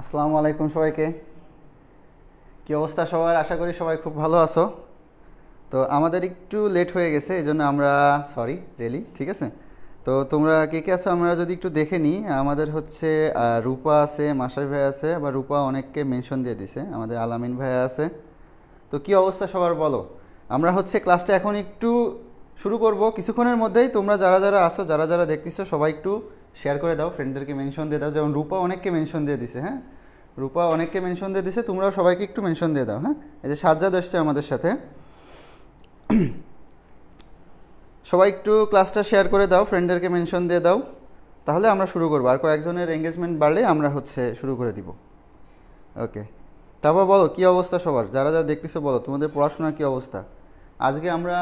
আসসালামু আলাইকুম সবাইকে। কি অবস্থা সবার? আশা করি সবাই খুব ভালো আছো। তো আমাদের একটু লেট হয়ে গেছে, এই জন্য আমরা সরি রিয়েলি। ঠিক আছে, তো তোমরা কে কে আছো আমরা যদি একটু দেখে নিই। আমাদের হচ্ছে রূপা আছে, মাসাই ভাই আছে, আবার রূপা অনেককে মেনশন দিয়ে দিছে, আমাদের আলামিন ভাই আছে। তো কি অবস্থা সবার বলো? আমরা হচ্ছে ক্লাসটা এখন একটু শুরু করব কিছুক্ষণের মধ্যেই। তোমরা যারা যারা আসো, যারা যারা দেখতেছো, সবাই একটু শেয়ার করে দাও, ফ্রেন্ডদেরকে মেনশন দিয়ে দাও। যেমন রূপা অনেককে মেনশন দিয়ে দিছে, হ্যাঁ, রূপা অনেককে মেনশন দিয়ে দিছে, তোমরাও সবাইকে একটু মেনশন দিয়ে দাও। হ্যাঁ, এই যে সাজ্জাদ এসছে আমাদের সাথে, সবাই একটু ক্লাসটা শেয়ার করে দাও, ফ্রেন্ডদেরকে মেনশন দিয়ে দাও, তাহলে আমরা শুরু করবো। আর কয়েকজনের এঙ্গেজমেন্ট বাড়লে আমরা হচ্ছে শুরু করে দিব। ওকে, তারপর বলো কি অবস্থা সবার, যারা যারা দেখতেছো বলো তোমাদের পড়াশোনার কি অবস্থা। আজকে আমরা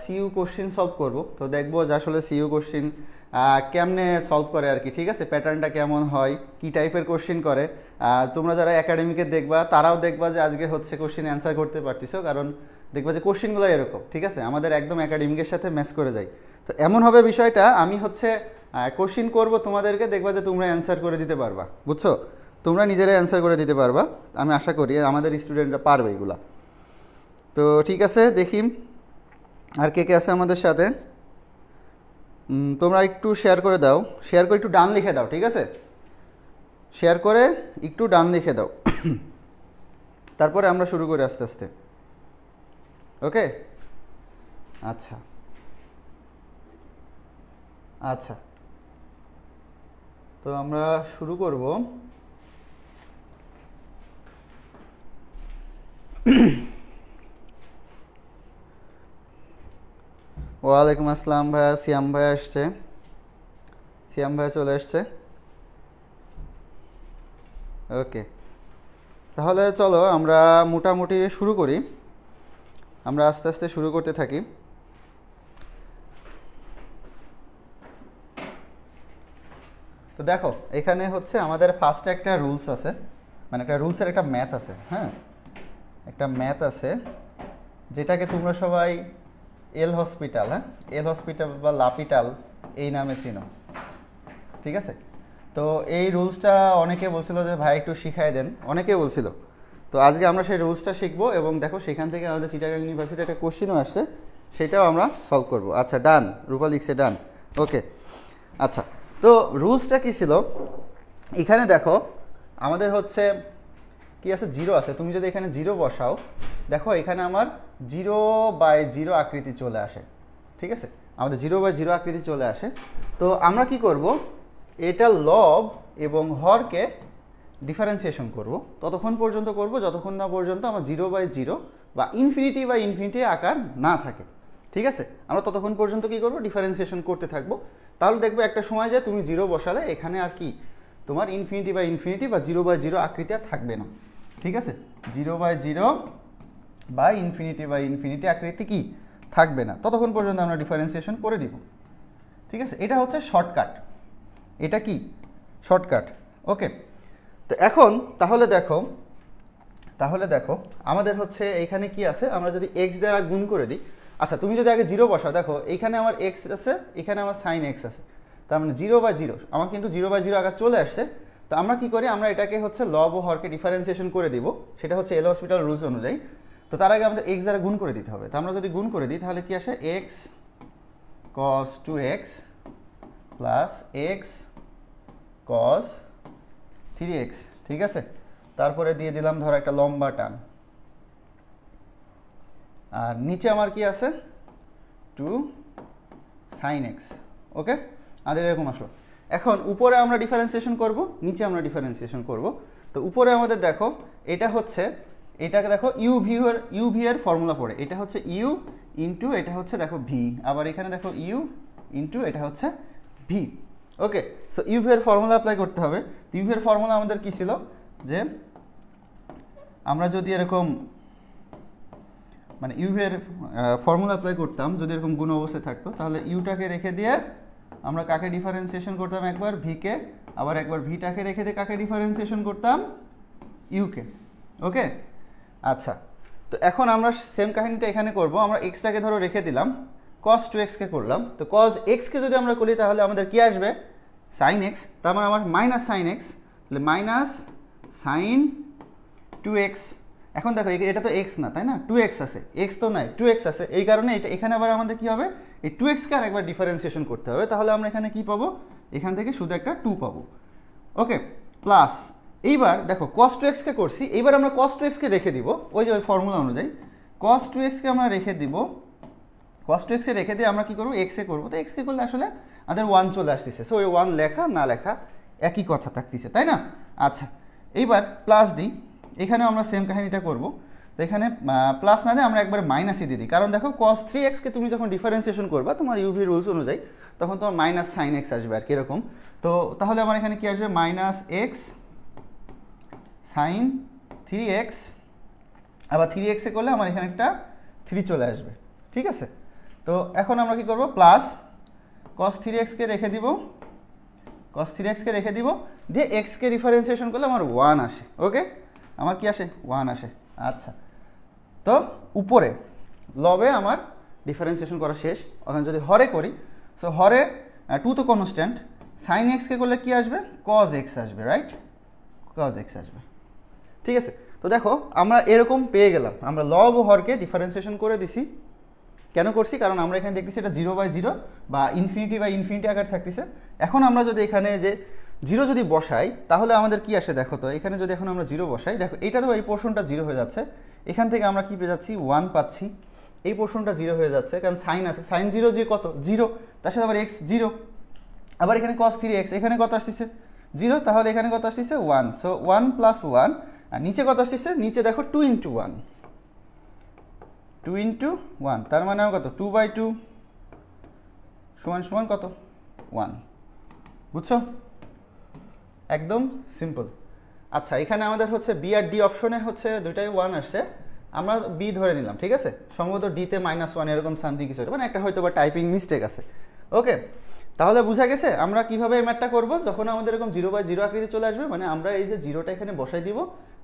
সিইউ কোশ্চিন সলভ করব। তো দেখবো যে আসলে সিইউ কোশ্চিন কেমনে সলভ করে আর কি। ঠিক আছে, প্যাটার্নটা কেমন হয়, কি টাইপের কোশ্চিন করে। তোমরা যারা একাডেমিকে দেখবা তারাও দেখবা যে আজকে হচ্ছে কোশ্চিন অ্যান্সার করতে পারতেছো, কারণ দেখবা যে কোশ্চিনগুলো এরকম। ঠিক আছে, আমাদের একদম একাডেমিকের সাথে ম্যাচ করে যায়। তো এমন হবে বিষয়টা, আমি হচ্ছে কোশ্চিন করব তোমাদেরকে, দেখবা যে তোমরা অ্যান্সার করে দিতে পারবা, বুঝছো? তোমরা নিজেরাই অ্যান্সার করে দিতে পারবা, আমি আশা করি আমাদের স্টুডেন্টরা পারবে এগুলা। তো ঠিক আছে, দেখি আর কে কে আছে আমাদের সাথে। তোমরা একটু শেয়ার করে দাও, শেয়ার করে একটু ডান লিখে দাও। ঠিক আছে, শেয়ার করে একটু ডান লিখে দাও, তারপরে আমরা শুরু করি আস্তে আস্তে। ওকে, আচ্ছা আচ্ছা, তো আমরা শুরু করব। ওয়ালাইকুম আসসালাম ভাইয়া, সিয়াম ভাইয়া আসছে, সিয়াম ভাইয়া চলে আসছে। ওকে, তাহলে চলো আমরা মোটামুটি শুরু করি, আমরা আস্তে আস্তে শুরু করতে থাকি। তো দেখো, এখানে হচ্ছে আমাদের ফার্স্টে একটা রুলস আছে, মানে একটা রুলসের একটা ম্যাথ আছে। হ্যাঁ, একটা ম্যাথ আছে যেটাকে তোমরা সবাই এল হসপিটাল, হ্যাঁ, এল হসপিটাল বা লাপিটাল এই নামে চিনো। ঠিক আছে, তো এই রুলসটা অনেকে বলছিল যে ভাই একটু শিখাই দেন, অনেকে বলছিল। তো আজকে আমরা সেই রুলসটা শিখবো, এবং দেখো সেখান থেকে আমাদের চিটাগাং ইউনিভার্সিটি একটা কোশ্চেনও আসছে, সেটাও আমরা সলভ করব। আচ্ছা ডান, রূপা লিখছে ডান। ওকে, আচ্ছা, তো রুলসটা কী ছিল এখানে দেখো, আমাদের হচ্ছে কি আছে, জিরো আছে। তুমি যদি এখানে জিরো বসাও, দেখো এখানে আমার 0/0 আকৃতি চলে আসে। ঠিক আছে, আমাদের 0/0 আকৃতি চলে আসে। তো আমরা কি করব, এটা লব এবং হরকে ডিফারেন্সিয়েশন করব, ততক্ষণ পর্যন্ত করব যতক্ষণ না পর্যন্ত আমার 0/0 বা ইনফিনিটি আকার না থাকে। ঠিক আছে, আমরা ততক্ষণ পর্যন্ত কি করব, ডিফারেন্সিয়েশন করতে থাকবো। তাহলে দেখবে একটা সময় যে তুমি 0 বসালে এখানে আর কি তোমার ইনফিনিটি বা 0/0 আকৃতি আর থাকবে না। ঠিক আছে, 0/0 বা ইনফিনিটি আকৃতি কি থাকবে না, ততক্ষণ পর্যন্ত আমরা ডিফারেন্সিয়েশন করে দিব। ঠিক আছে, এটা হচ্ছে শর্টকাট, এটা কি শর্টকাট। ওকে, তো এখন তাহলে দেখো আমাদের হচ্ছে এইখানে কি আছে, আমরা যদি এক্স দ্বারা গুণ করে দিই। আচ্ছা, তুমি যদি আগে 0 বসাও, দেখো এইখানে আমার এক্স আছে, এখানে আমার সাইন এক্স আছে, তার মানে 0/0 আমার কিন্তু 0/0 আকার চলে আসছে। তো আমরা কি করি, আমরা এটাকে হচ্ছে লব ও হরকে ডিফারেন্সিয়েশন করে দিব, সেটা হচ্ছে এল হসপিটাল রুলস অনুযায়ী। তো তার আগে আমাদের এক্স দ্বারা গুণ করে দিতে হবে। তো আমরা যদি গুণ করে দিই তাহলে কি আসে, x cos 2x plus x cos 3x। ঠিক আছে, তারপরে দিয়ে দিলাম ধর একটা লম্বা টান, আর নিচে আমার কি আছে 2 sin x। ওকে, আমাদের এরকম আসলো। এখন উপরে আমরা ডিফারেন্সিয়েশন করব, নিচে আমরা ডিফারেন্সিয়েশন করব। তো উপরে আমাদের দেখো এটা হচ্ছে, এটাকে দেখো ইউ ভি এর ফর্মুলা পড়ে, এটা হচ্ছে ইউ ইন্টু এটা হচ্ছে দেখো ভি, আবার এখানে দেখো ইউ ইন্টু এটা হচ্ছে ভি। ওকে, সো ইউভি এর ফর্মুলা অ্যাপ্লাই করতে হবে। ইউভি এর ফর্মুলা আমাদের কি ছিল, যে আমরা যদি এরকম মানে ইউভি এর ফর্মুলা অ্যাপ্লাই করতাম, যদি এরকম গুণ অবস্থায় থাকতো, তাহলে ইউটাকে রেখে দিয়ে আমরা কাকে ডিফারেন্সিয়েশন করতাম, একবার ভিকে, আবার একবার ভিটাকে রেখে দিয়ে কাকে ডিফারেন্সিয়েশন করতাম, ইউকে। ওকে, আচ্ছা, তো এখন আমরা সেম কাহিনীটা এখানে করব। আমরা এক্সটাকে ধরো রেখে দিলাম, cos 2x কে করলাম। তো cos x কে যদি আমরা করি তাহলে আমাদের কি আসবে, sin x, তার মানে আমার মাইনাস সাইন এক্স। তাহলে মাইনাস সাইন 2x। এখন দেখো এটা তো x না, তাই না? 2x আছে, x তো নাই, 2x আছে, এই কারণে এটা এখানে আবার আমাদের কি হবে, এই 2x কে আরেকবার ডিফারেন্সিয়েশন করতে হবে। তাহলে আমরা এখানে কি পাবো, এখান থেকে শুধু একটা 2 পাবো। ওকে, প্লাস এইবার দেখো cos 2x কে করছি, এইবার আমরা cos 2x কে রেখে দিব ওই যে ওই ফর্মুলা অনুযায়ী। cos 2x কে আমরা রেখে দিব, cos 2x এ রেখে দিয়ে আমরা কি করব, x এ করব। তো x কে করলে আসলে আমাদের 1 চলে আসতেছে, সো ওই 1 লেখা না লেখা একই কথা থাকতেছে, তাই না? আচ্ছা, এইবার প্লাস দিই, এখানেও আমরা সেম কাহিনীটা করব। তো এখানে প্লাস না দিয়ে আমরা একবার মাইনাসই দিয়ে দিই, কারণ দেখো cos 3x কে তুমি যখন ডিফারেন্সিয়েশন করবা তোমার ইউভি রুলস অনুযায়ী, তখন তোমার মাইনাস সাইন এক্স আসবে আর কিরকম। তো তাহলে আমার এখানে কি আসবে, মাইনাস এক্স সাইন 3x, আবার 3x এ করলে আমার এখানে একটা 3 চলে আসবে, ঠিক আছে? তো এখন আমরা কি করব, প্লাস cos 3x কে রেখে দিব, cos 3x কে রেখে দিব, দিয়ে x কে ডিফারেন্সিয়েশন করলে আমার 1 আসে। ওকে, আমার কি আসে, 1 আসে। আচ্ছা, তো উপরে লবে আমার ডিফারেন্সিয়েশন করা শেষ। ওখানে যদি হরে করি, সো হরে 2 তো কনস্ট্যান্ট, সাইন এক্স কে করলে কি আসবে, cos x আসবে, রাইট? cos x আসবে, ঠিক আছে? তো দেখো আমরা এরকম পেয়ে গেলাম, আমরা লব ও হরকে ডিফারেন্সিয়েশন করে দিছি। কেন করছি, কারণ আমরা এখানে দেখতেছি এটা 0/0 বা ইনফিনিটি আকার থাকতেছে। এখন আমরা যদি এখানে যে 0 যদি বসাই, তাহলে আমাদের কি আসে দেখো তো, এখানে যদি এখন আমরা 0 বসাই, দেখো এটা তো এই পোর্শনটা 0 হয়ে যাচ্ছে, এখান থেকে আমরা কি পেয়ে যাচ্ছি, 1 পাচ্ছি। এই পোর্শনটা 0 হয়ে যাচ্ছে, কারণ সাইন আছে, সাইন 0 যে কত, 0, তার সাথে আবার x 0, আবার এখানে cos 3x, এখানে কত আসতেছে 0, তাহলে এখানে কত আসতেছে 1, সো 1 + 1, আর নিচে কত আসতেছে, নিচে দেখো 2 × 1, 2 × 1, তার মানে কত, 2/2 সমান কত, 1। বুঝছো, একদম সিম্পল। আচ্ছা, এখানে আমাদের হচ্ছে বি আর ডি অপশনে হচ্ছে দুইটাই 1 আসছে, আমরা বি ধরে নিলাম, ঠিক আছে? সম্ভবত ডিতে -1 এরকম সামথিং কিছু, মানে একটা হয়তো বা টাইপিং মিস্টেক আছে। ওকে, তাহলে বুঝা গেছে আমরা কিভাবে এই ম্যাথটা করব। যখন আমাদের এরকম 0/0 আকৃতি চলে আসবে, মানে আমরা এই যে 0টা এখানে বসাই দিব,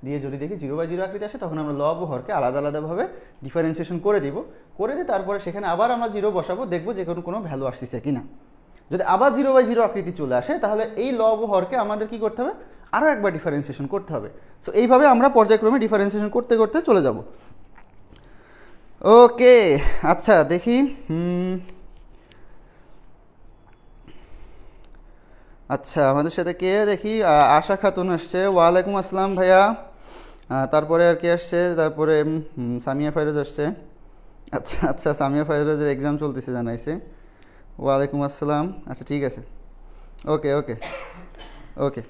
দিয়ে যদি দেখি 0/0 আকৃতি আসে, তখন আমরা লব ও হরকে আলাদা আলাদাভাবে ডিফারেন্সিয়েশন করে দিব, করে দিয়ে তারপরে সেখানে আবার আমরা 0 বসাবো, দেখবো যে কোনো ভ্যালু আসতেছে কিনা। যদি আবার 0/0 আকৃতি চলে আসে, তাহলে এই লব ও হরকে আমাদের কি করতে হবে, আরও একবার ডিফারেন্সিয়েশন করতে হবে। সো এইভাবে আমরা পর্যায়ক্রমে ডিফারেন্সিয়েশন করতে করতে চলে যাব। ওকে, আচ্ছা দেখি, আচ্ছা আমাদের সাথে কে দেখি, আশা খাতুন আসছে, ওয়ালাইকুম আসসালাম ভাইয়া। তারপরে আর কে আসছে, তারপরে সামিয়া ফাইরোজ আসছে। আচ্ছা আচ্ছা, সামিয়া ফাইরোজের এক্সাম চলতেছে জানাইছে, ওয়ালাইকুম আসসালাম। আচ্ছা ঠিক আছে, ওকে ওকে ওকে।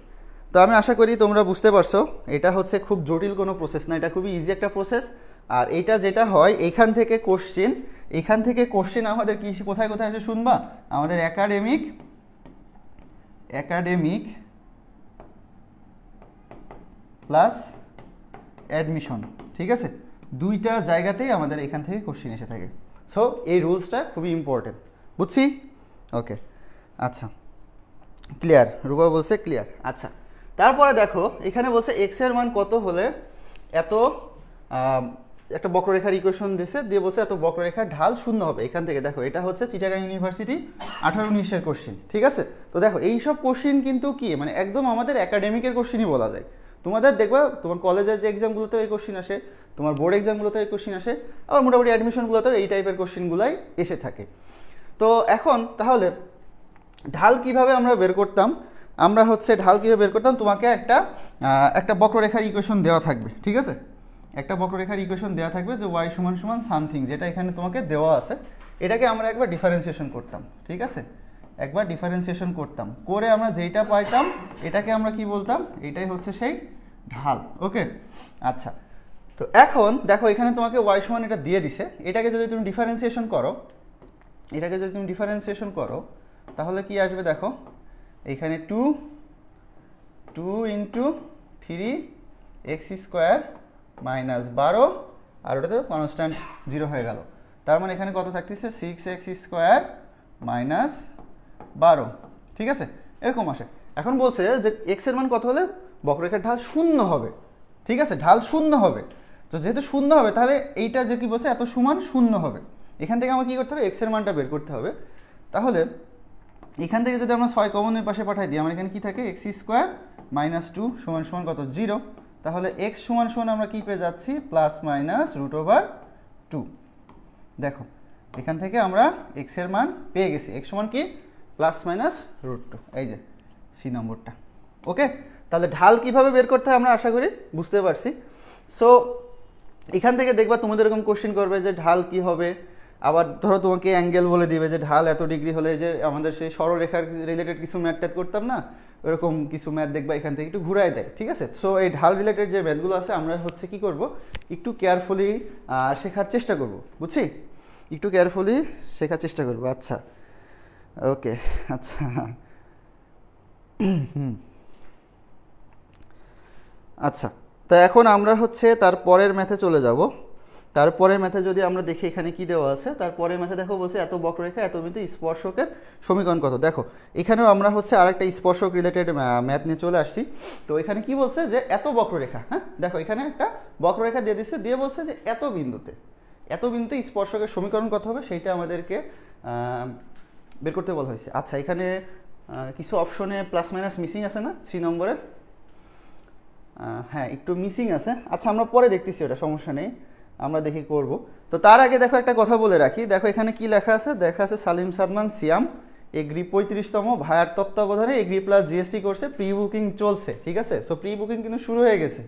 তো আমি আশা করি তোমরা বুঝতে পারছো, এটা হচ্ছে খুব জটিল কোনো প্রসেস না, এটা খুবই ইজি একটা প্রসেস। আর এইটা যেটা হয়, এখান থেকে কোশ্চেন আমাদের কি কোথায় কোথায় আসে শুনবা, আমাদের একাডেমিক প্লাস অ্যাডমিশন, ঠিক আছে? দুইটা জায়গাতেই আমাদের এখান থেকে কোশ্চেন এসে থাকে। সো এই রুলসটা খুবই ইম্পর্টেন্ট, বুঝছি? ওকে, আচ্ছা ক্লিয়ার, রূপা বলছে ক্লিয়ার। আচ্ছা, তারপরে দেখো এখানে বলছে এক্স এর মান কত হলে এত, একটা বক্ররেখার ইকুয়েশন দিছে, দিয়ে বলছে এত বক্ররেখার ঢাল শূন্য হবে। এখান থেকে দেখো এটা হচ্ছে চিটাগাং ইউনিভার্সিটি 18-19 কোশ্চেন, ঠিক আছে? তো দেখো এইসব কোশ্চেন কিন্তু কি, মানে একদম আমাদের একাডেমিকের কোশ্চেনই বলা যায়। তোমাদের দেখবা তোমার কলেজের যে এক্সামগুলোতেও এই কোশ্চেন আসে, তোমার বোর্ড এক্সামগুলোতেও এই কোশ্চেন আসে, আবার মোটামুটি অ্যাডমিশনগুলোতেও এই টাইপের কোশ্চেনগুলাই এসে থাকে। তো এখন তাহলে ঢাল কিভাবে আমরা বের করতাম, তোমাকে একটা বক্ররেখার ইকুয়েশন দেওয়া থাকবে, ঠিক আছে? একটা বক্ররেখার ইকুয়েশন দেওয়া থাকবে যে y = সামথিং, যেটা এখানে তোমাকে দেওয়া আছে, এটাকে আমরা একবার ডিফারেন্সিয়েশন করতাম, ঠিক আছে? একবার ডিফারেন্সিয়েশন করতাম, করে আমরা যেইটা পাইতাম এটাকে আমরা কি বলতাম, এটাই হচ্ছে সেই ঢাল। ওকে, আচ্ছা, তো এখন দেখো এখানে তোমাকে y = এটা দিয়ে দিছে, এটাকে যদি তুমি ডিফারেন্সিয়েশন করো, তাহলে কি আসবে দেখো, এখানে 2 × 3x² - 12, আর ওটাতে কনস্ট্যান্ট 0 হয়ে গেল, তার মানে এখানে কত থাকতেছে 6x² - 12, ঠিক আছে? এরকম আসে। এখন বলছে যে x এর মান কত হলে বক্ররেখার ঢাল শূন্য হবে, ঠিক আছে? ঢাল শূন্য হবে, তো যেহেতু শূন্য হবে তাহলে এইটা যে কি বলছে এত সমান শূন্য হবে। এখান থেকে আমার কী করতে হবে, x এর মানটা বের করতে হবে। তাহলে এখান থেকে যদি আমরা 6 কমনের পাশে পাঠাই দিই, আমার এখানে কি থাকে, x² -2 সমান সমান কত 0, তাহলে x সমান সমান আমরা কি পেয়ে যাচ্ছি +-√2। দেখো এখান থেকে আমরা x এর মান পেয়ে গেছি, x সমান কি +-√2, এই যে সি নম্বরটা। ওকে, তাহলে ঢাল কিভাবে বের করতে হয় আমরা আশা করি বুঝতে পারছি। সো এখান থেকে দেখবা তোমাদের এরকম কোশ্চেন করবে যে ঢাল কি হবে, আবার ধরো তোমাকে অ্যাঙ্গেল বলে দিবে যে ঢাল এত ডিগ্রি হলে, যে আমাদের সেই সরলরেখার রিলেটেড কিছু ম্যাথ ট্যাথ করতাম না, ওরকম কিছু ম্যাথ দেখবা এখান থেকে একটু ঘুরাই দেয়, ঠিক আছে। সো এই ঢাল রিলেটেড যে ম্যাথগুলো আছে আমরা হচ্ছে কি করব, একটু কেয়ারফুলি শেখার চেষ্টা করব, বুঝছি, একটু কেয়ারফুলি শেখার চেষ্টা করব। আচ্ছা ওকে, আচ্ছা আচ্ছা, তো এখন আমরা হচ্ছে তারপরের ম্যাথে চলে যাব। তারপরে ম্যাথে যদি আমরা দেখি এখানে কি দেওয়া আছে, তারপরে ম্যাথে দেখো বলছে এত বক্ররেখা এত বিন্দু স্পর্শকের সমীকরণ কত। দেখো এখানেও আমরা হচ্ছে আরেকটা স্পর্শক রিলেটেড ম্যাথ নিয়ে চলে আসছি। তো এখানে কি বলছে যে এত বক্ররেখা, হ্যাঁ দেখো এখানে একটা বক্ররেখা দিয়ে দিচ্ছে, দিয়ে বলছে যে এত বিন্দুতে স্পর্শকের সমীকরণ কত হবে সেইটা আমাদেরকে বের করতে বলা হয়েছে। আচ্ছা এখানে কিছু অপশনে প্লাস মাইনাস মিসিং আছে না 3 নম্বরের? হ্যাঁ একটু মিসিং আছে, আচ্ছা আমরা পরে দেখতেছি, ওটা সমস্যা নেই, আমরা দেখি করব। তো তার আগে দেখো একটা কথা বলে রাখি, দেখো এখানে কি লেখা আছে, দেখা আছে সালিম সাদমান সিয়াম এগ্রি 35তম ভায়ার তত্ত্বাবধানে এগ্রি প্লাস জিএসটি করছে, প্রি বুকিং চলছে, ঠিক আছে। সো প্রি বুকিং কিন্তু শুরু হয়ে গেছে।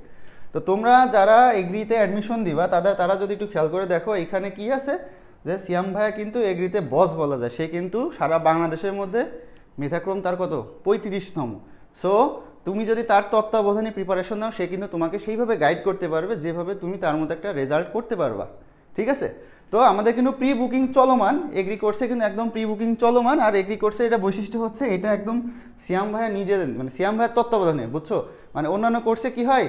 তো তোমরা যারা এগ্রিতে অ্যাডমিশন দিবা তারা যদি একটু খেয়াল করে দেখো এখানে কি আছে, যে সিয়াম ভাইয়া কিন্তু এগ্রিতে বস বলা যায়, সে কিন্তু সারা বাংলাদেশের মধ্যে মেধাক্রম তার কত 35তম। সো তুমি যদি তার তত্ত্বাবধানে প্রিপারেশন নাও, সে কিন্তু তোমাকে সেইভাবে গাইড করতে পারবে যেভাবে তুমি তার মধ্যে একটা রেজাল্ট করতে পারবা, ঠিক আছে। তো আমাদের কিন্তু প্রি বুকিং চলমান, এগ্রি কোর্সে কিন্তু একদম প্রি বুকিং চলমান। আর এগ্রি কোর্সে এটা বৈশিষ্ট্য হচ্ছে এটা একদম সিয়াম ভাইয়া নিজের, মানে সিয়াম ভাইয়ের তত্ত্বাবধানে, বুঝছো। মানে অন্যান্য কোর্সে কি হয়,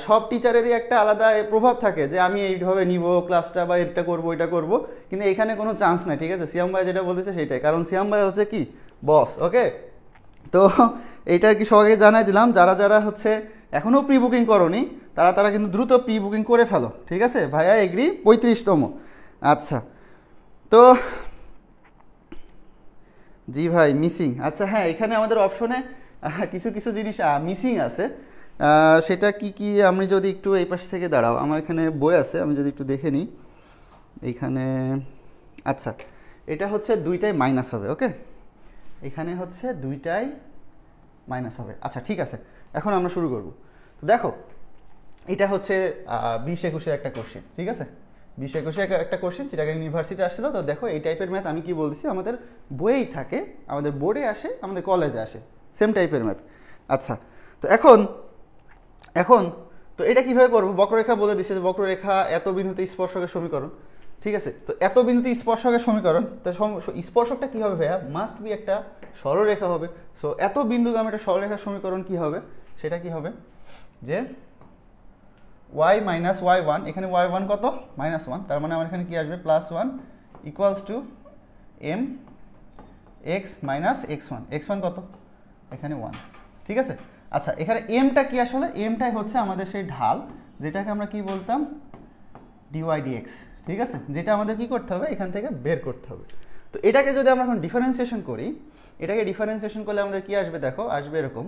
সব টিচারেরই একটা আলাদা প্রভাব থাকে যে আমি এইভাবে নিব ক্লাসটা বা এটা করবো এটা করবো, কিন্তু এখানে কোনো চান্স নাই, ঠিক আছে। সিয়াম ভাই যেটা বলতেছে সেটাই, কারণ সিয়াম ভাই হচ্ছে কি বস, ওকে। তো এইটা আর কি সবাইকে জানাই দিলাম, যারা যারা হচ্ছে এখনও প্রি বুকিং করোনি তারা কিন্তু দ্রুত প্রি বুকিং করে ফেলো, ঠিক আছে। ভাইয়া এগ্রি 35তম। আচ্ছা তো জি ভাই মিসিং, আচ্ছা হ্যাঁ এখানে আমাদের অপশনে কিছু কিছু জিনিস মিসিং আছে, সেটা কি কি আমি যদি একটু এই পাশ থেকে দাঁড়াও, আমার এখানে বই আছে, আমি যদি একটু দেখে নিই এইখানে। আচ্ছা এটা হচ্ছে দুইটাই মাইনাস হবে, ওকে, এখানে হচ্ছে দুইটাই মাইনাস হবে। আচ্ছা ঠিক আছে, এখন আমরা শুরু করব। তো দেখো এটা হচ্ছে 20-21 একটা কোশ্চেন, ঠিক আছে, 20-21 একটা কোশ্চেন চিটাগাং ইউনিভার্সিটি আসছিল। তো দেখো এই টাইপের ম্যাথ আমি কি বলছি, আমাদের বইয়েই থাকে, আমাদের বোর্ডে আসে, আমাদের কলেজে আসে, সেম টাইপের ম্যাথ। আচ্ছা তো এখন তো এটা কীভাবে করবো, বক্ররেখা বলে দিচ্ছে যে বক্ররেখা এত বিন্দুতে স্পর্শকের সমীকরণ, ঠিক আছে। তো এত বিন্দুতে স্পর্শকের সমীকরণ, তো স্পর্শকটা কী হবে ভাইয়া, মাস্ট বি একটা সরলরেখা হবে। সো এত বিন্দুগামী একটা সরলরেখার সমীকরণ কী হবে, সেটা কি হবে যে y মাইনাস y1, এখানে y1 কত -1, তার মানে আমার এখানে কি আসবে +1 equals to m x minus x1, x1 কত এখানে 1, ঠিক আছে। আচ্ছা এখানে mটা কি, আসলে mটাই হচ্ছে আমাদের সেই ঢাল যেটাকে আমরা কি বলতাম dy dx, ঠিক আছে, যেটা আমাদের কি করতে হবে এখান থেকে বের করতে হবে। তো এটাকে যদি আমরা এখন ডিফারেন্সিয়েশন করি, এটাকে ডিফারেন্সিয়েশন করলে আমাদের কি আসবে, দেখো আসবে এরকম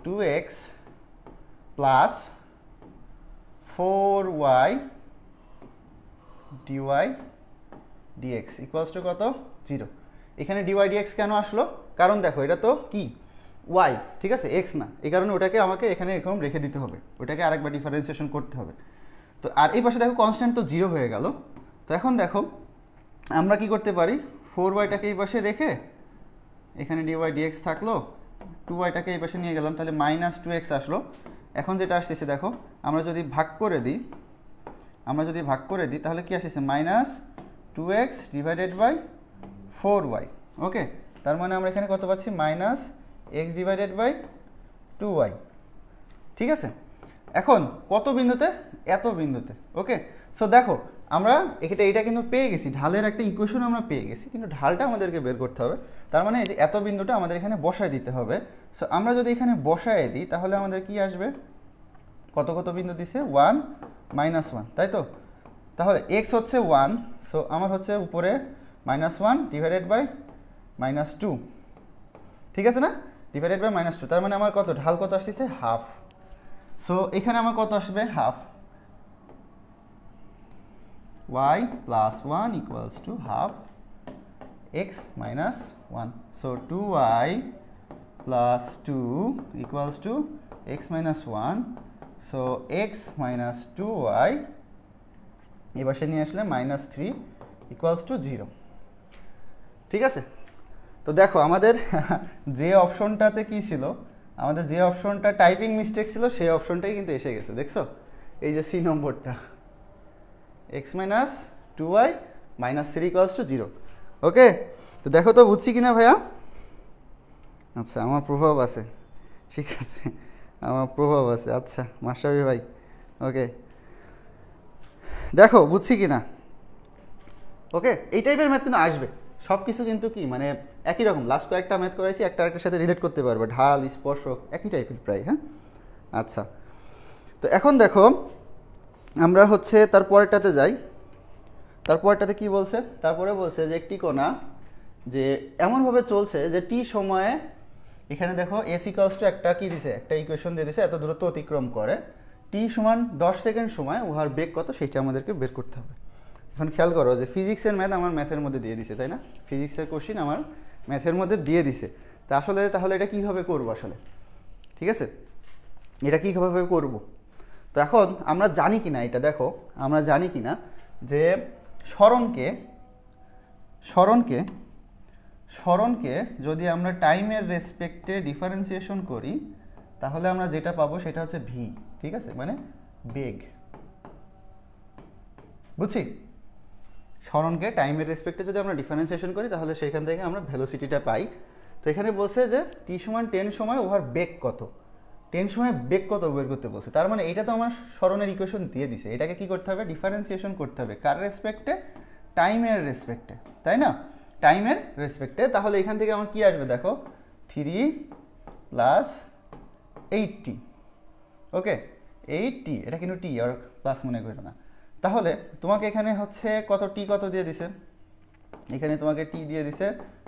2x plus 4y dy dx equals to কত 0। এখানে dy dx কেন আসলো, কারণ দেখো এটা তো কি y, ঠিক আছে, x না, এই কারণে ওটাকে আমাকে এখানে এরকম রেখে দিতে হবে, ওটাকে আরেকবার ডিফারেন্সিয়েশন করতে হবে। তো আর এই পাশে দেখো কনস্ট্যান্ট তো 0 হয়ে গেল। তো এখন দেখো আমরা কি করতে পারি, 4yটাকে এই পাশে রেখে এখানে dy dx থাকলো, 2yটাকে এই পাশে নিয়ে গেলাম, তাহলে -2x আসলো। এখন যেটা আসতেছে দেখো আমরা যদি ভাগ করে দিই তাহলে কি আসতেছে -2x ডিভাইডেড বাই 4y, ওকে। তার মানে আমরা এখানে কত পাচ্ছি -x ডিভাইডেড বাই 2y, ঠিক আছে। এখন কত বিন্দুতে, এত বিন্দুতে, ওকে। সো দেখো আমরা এটা কিন্তু পেয়ে গেছি, ঢালের একটা ইকুয়েশন আমরা পেয়ে গেছি, কিন্তু ঢালটা আমাদেরকে বের করতে হবে। তার মানে এই যে এত বিন্দুটা আমাদের এখানে বসায় দিতে হবে। সো আমরা যদি এখানে বসায় দিই তাহলে আমাদের কি আসবে, কত কত বিন্দু দিছে 1 -1, তাই তো। তাহলে x হচ্ছে 1, সো আমার হচ্ছে উপরে -1 ডিভাইডেড বাই -2, ঠিক আছে না। ডিভাইডেড বাই -2, তার মানে আমার কত ঢাল কত আসতেছে হাফ। সো এখানে আমার কত আসবে half, y plus 1 equals to half x minus 1. So 2y plus 2 equals to x minus 1. So x minus 2y এবার সে নিয়ে আসলে -3 equals to 0। ঠিক আছে, তো দেখো আমাদের যে অপশনটাতে কি ছিল, আমাদের যে অপশনটা টাইপিং মিস্টেক ছিল সেই অপশনটাই কিন্তু এসে গেছে, দেখছো এই যে সি নম্বরটা, x minus 2y -3 equals to 0। ওকে, তো দেখো তো বুঝছি কিনা ভাইয়া? আচ্ছা, আমার প্রভাব আছে, ঠিক আছে, আমার প্রভাব আছে। আচ্ছা মাশরাফি ভাই, ওকে, দেখো বুঝছি কিনা? ওকে, এই টাইপের ম্যাথ কিন্তু আসবে, সব কিছু কিন্তু কি মানে একই রকম। লাস্ট কয়েকটা ম্যাথ করাইছি, একটা আরেকটার সাথে রিলেট করতে পারবে, ঢাল স্পর্শক একই টাইপের প্রায়। হ্যাঁ, আচ্ছা, তো এখন দেখো আমরা হচ্ছে তারপরেরটাতে যাই। তারপরেরটাতে কি বলছে? তারপরে বলছে যে একটি কণা যে এমনভাবে চলছে যে টি সময়ে, এখানে দেখো এস ইকুয়ালস টু একটা কি দিছে, একটা ইকুয়েশন দিয়ে দিছে, এত দূরত্ব অতিক্রম করে টি সমান 10 সেকেন্ড সময় উহার বেগ কত সেটা আমাদেরকে বের করতে হবে। এখন খেয়াল করো যে ফিজিক্সের ম্যাথ আমার ম্যাথের মধ্যে দিয়ে দিছে, তাই না? ফিজিক্সের কোশ্চিন আমার ম্যাথের মধ্যে দিয়ে দিছে, তা আসলে তাহলে এটা কীভাবে করবো আসলে, ঠিক আছে, এটা কীভাবে করব? তো এখন আমরা জানি কি না, এটা দেখো আমরা জানি কি না যে স্মরণকে যদি আমরা টাইমের রেসপেক্টে ডিফারেন্সিয়েশন করি তাহলে আমরা যেটা পাবো সেটা হচ্ছে ভি, ঠিক আছে, মানে বেগ। বুঝছি? স্মরণকে টাইমের রেসপেক্টে যদি আমরা ডিফারেন্সিয়েশন করি তাহলে সেখান থেকে আমরা ভেলোসিটিটা পাই। তো এখানে বলছে যে টি সমান 10 সময় ওভার বেগ কত, 10 সময় বেগ কত বের করতে বলছে। তার মানে এটা তো আমার স্মরণের ইকুয়েশন দিয়ে দিছে, এটাকে কি করতে হবে? ডিফারেন্সিয়েশন করতে হবে। কার রেসপেক্টে? টাইমের রেসপেক্টে, তাই না? টাইমের রেসপেক্টে। তাহলে এখান থেকে আমার কি আসবে দেখো, 3 প্লাস 8t। ওকে, 8t, এটা কিন্তু টি আর প্লাস মনে করো না। তাহলে তোমাকে এখানে হচ্ছে কত টি কত দিয়ে দিছে, এখানে তোমাকে টি দিয়ে দিছে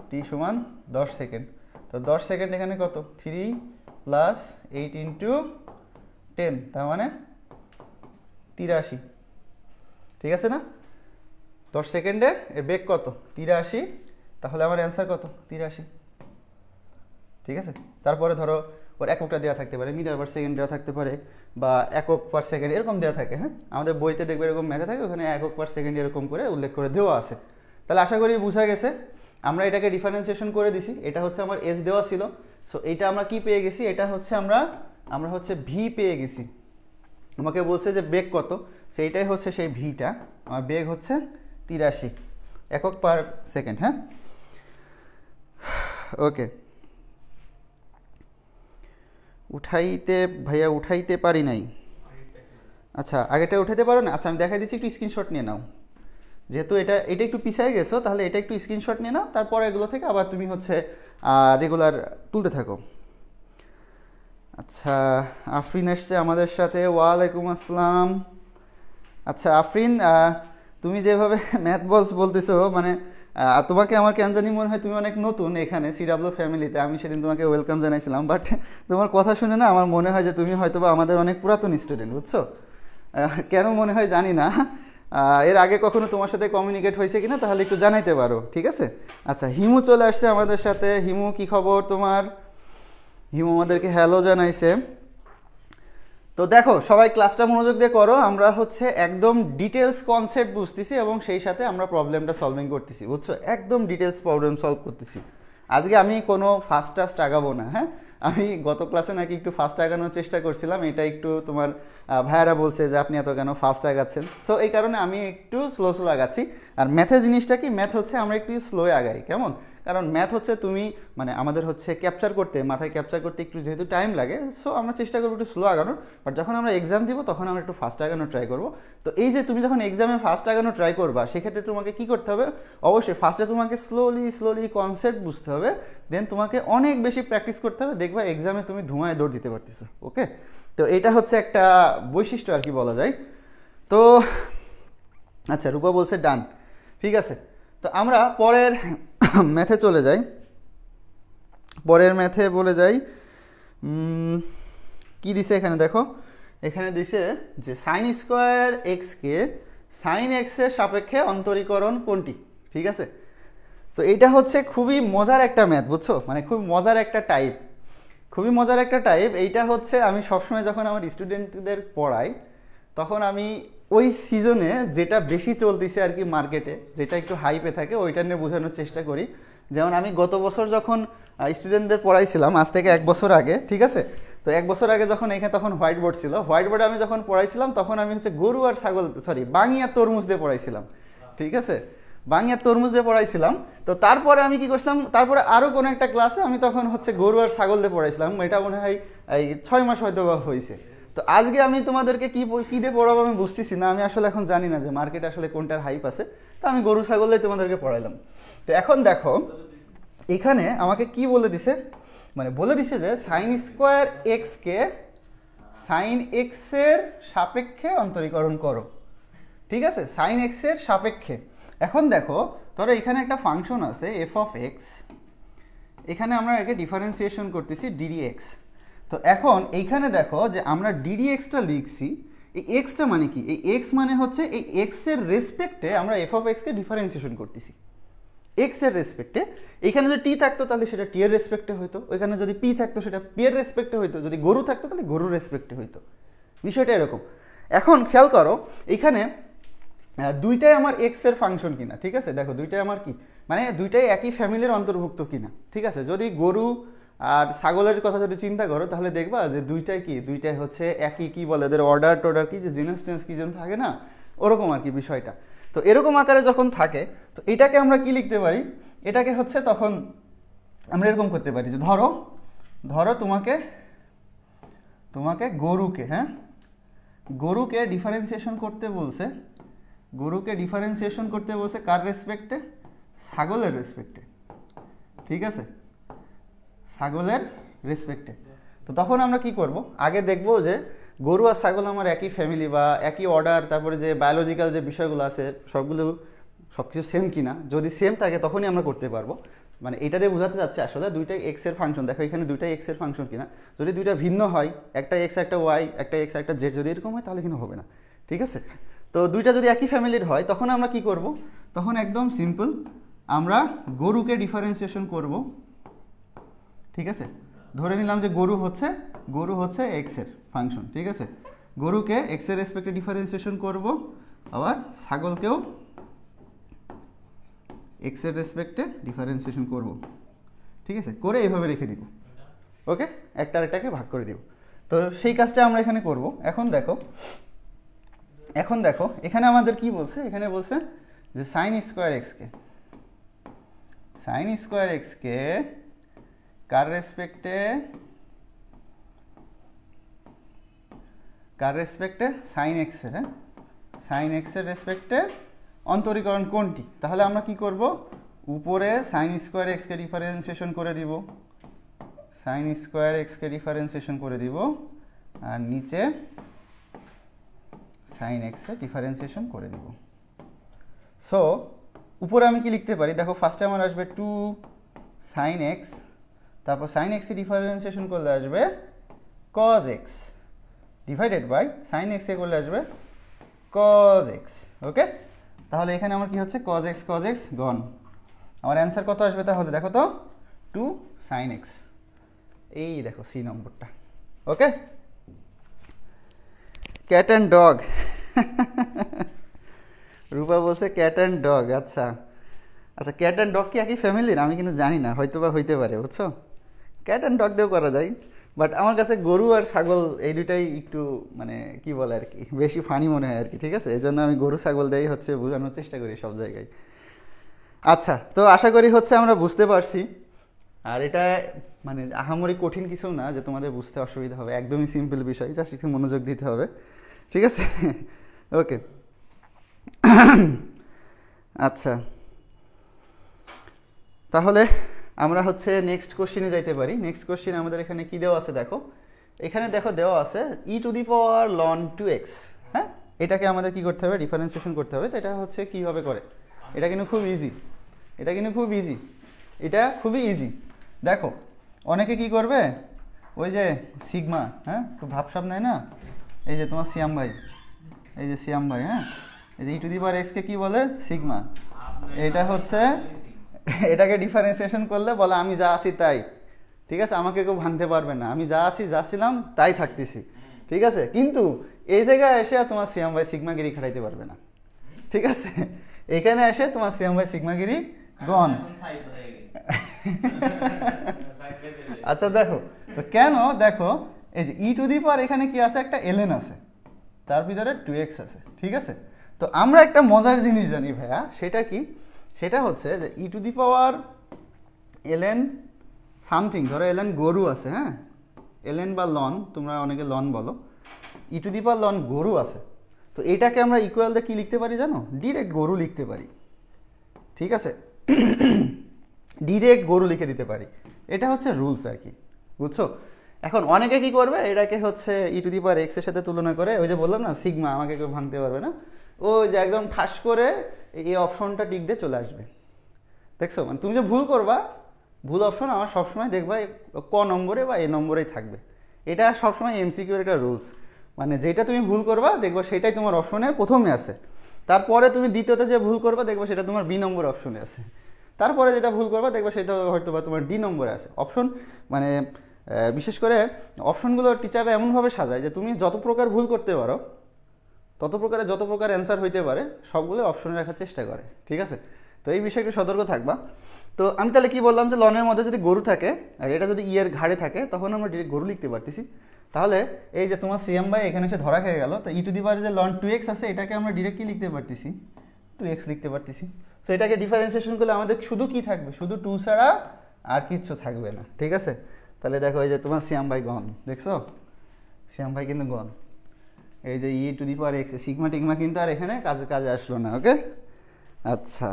টি সমান 10 সেকেন্ড। তো 10 সেকেন্ড এখানে কত, 3 প্লাস 8 ইন্টু 10, তার মানে 83। ঠিক আছে না? 10 সেকেন্ডে এর বেগ কত, 83। তাহলে আমার অ্যান্সার কত, 83। ঠিক আছে, তারপরে ধরো ওর এককটা দেওয়া থাকতে পারে, মিটার পার সেকেন্ড দেওয়া থাকতে পারে, বা একক পার সেকেন্ড এরকম দেওয়া থাকে। হ্যাঁ, আমাদের বইতে দেখবে এরকম ম্যাথে থাকে, ওখানে একক পার সেকেন্ড এরকম করে উল্লেখ করে দেওয়া আছে। তাহলে আশা করি বোঝা গেছে। আমরা এটাকে ডিফারেন্সিয়েশন করে দিছি, এটা হচ্ছে আমার এস দেওয়া ছিল। সো এইটা আমরা কি পেয়ে গেছি, এটা হচ্ছে আমরা হচ্ছে ভি পেয়ে গেছি। আমাকে বলছে যে বেগ কত, সেইটাই হচ্ছে সেই ভিটা। আমার বেগ হচ্ছে 83 একক পার সেকেন্ড। হ্যাঁ, ওকে, ভাইয়া উঠাইতে পারি নাই। আচ্ছা, আগেটা উঠাইতে পারো না? আচ্ছা, আমি দেখাই দিচ্ছি, একটু স্ক্রিনশট নিয়ে নাও। যেহেতু এটা একটু পিছিয়ে গেছো, তাহলে এটা একটু স্ক্রিনশট নিয়ে নাও, তারপরে এগুলো থেকে আবার তুমি হচ্ছে রেগুলার তুলতে থাকো। আচ্ছা, আফরিন এসছে আমাদের সাথে, ওয়ালাইকুম আসসালাম। আচ্ছা আফরিন, তুমি যেভাবে ম্যাথ বস বলতেছো, মানে তোমাকে আমার কেন জানি মনে হয় তুমি অনেক নতুন এখানে সিডাব্লিউ ফ্যামিলিতে। আমি সেদিন তোমাকে ওয়েলকাম জানাইছিলাম, বাট তোমার কথা শুনে না আমার মনে হয় যে তুমি হয়তো বা আমাদের অনেক পুরাতন স্টুডেন্ট, বুঝছো? কেন মনে হয় জানি না, এর আগে কখনো তোমার সাথে কমিউনিকেট হয়েছে কিনা তাহলে একটু জানাইতে পারো, ঠিক আছে? আচ্ছা, হিমু চলে আসছে আমাদের সাথে। হিমু, কি খবর তোমার? হিমু আমাদেরকে হ্যালো জানাইছে। তো দেখো সবাই ক্লাসটা মনোযোগ দিয়ে করো, আমরা হচ্ছে একদম ডিটেলস কনসেপ্ট বুঝতেছি এবং সেই সাথে আমরা প্রবলেমটা সলভিং করতেছি, বুঝছো? একদম ডিটেলস প্রবলেম সলভ করতেছি। আজকে আমি কোনো ফাস্ট টাস্ট আগাবো না। হ্যাঁ, আমি গত ক্লাসে নাকি একটু ফাস্ট আগানোর চেষ্টা করছিলাম, এটা একটু তোমার ভাইয়ারা বলছে যে আপনি এত কেন ফাস্ট আগাচ্ছেন। সো এই কারণে আমি একটু স্লো আগাচ্ছি। আর ম্যাথের জিনিসটা কি, ম্যাথ হচ্ছে আমরা একটু স্লো আগাই, কেমন? কারণ ম্যাথ হচ্ছে তুমি মানে আমাদের হচ্ছে ক্যাপচার করতে, মাথায় ক্যাপচার করতে একটু যেহেতু টাইম লাগে, সো আমরা চেষ্টা করবো একটু স্লো আগানোর। বাট যখন আমরা এক্সাম দিব তখন আমরা একটু ফাস্ট আগানোর ট্রাই করবো। তো এই যে তুমি যখন এক্সামে ফাস্ট আগানোর ট্রাই করবা, সেক্ষেত্রে তোমাকে কি করতে হবে? অবশ্যই ফার্স্টে তোমাকে স্লোলি কনসেপ্ট বুঝতে হবে, দেন তোমাকে অনেক বেশি প্র্যাকটিস করতে হবে, দেখবা এক্সামে তুমি ধোঁয়ায় দৌড় দিতে পারতেছো। ওকে, তো এটা হচ্ছে একটা বৈশিষ্ট্য আর কি বলা যায়। তো আচ্ছা, রূপা বলছে ডান, ঠিক আছে। তো আমরা পরের ম্যাথে চলে যাই। পরের ম্যাথে বলে যাই, কি দিছে এখানে দেখো, এখানে দিছে যে সাইন স্কোয়ার এক্সকে সাইন এক্সের সাপেক্ষে অন্তরীকরণ কোনটি, ঠিক আছে। তো এটা হচ্ছে খুবই মজার একটা ম্যাথ, বুঝছো, মানে খুব মজার একটা টাইপ, খুবই মজার একটা টাইপ। এইটা হচ্ছে আমি সবসময় যখন আমার স্টুডেন্টদের পড়াই তখন আমি ওই সিজনে যেটা বেশি চলতেছে আর কি মার্কেটে, যেটা একটু হাইপে থাকে ওইটা নিয়ে বোঝানোর চেষ্টা করি। যেমন আমি গত বছর যখন স্টুডেন্টদের পড়াইছিলাম, আজ থেকে 1 বছর আগে, ঠিক আছে, তো 1 বছর আগে যখন এখানে তখন হোয়াইট বোর্ড ছিল, হোয়াইট বোর্ডে আমি যখন পড়াইছিলাম তখন আমি হচ্ছে গরু আর ছাগল, সরি, বাঙি আর তরমুজ দিয়ে পড়াইছিলাম, ঠিক আছে, বাঙি আর তরমুজ দিয়ে পড়াইছিলাম। তো তারপরে আমি কি করছিলাম, তারপরে আরও কোনো একটা ক্লাসে আমি তখন হচ্ছে গরু আর ছাগল দিয়ে পড়াইছিলাম, এটা মনে হয় এই 6 মাস হয়তো বা হয়েছে। তো আজকে আমি তোমাদেরকে কি দিয়ে পড়াবো আমি বুঝতেছি না, আমি আসলে এখন জানি না যে মার্কেটে আসলে কোনটার হাইপ আছে, তো আমি গরু ছাগল দিয়ে তোমাদেরকে পড়াইলাম। তো এখন দেখো এখানে আমাকে কি বলে দিছে, মানে বলে দিছে যে সাইন স্কোয়ার এক্সকে সাইন এক্সের সাপেক্ষে অন্তরীকরণ করো, ঠিক আছে, সাইন এক্সের সাপেক্ষে। এখন দেখো ধরো এখানে একটা ফাংশন আছে এফ অফ এক্স, এখানে আমরা একে ডিফারেন্সিয়েশন করতেছি ডিডি এক্স। তো এখন এইখানে দেখো যে আমরা ডিডি এক্সটা লিখছি, এই এক্সটা মানে কি, এই এক্স মানে হচ্ছে এই এক্সের রেসপেক্টে আমরা এফ অফ এক্সকে ডিফারেন্সিয়েশন করতেছি এক্সের রেসপেক্টে। এখানে যদি টি থাকতো তাহলে সেটা টি এর রেসপেক্টে হইতো, ওইখানে যদি পি থাকতো সেটা পি এর রেসপেক্টে হইতো, যদি গরু থাকতো তাহলে গরুর রেসপেক্টে হইতো, বিষয়টা এরকম। এখন খেয়াল করো এইখানে দুইটাই আমার এক্স এর ফাংশন কিনা, ঠিক আছে, দেখো দুইটাই আমার কি, মানে দুইটাই একই ফ্যামিলির অন্তর্ভুক্ত কিনা, ঠিক আছে। যদি গরু আর ছাগলের কথা যদি চিন্তা করো তাহলে দেখবা যে দুইটাই কি, দুইটাই হচ্ছে একই, কি বলে এদের অর্ডার টর্ডার কি, যে জিনাস টেন্স কি যেন থাকে না, ওরকম আর কি বিষয়টা। তো এরকম আকারে যখন থাকে তো এটাকে আমরা কি লিখতে পারি, এটাকে হচ্ছে তখন আমরা এরকম করতে পারি যে ধরো ধরো তোমাকে গরুকে, হ্যাঁ, গরুকে ডিফারেন্সিয়েশন করতে বলছে, গরুকে ডিফারেন্সিয়েশন করতে বলছে কার রেসপেক্টে, ছাগলের রেসপেক্টে, ঠিক আছে, ছাগলের রেসপেক্টে। তো তখন আমরা কি করব, আগে দেখব যে গরু আর ছাগল আমার একই ফ্যামিলি বা একই অর্ডার, তারপরে যে বায়োলজিক্যাল যে বিষয়গুলো আছে সব কিছু সেম কিনা, যদি সেম থাকে তখনই আমরা করতে পারবো। মানে এটা দিয়ে বোঝাতে যাচ্ছে আসলে দুইটাই এক্স এর ফাংশন, দেখো এখানে দুইটাই এক্স এর ফাংশন কিনা, যদি দুইটা ভিন্ন হয়, একটা এক্স একটা ওয়াই, একটা এক্স একটা জেড, যদি এরকম হয় তাহলে কিন্তু হবে না, ঠিক আছে। তো দুইটা যদি একই ফ্যামিলির হয় তখন আমরা কি করব, তখন একদম সিম্পল আমরা গরুকে ডিফারেন্সিয়েশন করব, ঠিক আছে, ধরে নিলাম যে গরু হচ্ছে এক্স এর ফাংশন, ঠিক আছে, গরুকে এক্স এর রেসপেক্টে ডিফারেন্সিয়েশন করব, আবার ছাগলকেও এক্স এর রেসপেক্টে ডিফারেন্সিয়েশন করব, ঠিক আছে, করে এইভাবে রেখে দিব, ওকে, একটা আরেকটাকে ভাগ করে দিব। তো সেই কাজটা আমরা এখানে করব। এখন দেখো এখানে আমাদের কি বলছে, এখানে বলছে যে সাইন স্কোয়ার এক্সকে কার রেসপেক্টে সাইন এক্সের, হ্যাঁ, সাইন এক্সের রেসপেক্টে অন্তরীকরণ কোনটি। তাহলে আমরা কি করব, উপরে সাইন স্কোয়ার এক্সকে ডিফারেন্সিয়েশন করে দিব, আর নিচে সাইন এক্সে ডিফারেন্সিয়েশন করে দিব। সো উপরে আমি কি লিখতে পারি, দেখো ফার্স্টে আমার আসবে 2 সাইন এক্স, তারপর সাইন এক্সকে ডিফারেন্সিয়েশন করলে আসবে cos x, divided by sine এক্সকে করলে আসবে কজ এক্স, ওকে। তাহলে এখানে আমার কি হচ্ছে, কজ এক্স গন। আমার অ্যান্সার কত আসবে তাহলে দেখো তো, 2 সাইন এক্স, এই দেখো সি নম্বরটা, ওকে। ক্যাট অ্যান্ড ডগ, রূপা বলছে ক্যাট অ্যান্ড ডগ, আচ্ছা, ক্যাট অ্যান্ড ডগ কি একই ফ্যামিলির আমি কিন্তু জানি না, হয়তো বা হইতে পারে, বুঝছো, ক্যাট অ্যান্ড ডগ দিয়েও করা যায়, বাট আমার কাছে গরু আর ছাগল এই দুটাই একটু মানে কি বলে আর কি বেশি ফানি মনে হয় আর কি, ঠিক আছে, এই জন্য আমি গরু ছাগল দিয়েই হচ্ছে বোঝানোর চেষ্টা করি সব জায়গায়। আচ্ছা, তো আশা করি হচ্ছে আমরা বুঝতে পারছি, আর এটা মানে আহামরি কঠিন কিছু না যে তোমাদের বুঝতে অসুবিধা হবে, একদমই সিম্পল বিষয়, জাস্ট একটু মনোযোগ দিতে হবে, ঠিক আছে, ওকে। আচ্ছা, তাহলে আমরা হচ্ছে নেক্সট কোশ্চেনে যাইতে পারি। নেক্সট কোশ্চেন আমাদের এখানে কি দেওয়া আছে দেখো, এখানে দেখো দেওয়া আছে e⁻ln 2x, হ্যাঁ, এটাকে আমাদের কি করতে হবে, ডিফারেন্সিয়েশন করতে হবে। তো এটা হচ্ছে কিভাবে করে, এটা কিন্তু খুব ইজি, এটা খুবই ইজি। দেখো অনেকে কি করবে, ওই যে সিগমা, হ্যাঁ, একটু ভাবসাব নেয় না, এই যে তোমার সিয়াম ভাই, এই যে সিয়াম ভাই, হ্যাঁ, এই যে e⁻x-কে কি বলে, সিগমা। এটা হচ্ছে, এটাকে ডিফারেন্সিয়েশন করলে বলে আমি যা আছি তাই, ঠিক আছে, আমাকে কেউ ভাঙতে পারবে না, আমি যা আছি যা ছিলাম তাই থাকতেছি, ঠিক আছে। কিন্তু এই জায়গায় এসে তোমার সিয়াম ভাই সিগমাগিরি খাটাইতে পারবে না, ঠিক আছে। এখানে এসে তোমার সিয়াম ভাই সিগমাগিরি গন। আচ্ছা দেখো, তো কেন, দেখো এই যে এখানে কি আছে, একটা ln আছে, তার ভিতরে 2x আছে, ঠিক আছে। তো আমরা একটা মজার জিনিস জানি ভাইয়া, সেটা কি, সেটা হচ্ছে যে ln সামথিং, ধরো ln গরু আছে, হ্যাঁ, ln বা লন, তোমরা অনেকে লন বলো, ln গরু আছে। তো এটাকে আমরা ইকুয়াল দিয়ে কি লিখতে পারি জানো, ডিরেক্ট গরু লিখতে পারি, ঠিক আছে। ডিরেক্ট গরু লিখে দিতে পারি, এটা হচ্ছে রুলস আর কি, বুঝছো। এখন অনেকে কি করবে, এটাকে হচ্ছে e⁻x এর সাথে তুলনা করে, ওই যে বললাম না সিগমা, আমাকে কেউ ভাঙতে পারবে না, ও যে একদম ঠাস করে এই অপশনটা টিক দিয়ে চলে আসবে, দেখছো। মানে তুমি যে ভুল করবা, ভুল অপশন আমার সবসময় দেখবা ক নম্বরে বা এ নম্বরেই থাকবে, এটা সবসময় এমসিকিউর একটা রুলস। মানে যেটা তুমি ভুল করবা দেখবা সেটাই তোমার অপশনে প্রথমে আছে, তারপরে তুমি দ্বিতীয়তে যে ভুল করবা দেখবা সেটা তোমার বি নম্বর অপশনে আছে, তারপরে যেটা ভুল করবা দেখবা সেটা হয়তো বা তোমার ডি নম্বরে আছে অপশন। মানে বিশেষ করে অপশনগুলো টিচাররা এমনভাবে সাজায় যে তুমি যত প্রকার ভুল করতে পারো, তত প্রকারে যত প্রকার অ্যান্সার হইতে পারে সবগুলো অপশনে রাখার চেষ্টা করে, ঠিক আছে। তো এই বিষয়ে একটু সতর্ক থাকবা। তো আমি তাহলে কি বললাম, যে লনের মধ্যে যদি গরু থাকে আর এটা যদি এর ঘাড়ে থাকে, তখন আমরা ডিরেক্ট গরু লিখতে পারতেছি। তাহলে এই যে তোমার সিএম বাই এখানে এসে ধরা খেয়ে গেল, তো যে লন 2x আছে, এটাকে আমরা ডিরেক্ট কি লিখতে পারতেছি, 2x লিখতে পারতেছি। সো এটাকে ডিফারেন্সিয়েশন করলে আমাদের শুধু কি থাকবে, শুধু 2 ছাড়া আর কিচ্ছু থাকবে না, ঠিক আছে। তাহলে দেখো এই যে তোমার সিয়াম ভাই গন, দেখছো, সিয়াম ভাই কিন্তু গন। এই যে e⁻x সিগমা টিগমা কিন্তু আর এখানে কাজে আসলো না, ওকে। আচ্ছা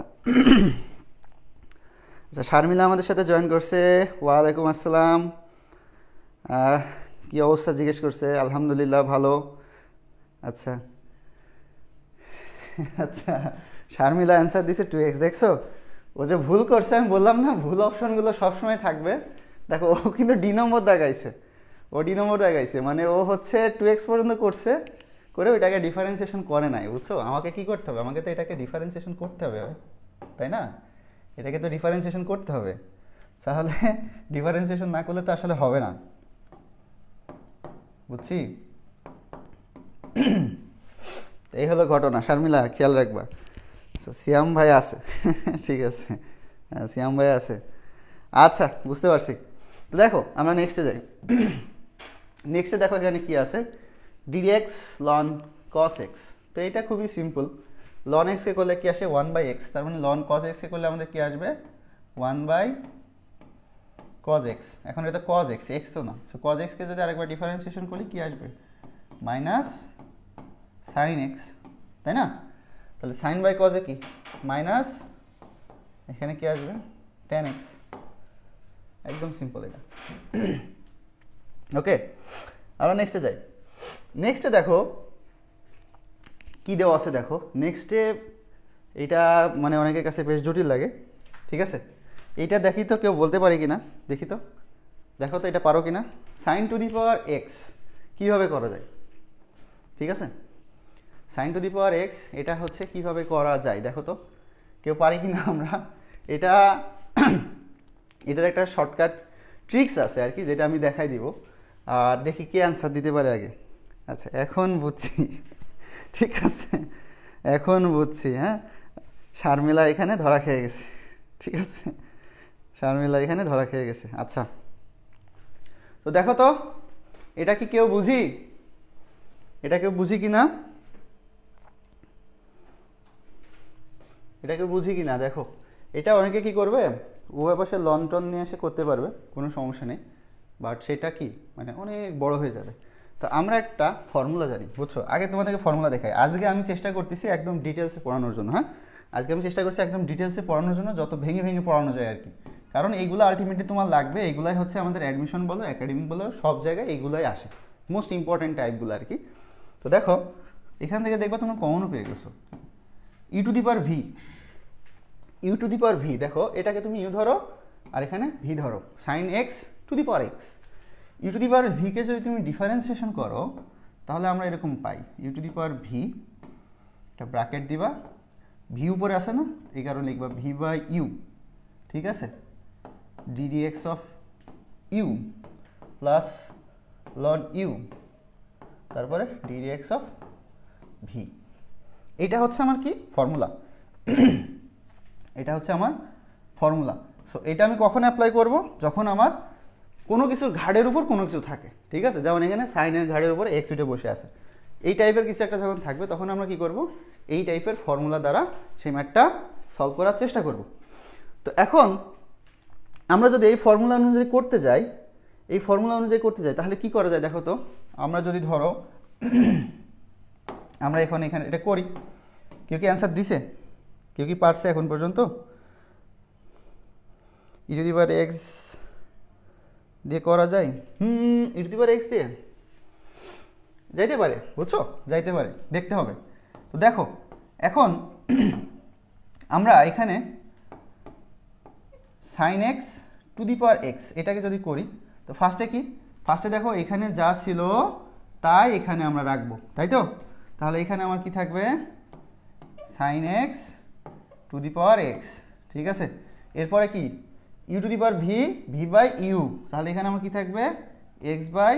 আচ্ছা, শারমিলা আমাদের সাথে জয়েন করছে, ওয়ালাইকুম আসসালাম। কি অবস্থা জিজ্ঞেস করছে, আলহামদুলিল্লাহ ভালো। আচ্ছা আচ্ছা, শারমিলা অ্যান্সার দিছে 2x, দেখছো ও যে ভুল করছে, আমি বললাম না ভুল অপশনগুলো সবসময় থাকবে। দেখো ও কিন্তু ডি নম্বর দেখাইছে, মানে ও হচ্ছে 2x পর্যন্ত করছে, করে ওইটাকে ডিফারেন্সিয়েশন করে নাই, বুঝছো। আমাকে কি করতে হবে, আমাকে তো এটাকে ডিফারেন্সিয়েশন করতে হবে, তাই না, এটাকে তো ডিফারেন্সিয়েশন করতে হবে, তাহলে ডিফারেন্সিয়েশন না করলে তো আসলে হবে না, বুঝছি। এই হলো ঘটনা, শারমিলা খেয়াল রাখবা। সিয়াম ভাই আছে ঠিক আছে, হ্যাঁ সিয়াম ভাই আছে, আচ্ছা বুঝতে পারছি। তো দেখো আমরা নেক্সটে যাই। নেক্সটে দেখো এখানে কি আছে, dx ln cos x। তো এটা খুবই সিম্পল, ln x কে করলে কি আসে 1/x, তার মানে ln cos x কে করলে আমাদের কি আসবে 1/cos x। এখন এটা cos x, x তো না, সো cos x কে যদি আরেকবার ডিফারেন্সিয়েশন করি কি আসবে মাইনাস sin x, তাই না। তাহলে sin বাই cos এ কি মাইনাস, এখানে কি আসবে tan x, একদম সিম্পল এটা, ওকে। আমরা নেক্সটে যাই। নেক্সটে দেখো কি দেওয়া আছে, দেখো নেক্সটে এটা মানে অনেকের কাছে বেশ জটিল লাগে, ঠিক আছে। এইটা দেখি তো কেউ বলতে পারে কিনা, দেখি তো, দেখো তো এটা পারো কিনা। sin two the power x কীভাবে করা যায়, ঠিক আছে, sin two the power x এটা হচ্ছে কিভাবে করা যায়, দেখো তো কেউ পারি কিনা আমরা। এটা এটার একটা শর্টকাট ট্রিক্স আছে আর কি, যেটা আমি দেখাই দিব, আর দেখি কে অ্যান্সার দিতে পারে আগে। আচ্ছা এখন বুঝছি, ঠিক আছে এখন বুঝছি, হ্যাঁ শারমিলা এখানে ধরা খেয়ে গেছে, ঠিক আছে, শারমিলা এখানে ধরা খেয়ে গেছে। আচ্ছা তো দেখো তো এটা কি কেউ বুঝি, এটা কেউ বুঝি কিনা, এটা কেউ বুঝি কিনা দেখো। এটা অনেকে কি করবে, উভয় পাশে লন টন নিয়ে এসে করতে পারবে, কোনো সমস্যা নেই, বাট সেটা কি মানে অনেক বড় হয়ে যাবে। তো আমরা একটা ফর্মুলা জানি, বুঝছো, আগে তোমাদেরকে ফর্মুলা দেখাই। আজকে আমি চেষ্টা করতেছি একদম ডিটেলসে পড়ানোর জন্য, হ্যাঁ আজকে আমি চেষ্টা করছি একদম ডিটেলসে পড়ানোর জন্য, যত ভেঙে ভেঙে পড়ানো যায় আর কি, কারণ এইগুলো আলটিমেটলি তোমার লাগবে, এইগুলাই হচ্ছে আমাদের অ্যাডমিশন বলো একাডেমিক বলো সব জায়গায় এইগুলাই আসে, মোস্ট ইম্পর্ট্যান্ট টাইপগুলো আর কি। তো দেখো এখান থেকে দেখবা তোমরা কমনও পেয়ে গেছো, e to the power v, u to the power v, দেখো এটাকে তুমি ইউ ধরো আর এখানে ভি ধরো, sine x to the power x. U to the power ভিকে যদি তুমি ডিফারেন্সিয়েশন করো তাহলে আমরা এরকম পাই u to the power v, একটা ব্র্যাকেট দিবা, ভি উপরে আছে না, এই কারণে লিখবা ভি বাই ইউ, ঠিক আছে, d d x of u plus ln u, তারপরে ডিডি এক্স অফ ভি। এটা হচ্ছে আমার কি ফর্মুলা, এটা হচ্ছে আমার ফর্মুলা। সো এটা আমি কখন অ্যাপ্লাই করব, যখন আমার কোনো কিছুর ঘাড়ের উপর কোনো কিছু থাকে, ঠিক আছে, যেমন এখানে সাইনের ঘাড়ের উপর এক্স উঠে বসে আছে, এই টাইপের কিছু একটা যখন থাকবে তখন আমরা কি করব, এই টাইপের ফর্মুলা দ্বারা সেই ম্যাথটা সলভ করার চেষ্টা করব। তো এখন আমরা যদি এই ফর্মুলা অনুযায়ী করতে যাই, এই ফর্মুলা অনুযায়ী করতে যাই তাহলে কি করা যায় দেখো তো। আমরা যদি ধরো আমরা এখানে এটা করি, কেউ কি অ্যান্সার দিছে, কেউ কি পারছে এখন পর্যন্ত? ই টু দি পাওয়ার এক্স দিয়ে করা যায়, ই টু দি পাওয়ার এক্স দিয়ে যাইতে পারে, বুঝছো, যাইতে পারে, দেখতে হবে। তো দেখো এখন আমরা এখানে sine x to the power x এটাকে যদি করি তো ফার্স্টে কি, ফার্স্টে দেখো এখানে যা ছিল তাই এখানে আমরা রাখবো, তাই তো। তাহলে এখানে আমার কি থাকবে, sine x to the power x, ঠিক আছে। এরপরে কি, u to the power v, v by u, তাহলে এখানে আমার কি থাকবে, x by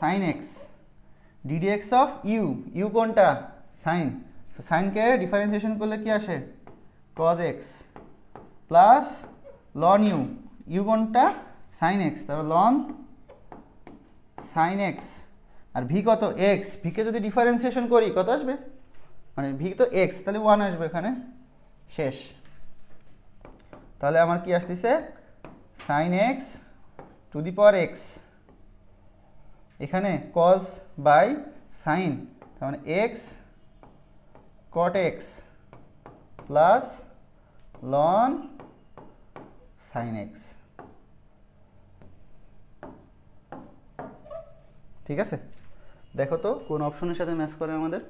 sine x, d d x of u, u কোনটা, সাইন, সাইনকে ডিফারেন্সিয়েশন করলে কি আসে, cos x plus ln u, u কোনটা, সাইন এক্স, তারপর লন সাইন এক্স, আর ভি কত, এক্স, ভিকে যদি ডিফারেন্সিয়েশন করি কত আসবে, মানে ভি তো এক্স, তাহলে 1 আসবে এখানে, শেষ। তাহলে আমার কি আসতেছে, sine x to the power x, এখানে কজ বাই সাইন, তার মানে x cot x plus ln sine x, ঠিক আছে। দেখো তো কোন অপশনের সাথে ম্যাচ করে আমাদের,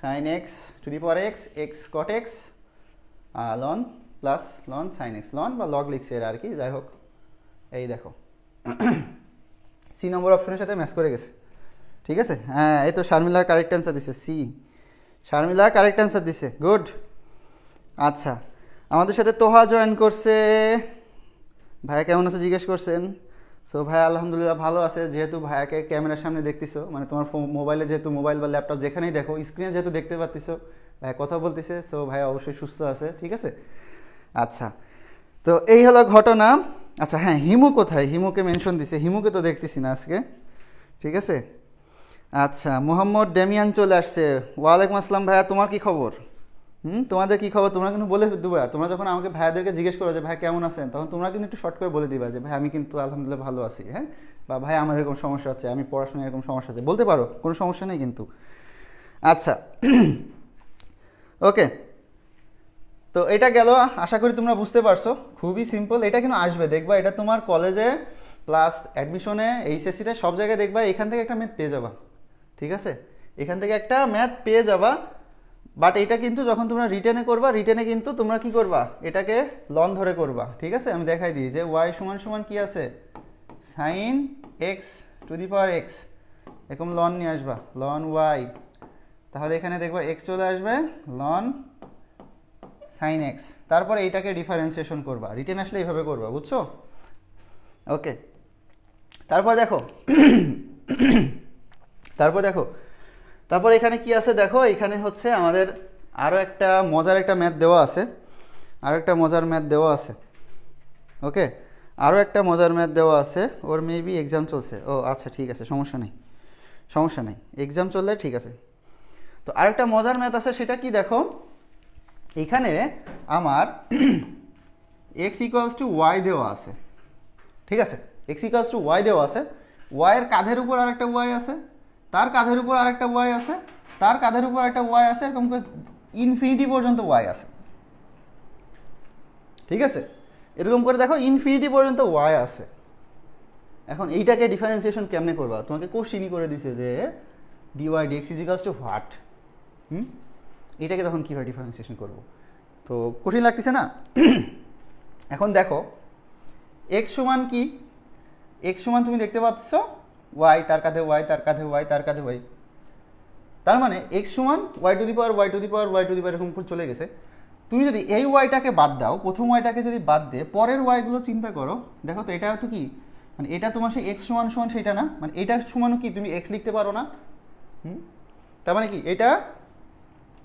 sine x to the power x, x cot x ln plus ln sine x, ln বা লগ লিখছে এর আর কি, যাই হোক, এই দেখো সি নম্বর অপশনের সাথে ম্যাচ করে গেছে, ঠিক আছে। হ্যাঁ এই তো শারমিলা কারেক্ট অ্যান্সার দিছে, সি, শারমিলা কারেক্ট অ্যান্সার দিছে, গুড। আচ্ছা আমাদের সাথে তোহা জয়েন করছে, ভাইয়া কেমন আছে জিজ্ঞেস করছেন। সো ভাইয়া আলহামদুলিল্লাহ ভালো আছে, যেহেতু ভাইয়াকে ক্যামেরার সামনে দেখতেছো, মানে তোমার মোবাইলে যেহেতু, মোবাইল বা ল্যাপটপ যেখানেই দেখো স্ক্রিনে যেহেতু দেখতে পাচ্ছিছো ভাইয়া কথা বলতেছে, সো ভাইয়া অবশ্যই সুস্থ আছে, ঠিক আছে। আচ্ছা তো এই হলো ঘটনা। আচ্ছা হ্যাঁ, হিমু কোথায়, হিমুকে মেনশন দিছে, হিমুকে তো দেখতেছি না আজকে, ঠিক আছে। আচ্ছা মোহাম্মদ ডেমিয়ান চলে আসছে, ওয়ালাইকুম আসসালাম ভাইয়া, তোমার কি খবর, তোমাদের কি খবর, তোমরা কিন্তু বলে দেবা, তোমরা যখন আমাকে ভাইয়াদেরকে জিজ্ঞেস করো যে ভাই কেমন আছেন, তখন তোমরা কিন্তু একটু শর্ট করে বলে দিবা যে ভাই আমি কিন্তু আলহামদুলিল্লাহ ভালো আছি, হ্যাঁ, বা ভাই আমার এরকম সমস্যা হচ্ছে, আমি পড়াশোনায় এরকম সমস্যা আছে, বলতে পারো, কোনো সমস্যা নেই কিন্তু। আচ্ছা ওকে, তো এটা গেল, আশা করি তোমরা বুঝতে পারছো, খুবই সিম্পল, এটা কিন্তু আসবে, দেখবা এটা তোমার কলেজে প্লাস অ্যাডমিশনে এইচএসসিতে সব জায়গায় দেখবা এখান থেকে একটা ম্যাথ পেয়ে যাবা, ঠিক আছে, এখান থেকে একটা ম্যাথ পেয়ে যাবা। বাট এটা কিন্তু যখন তোমরা রিটেনে করবা, রিটেনে কিন্তু তোমরা কি করবা, এটাকে লন ধরে করবা, ঠিক আছে। আমি দেখাই দিই যে ওয়াই সমান সমান কি আছে, sine x to the power x, এরকম লন নিয়ে আসবা, লন ওয়াই, তাহলে এখানে দেখবা এক্স চলে আসবে, লন সাইন এক্স, তারপরে এইটাকে ডিফারেন্সিয়েশন করবা, রিটেন আসলে এইভাবে করবা, বুঝছো, ওকে। তারপর দেখো তারপর এখানে কি আছে দেখো, এখানে হচ্ছে আমাদের আরও একটা মজার একটা ম্যাথ দেওয়া আছে, ওকে, আরও একটা মজার ম্যাথ দেওয়া আছে, ওর মেবি এক্সাম চলছে, ও আচ্ছা ঠিক আছে, সমস্যা নেই, এক্সাম চললে ঠিক আছে। তো আরেকটা মজার ম্যাথ আছে, সেটা কি দেখো, এখানে আমার এক্স ইকুয়ালস টু ওয়াই দেওয়া আছে, ঠিক আছে, এক্স ইকুয়ালস টু ওয়াই দেওয়া আছে, ওয়াইয়ের কাঁধের উপর আরেকটা ওয়াই আছে, তার কাঁধের উপর আরেকটা ওয়াই আছে, তার কাঁধের উপর একটা ওয়াই আছে, এরকম করে ইনফিনিটি পর্যন্ত ওয়াই আছে, ঠিক আছে, এরকম করে দেখো ইনফিনিটি পর্যন্ত ওয়াই আছে। এখন এইটাকে ডিফারেন্সিয়েশন কেমনে করবা, তোমাকে কোশ্চিনই করে দিছে যে d y d x is equals to what, এটাকে তখন কীভাবে ডিফারেন্সিয়েশন করবো, তো কঠিন লাগতেছে না। এখন দেখো এক্স সমান কি, এক্স সমান তুমি দেখতে পাচ্ছ ওয়াই, তার কাঁধে ওয়াই, তার কাঁধে ওয়াই, তার কাঁধে ওয়াই। তার মানে এক্স সমান y to the power y to the power y to the power এরকম চলে গেছে। তুমি যদি এই ওয়াইটাকে বাদ দাও, প্রথম ওয়াইটাকে যদি বাদ দিয়ে পরের ওয়াইগুলো চিন্তা করো, দেখো তো এটা তো কি, মানে এটা তোমার সেই এক্স সমান সমান সেটা না, মানে এটা সমানও কি তুমি এক্স লিখতে পারো না। তার মানে কি এটা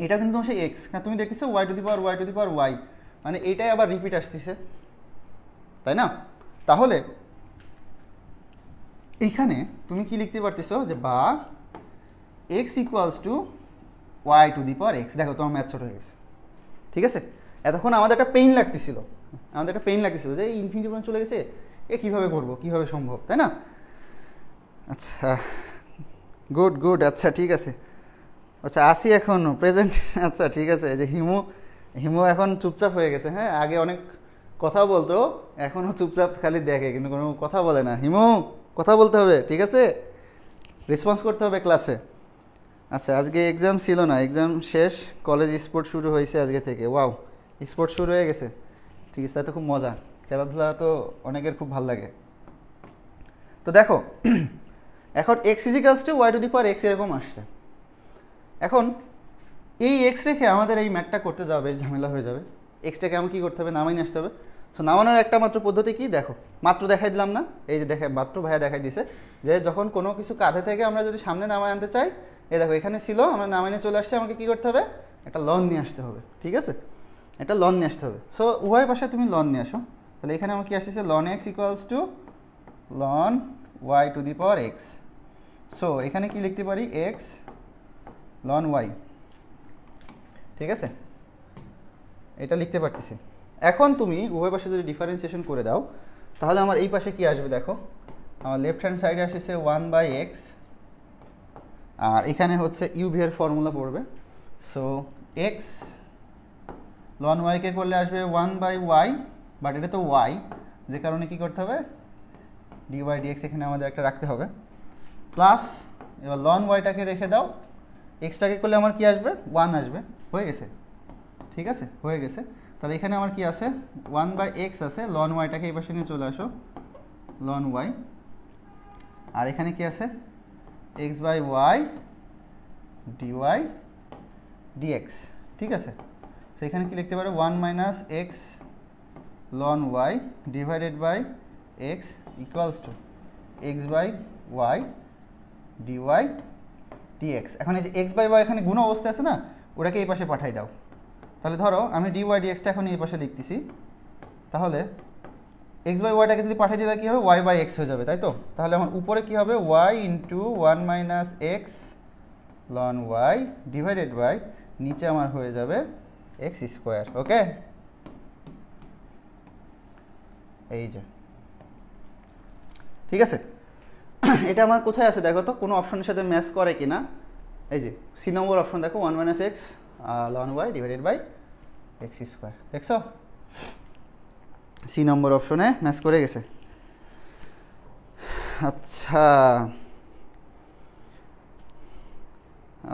এটা কিন্তু তোমার সেই এক্স, হ্যাঁ তুমি দেখতেছো y to the power y to the power y, মানে এইটাই আবার রিপিট আসতেছে, তাই না? তাহলে এইখানে তুমি কি লিখতে পারতেছো যে বা x equals to y to the power x. দেখো তোমার ম্যাথ ছোট হয়ে গেছে, ঠিক আছে? এতক্ষণ আমাদের একটা পেইন লাগতেছিল, যে এই ইনফিনিটি পর্যন্ত চলে গেছে, এ কীভাবে করবো, কীভাবে সম্ভব, তাই না? আচ্ছা গুড গুড, আচ্ছা ঠিক আছে, আচ্ছা আসি এখন প্রেজেন্ট। আচ্ছা ঠিক আছে, এই যে হিমু এখন চুপচাপ হয়ে গেছে, হ্যাঁ আগে অনেক কথা বলতো, এখনও চুপচাপ খালি দেখে কিন্তু কোনো কথা বলে না। হিমু কথা বলতে হবে, ঠিক আছে, রেসপন্স করতে হবে ক্লাসে। আচ্ছা আজকে এক্সাম ছিল না, এক্সাম শেষ, কলেজ স্পোর্টস শুরু হয়েছে আজকে থেকে। ওয়াও, স্পোর্টস শুরু হয়ে গেছে, ঠিক আছে, তাই তো খুব মজা, খেলাধুলা তো অনেকের খুব ভালো লাগে। তো দেখো এখন x equals to y to the power x এরকম আসছে। এখন এই এক্স রেখে আমাদের এই ম্যাথটা করতে যাবে, বেশ ঝামেলা হয়ে যাবে। এক্সটাকে আমার কী করতে হবে, নামাই নিয়ে আসতে হবে। সো নামানোর একটা মাত্র পদ্ধতি কি, দেখো মাত্র দেখাই দিলাম না, এই যে দেখে মাত্র ভাইয়া দেখাই দিছে যে যখন কোনো কিছু কাঁধে থেকে আমরা যদি সামনে নামাই আনতে চাই, এই দেখো এখানে ছিল, আমরা নামাই নিয়ে চলে আসছি, আমাকে কী করতে হবে, একটা লন নিয়ে আসতে হবে, ঠিক আছে, একটা লন নিয়ে আসতে হবে। সো উভয় পাশে তুমি লন নিয়ে আসো, তাহলে এখানে আমার কি আসতেছে, ln x equals to ln y to the power x. So এখানে কি লিখতে পারি, এক্স লন ওয়াই, ঠিক আছে, এটা লিখতে পারতেছি। এখন তুমি উভয় পাশে যদি ডিফারেন্সিয়েশন করে দাও, তাহলে আমার এই পাশে কি আসবে, দেখো আমার লেফট হ্যান্ড সাইডে আসছে 1/x, আর এখানে হচ্ছে ইউভি এর ফর্মুলা পড়বে। সো এক্স লন ওয়াইকে করলে আসবে 1/y, বাট এটা তো ওয়াই, যে কারণে কি করতে হবে, dy/dx এখানে আমাদের একটা রাখতে হবে, প্লাস এবার লন ওয়াইটাকে রেখে দাও, এক্সটাকে করলে আমার কি আসবে, 1 আসবে, হয়ে গেছে, ঠিক আছে, হয়ে গেছে। তাহলে এখানে আমার কি আছে, 1/x আছে, লন ওয়াইটাকে এই পাশে নিয়ে চলে আসো, লন ওয়াই, আর এখানে কি আছে, x/y dy/dx, ঠিক আছে। সো এখানে কি লিখতে পারো, 1 - x ln y divided by x equals to x/y dy/dx। এখন এই যে x/y এখানে গুণ অবস্থায় আছে না, ওটাকে এই পাশে পাঠাই দাও। তাহলে ধরো আমি dy/dxটা এখন এই পাশে লিখতেছি, তাহলে x/yটাকে যদি পাঠিয়ে দিলে কী হবে, y/x হয়ে যাবে, তাই তো? তাহলে আমার উপরে কী হবে, y × 1 - x ln y divided by নিচে আমার হয়ে যাবে x², ওকে? এই যে, ঠিক আছে। এটা আমার কোথায় আছে দেখো তো, কোনো অপশনের সাথে ম্যাচ করে কিনা। এই যে সি নম্বর অপশন দেখো, 1 - x ln y divided by x², দেখছো? সি নম্বর অপশনে ম্যাচ করে গেছে। আচ্ছা,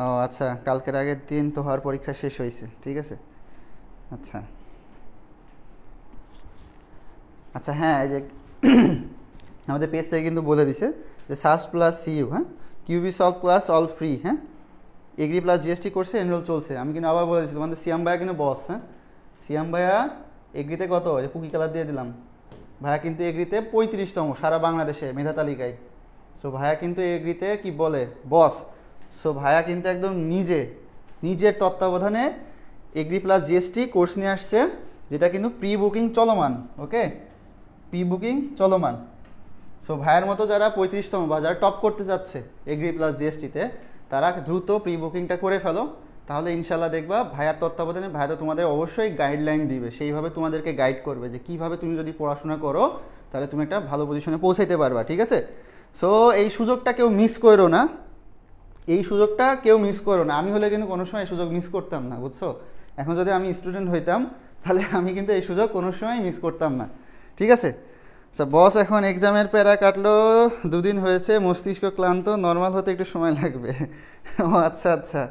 ও আচ্ছা, কালকের আগের দিন তোহার পরীক্ষা শেষ হয়েছে, ঠিক আছে। আচ্ছা আচ্ছা, হ্যাঁ, এই যে আমাদের পেজ থেকে কিন্তু বলে দিছে যে সার্চ প্লাস সিইউ, হ্যাঁ, কিউবি সলভ ক্লাস অল ফ্রি, হ্যাঁ, এগ্রি প্লাস জিএসটি করছে, এনরোল চলছে। আমি কিন্তু আবার বলে দিচ্ছি, তোমাদের সিয়াম ভাইয়া কিন্তু বস, হ্যাঁ, সিয়াম ভাইয়া এগ্রিতে কত, যে পুকি কালার দিয়ে দিলাম, ভাইয়া কিন্তু এগ্রিতে 35তম সারা বাংলাদেশে মেধা তালিকায়। সো ভাইয়া কিন্তু এগ্রিতে কি বলে, বস। সো ভাইয়া কিন্তু একদম নিজের তত্ত্বাবধানে এগ্রি প্লাস জিএসটি কোর্স নিয়ে আসছে, যেটা কিন্তু প্রি বুকিং চলমান, ওকে, প্রি বুকিং চলমান। সো ভাইয়ের মতো যারা 35তম বা যারা টপ করতে যাচ্ছে এগ্রি প্লাস জিএসটিতে, তারা দ্রুত প্রি বুকিংটা করে ফেলো, তাহলে ইনশাল্লাহ দেখবা ভাইয়ার তত্ত্বাবধানে ভাইয়া তো তোমাদের অবশ্যই গাইডলাইন দিবে, সেইভাবে তোমাদেরকে গাইড করবে যে কীভাবে তুমি যদি পড়াশোনা করো তাহলে তুমি একটা ভালো পজিশনে পৌঁছাইতে পারবা, ঠিক আছে। সো এই সুযোগটা কেউ মিস করো না, আমি হলে কিন্তু কোনো সময় এই সুযোগ মিস করতাম না, বুঝছো। এখন যদি আমি স্টুডেন্ট হইতাম তাহলে আমি কিন্তু এই সুযোগ কোনো সময় মিস করতাম না, ঠিক আছে। আচ্ছা বস, এখন এক্সামের প্যারা কাটলো, 2 দিন হয়েছে, মস্তিষ্ক ক্লান্ত, নর্মাল হতে একটু সময় লাগবে। ও আচ্ছা আচ্ছা,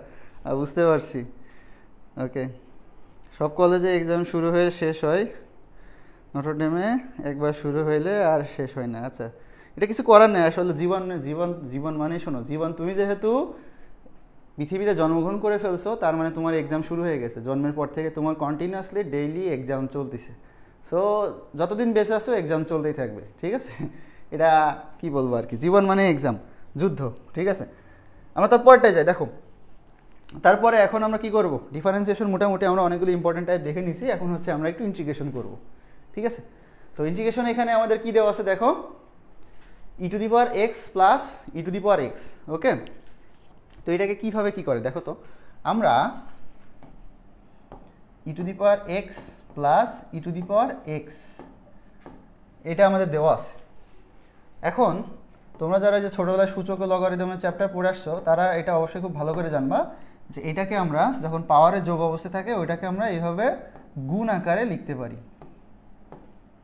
বুঝতে পারছি, ওকে। সব কলেজে এক্সাম শুরু হয়ে শেষ হয়, নটর ডেমে একবার শুরু হইলে আর শেষ হয় না। আচ্ছা, এটা কিছু করার নেই আসলে। জীবন জীবন জীবন মানে শোনো, জীবন তুমি যেহেতু পৃথিবীতে জন্মগ্রহণ করে ফেলছো, তার মানে তোমার এক্সাম শুরু হয়ে গেছে। জন্মের পর থেকে তোমার কন্টিনিউয়াসলি ডেইলি এক্সাম চলতেছে। সো যতদিন বেঁচে আছো এক্সাম চলতেই থাকবে, ঠিক আছে? এটা কি বলবো আর কি, জীবন মানে এক্সাম, যুদ্ধ, ঠিক আছে? আমরা তার পরটায় যাই, দেখো। তারপরে এখন আমরা কি করব, ডিফারেন্সিয়েশন মোটামুটি আমরা অনেকগুলো ইম্পর্টেন্ট টাইপ দেখে নিছি। এখন হচ্ছে আমরা একটু ইন্টিগ্রেশন করব, ঠিক আছে? তো ইন্টিগ্রেশন এখানে আমাদের কি দেওয়া আছে দেখো, e to the power x plus e to the power x. Okay, তো এটাকে কিভাবে কি করে দেখো তো। আমরা e to the power x plus e to the power x, এটা আমাদের দেওয়া আছে। এখন তোমরা যারা যে ছোটোবেলায় সূচক ও লগারিদমের চ্যাপ্টার পড়ে আসছো, তারা এটা অবশ্যই খুব ভালো করে জানবা যে এটাকে আমরা যখন পাওয়ারের যোগ অবস্থায় থাকে ওইটাকে আমরা এইভাবে গুণ আকারে লিখতে পারি,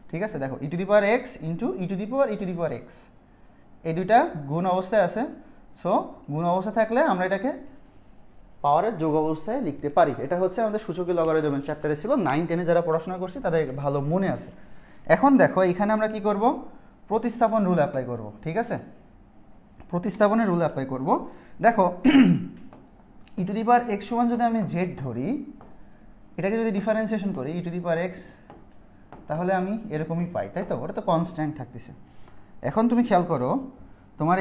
ঠিক আছে? দেখো e to the power x into e to the power e to the power x, এই দুইটা গুণ অবস্থায় আছে। সো গুণ অবস্থা থাকলে আমরা এটাকে পাওয়ারের যোগ অবস্থায় লিখতে পারি। এটা হচ্ছে আমাদের সূচকীয় লগারিদমের চ্যাপ্টারে ছিল, 9-10 যারা পড়াশোনা করছি তাদের ভালো মনে আছে। এখন দেখো এখানে আমরা কি করব, প্রতিস্থাপন রুল অ্যাপ্লাই করব, ঠিক আছে? প্রতিস্থাপনের রুল অ্যাপ্লাই করব। দেখো e to the power x সমান যদি আমি জেড ধরি, এটাকে যদি ডিফারেন্সিয়েশন করি ই টু দি পাওয়ার এক্স, তাহলে আমি এরকমই পাই, তাই তো? ওটা তো কনস্ট্যান্ট থাকতেছে। এখন তুমি খেয়াল করো, তোমার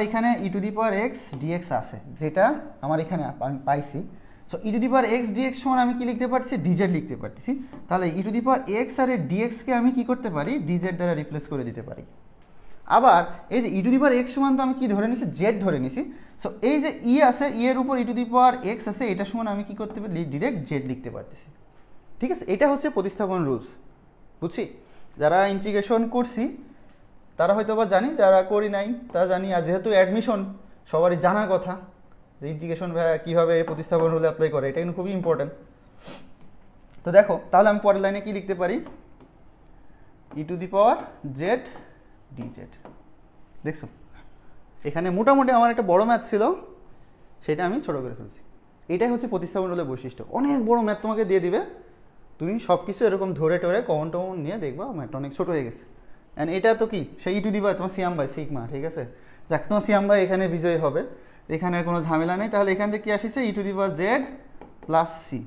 এইখানে e to the power x dx আছে, যেটা আমার এখানে আমি পাইছি। So e to the power x dx সমান আমি কি লিখতে পারছি, ডিজেড লিখতে পারতেছি। তাহলে ই টু দি পাওয়ার এক্স আর ডিএক্সকে আমি কি করতে পারি, ডিজেড দ্বারা রিপ্লেস করে দিতে পারি। আবার এই যে ই টু দি পাওয়ার এক্স সমান তো আমি কি ধরে নিছি, জেড ধরে নিছি। সো এই যে ই আছে, ই এর উপর ই টু দি পাওয়ার এক্স আছে, এটা সমান আমি কি করতে পারি, ডিরেক্ট জেড লিখতে পারতেছি, ঠিক আছে? এটা হচ্ছে প্রতিস্থাপন রুলস, বুঝছি? যারা ইন্টিগ্রেশন করছি তারা হয়তো বা জানি, যারা করি নাই তারা জানি। আর যেহেতু অ্যাডমিশন সবারই জানার কথা যে ইন্টিগ্রেশন কীভাবে প্রতিস্থাপন রুলে অ্যাপ্লাই করে, এটা কিন্তু খুবই ইম্পর্টেন্ট। তো দেখো তাহলে আমি পরের লাইনে কি লিখতে পারি, e to the power z dz. দেখছো এখানে মোটামুটি আমার একটা বড় ম্যাথ ছিল, সেটা আমি ছোটো করে ফেলছি। এটাই হচ্ছে প্রতিস্থাপন রুলের বৈশিষ্ট্য। অনেক বড় ম্যাথ তোমাকে দিয়ে দিবে, তুমি সব কিছু এরকম ধরে টরে কমন টমন নিয়ে দেখবা ম্যাথটা অনেক ছোটো হয়ে গেছে। অ্যান্ড এটা তো কি, সেই ই টু দি পাওয়ার তোমার সিয়াম বাই সিগমা, ঠিক আছে? যাক, তোমার সিয়াম বাই এখানে বিজয়ী হবে, এখানে কোনো ঝামেলা নেই। তাহলে এখান থেকে কি আসছে, e to the power z plus c,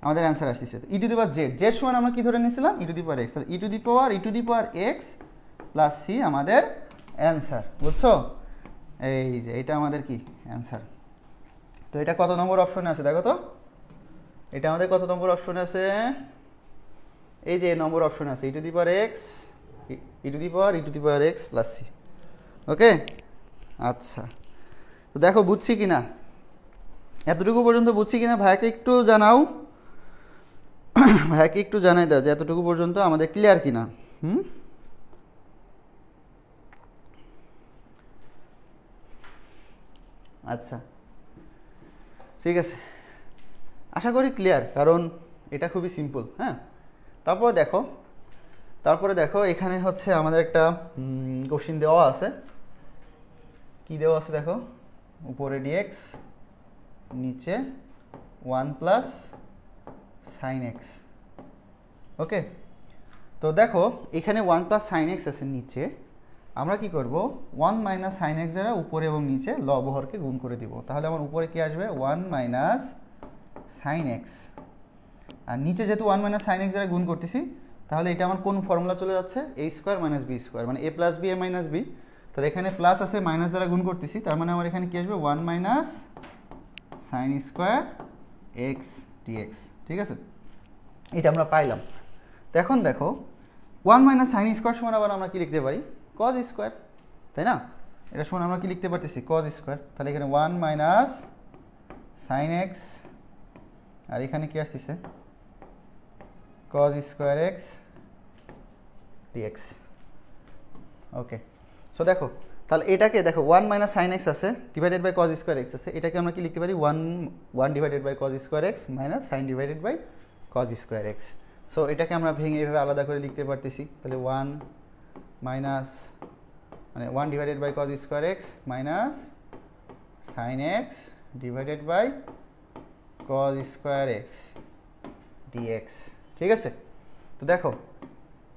আমাদের অ্যান্সার আসছে। E to the power z, z সমান আমরা কি ধরে নিয়েছিলাম, e to the power x. E to the power x plus c আমাদের অ্যান্সার, বুঝছো? এই যে এটা আমাদের কি অ্যান্সার। তো এটা কত নম্বর অপশনে আছে দেখো তো, এটা আমাদের কত নম্বর অপশনে আছে, এই যে নম্বর অপশন আছে, e to the power x e to the power x plus c. Okay, আচ্ছা। তো দেখো বুঝছি কিনা, এতটুকু পর্যন্ত বুঝছি কিনা ভাইয়াকে একটু জানাও, ভাইয়াকে একটু জানাই দাও যে এতটুকু পর্যন্ত আমাদের ক্লিয়ার কিনা। আচ্ছা, ঠিক আছে, আশা করি ক্লিয়ার, কারণ এটা খুবই সিম্পল। হ্যাঁ, তারপরে দেখো এখানে হচ্ছে আমাদের একটা কোশ্চিন দেওয়া আছে। কি দেওয়া আছে দেখো, উপরে ডিএক্স, নিচে 1 প্লাস সাইন এক্স। ওকে, তো দেখো এখানে 1 প্লাস সাইন এক্স আছে নিচে, আমরা কি করব 1 মাইনাস সাইন এক্স দ্বারা উপরে এবং নিচে লবহরকে গুণ করে দিব। তাহলে আমার উপরে কি আসবে 1 মাইনাস সাইন এক্স, আর নিচে যেহেতু 1 মাইনাস সাইন এক্স দ্বারা গুণ করতেছি, তাহলে এটা আমার কোন ফর্মুলা চলে যাচ্ছে, এ স্কোয়ার মাইনাস বি স্কোয়ার, মানে এ plus B A minus B. তাহলে এখানে প্লাস আছে, মাইনাস দ্বারা গুণ করতেছি, তার মানে আমার এখানে কি আসবে 1 minus sine square x d x. ঠিক আছে, এটা আমরা পাইলাম। তো এখন দেখো 1 মাইনাস সাইন স্কোয়ার সমান আবার আমরা কি লিখতে পারি, কজ স্কোয়ার, তাই না? এটা সমান আমরা কি লিখতে পারতেছি, কজ স্কোয়ার। তাহলে এখানে 1 মাইনাস সাইন এক্স, আর এখানে কি আসতেছে cos square x d x. Okay, so দেখো তাহলে এটাকে দেখো 1 মাইনাস সাইন এক্স আছে divided by cos square x আছে, এটাকে আমরা কি লিখতে পারি 1 divided by cos square x minus sine divided by cos square x. So এটাকে আমরা ভেঙে এইভাবে আলাদা করে লিখতে পারতেছি। তাহলে 1 মাইনাস মানে 1 divided by cos square x minus sine x divided by cos square x d x. ঠিক আছে, তো তো দেখো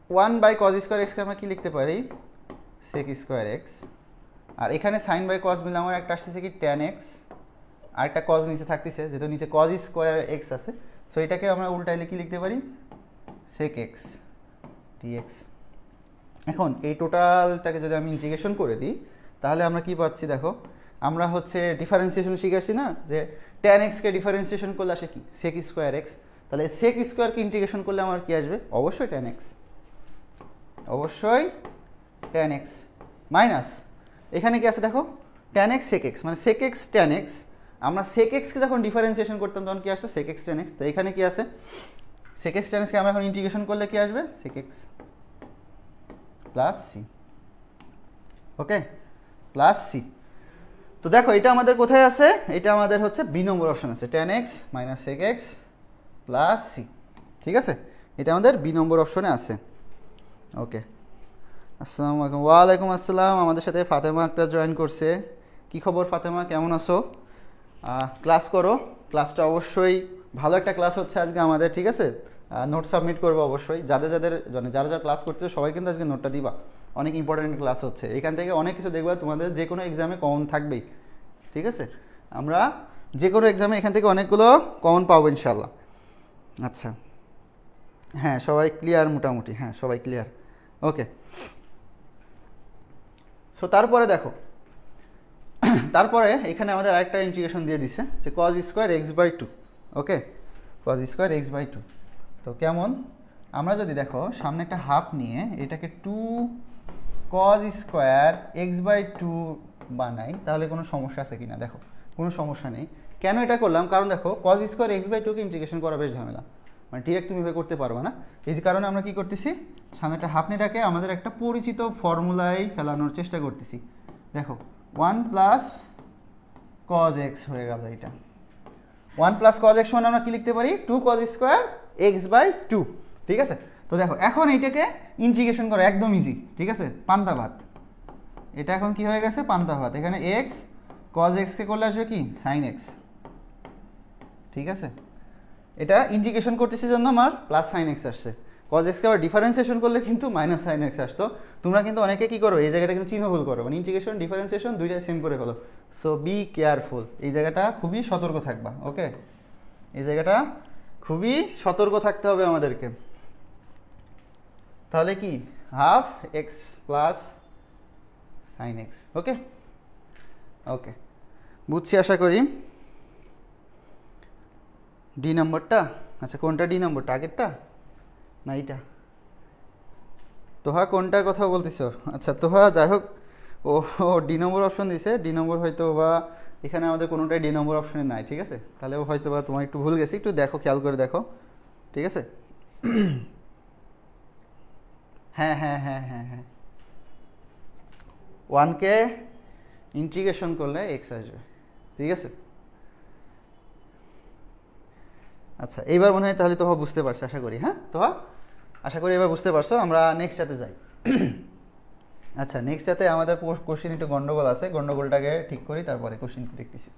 1/cos²x আমরা কি লিখতে পারি, sec²x, আর এখানে sin বাই cos মিলে আমার একটা আসতেছে কি tan x, আর একটা cos নিচে থাকতেছে, যেহেতু নিচে cos² x আছে, সো এটাকে আমরা উল্টাইলে কি লিখতে পারি, sec x dx। এখন এই টোটালটাকে যদি আমি ইন্টিগ্রেশন করে দিই তাহলে আমরা কি পাচ্ছি, দেখো আমরা হচ্ছে ডিফারেন্সিয়েশন শিখেছি না, যে tan x কে ডিফারেন্সিয়েশন করলে আসে কি sec²x, তাহলে sec² কে ইন্টিগ্রেশন করলে আমার কি আসবে, অবশ্যই tan x, অবশ্যই tan x মাইনাস এখানে কি আছে দেখো tan x sec x, মানে sec x tan x, আমরা sec x কে যখন ডিফারেন্সিয়েশন করতাম তখন কি আসতো sec x tan x, তো এখানে কি আছে sec x tan x কে আমরা এখন ইন্টিগ্রেশন করলে কি আসবে sec x প্লাস c, ওকে প্লাস c। তো দেখো এটা আমাদের কোথায় আছে, এটা আমাদের হচ্ছে বি নম্বর অপশন আছে, tan x minus sec x plus c, ঠিক আছে, এটা আমাদের বি নম্বর অপশনে আছে। ওকে, আসসালামু আলাইকুম। ওয়ালাইকুম আসসালাম, আমাদের সাথে ফাতেমা আক্তার জয়েন করছে। কি খবর ফাতেমা, কেমন আছো? ক্লাস করো, ক্লাসটা অবশ্যই ভালো একটা ক্লাস হচ্ছে আজকে আমাদের, ঠিক আছে। নোট সাবমিট করবো অবশ্যই, যারা যারা ক্লাস করতেছো সবাই কিন্তু আজকে নোটটা দিবা, অনেক ইম্পর্টেন্ট ক্লাস হচ্ছে, এখান থেকে অনেক কিছু দেখবা তোমাদের যে কোনো এক্সামে কমন থাকবেই, ঠিক আছে। আমরা যে কোনো এক্সামে এখান থেকে অনেকগুলো কমন পাবো ইনশাল্লাহ। আচ্ছা হ্যাঁ, সবাই ক্লিয়ার মোটামুটি, হ্যাঁ সবাই ক্লিয়ার, ওকে। সো তারপরে দেখো, তারপরে এখানে আমাদের আরেকটা ইন্টিগ্রেশন দিয়ে দিছে যে cos²x/2, ওকে, cos²x/2। তো কেমন, আমরা যদি দেখো সামনে একটা হাফ নিয়ে এটাকে 2cos²x/2 বানাই তাহলে কোনো সমস্যা আছে কিনা, দেখো কোনো সমস্যা নেই। কেন এটা করলাম, কারণ দেখো cos²x/2 কে ইন্টিগ্রেশন করা বেশ ঝামেলা, মানে ডিরেক্ট তুমি এভাবে করতে পারবে না, এই যে কারণে আমরা কি করতেছি, সামনে একটা হাফ নিটাকে আমাদের একটা পরিচিত ফর্মুলায় ফেলানোর চেষ্টা করতেছি। দেখো 1 + cos x হয়ে গেল, এটা 1 + cos x মানে আমরা কি লিখতে পারি, 2cos²x/2, ঠিক আছে। তো দেখো এখন এইটাকে ইন্টিগ্রেশন করা একদম ইজি, ঠিক আছে, পান্তা ভাত, এটা এখন কি হয়ে গেছে পান্তা ভাত, এখানে x cos x কে করলে আসবে কি sin x, ঠিক আছে। এটা ইন্টিগ্রেশন করতেছি জন্য আমার প্লাস sin x আসছে, cos x কে আবার ডিফারেন্সিয়েশন করলে কিন্তু মাইনাস sin x আসতো। তোমরা কিন্তু অনেকে কি করো, এই জায়গাটা কিন্তু চিহ্ন ভুল করো, মানে ইন্টিগ্রেশন ডিফারেন্সিয়েশন দুইটা সেম করে ফেলো। সো বি কেয়ারফুল, এই জায়গাটা খুবই সতর্ক থাকবা, ওকে, এই জায়গাটা খুবই সতর্ক থাকতে হবে আমাদেরকে। তাহলে কি half x plus sin x, ওকে ওকে, বুঝছি আশা করি। ডি নম্বরটা, আচ্ছা কোনটা ডি নম্বরটা, আগেরটা না এইটা, তোহা কোনটার কথা বলতেছো? আচ্ছা তোহা যাই হোক, ও ডি নম্বর অপশন দিছে, ডি নম্বর হয়তো বা এখানে আমাদের কোনোটাই ডি নম্বর অপশনে নাই, ঠিক আছে, তাহলে হয়তো বা তোমার একটু ভুল গেছি, একটু দেখো, খেয়াল করে দেখো, ঠিক আছে। হ্যাঁ হ্যাঁ হ্যাঁ হ্যাঁ হ্যাঁ, 1কে ইন্টিগ্রেশন করলে এক্স আসবে, ঠিক আছে। আচ্ছা এইবার মনে হয় তাহলে তোহা বুঝতে পারছো আশা করি, হ্যাঁ তোহা আশা করি এবার বুঝতে পারছো। আমরা নেক্সটটাতে যাই। আচ্ছা নেক্সটটাতে আমাদের কোশ্চেন একটু গন্ডগোল আছে, গন্ডগোলটাকে ঠিক করি তারপরে কোশ্চেন দেখতেছি।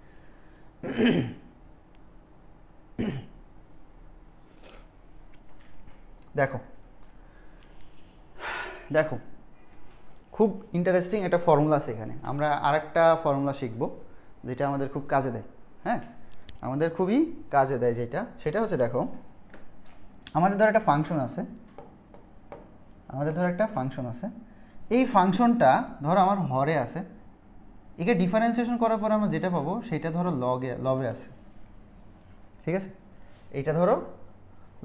দেখো দেখো খুব ইন্টারেস্টিং একটা ফর্মুলা আছে এখানে, আমরা আরেকটা ফর্মুলা শিখব যেটা আমাদের খুব কাজে দেয়, হ্যাঁ আমাদের খুবই কাজে দেয়, সেটা হচ্ছে দেখো আমাদের ধর একটা ফাংশন আছে, এই ফাংশনটা ধরো আমার হরে আছে, একে ডিফারেন্সিয়েশন করার পর আমরা যেটা পাবো সেটা ধরো লবে আছে, ঠিক আছে, এইটা ধরো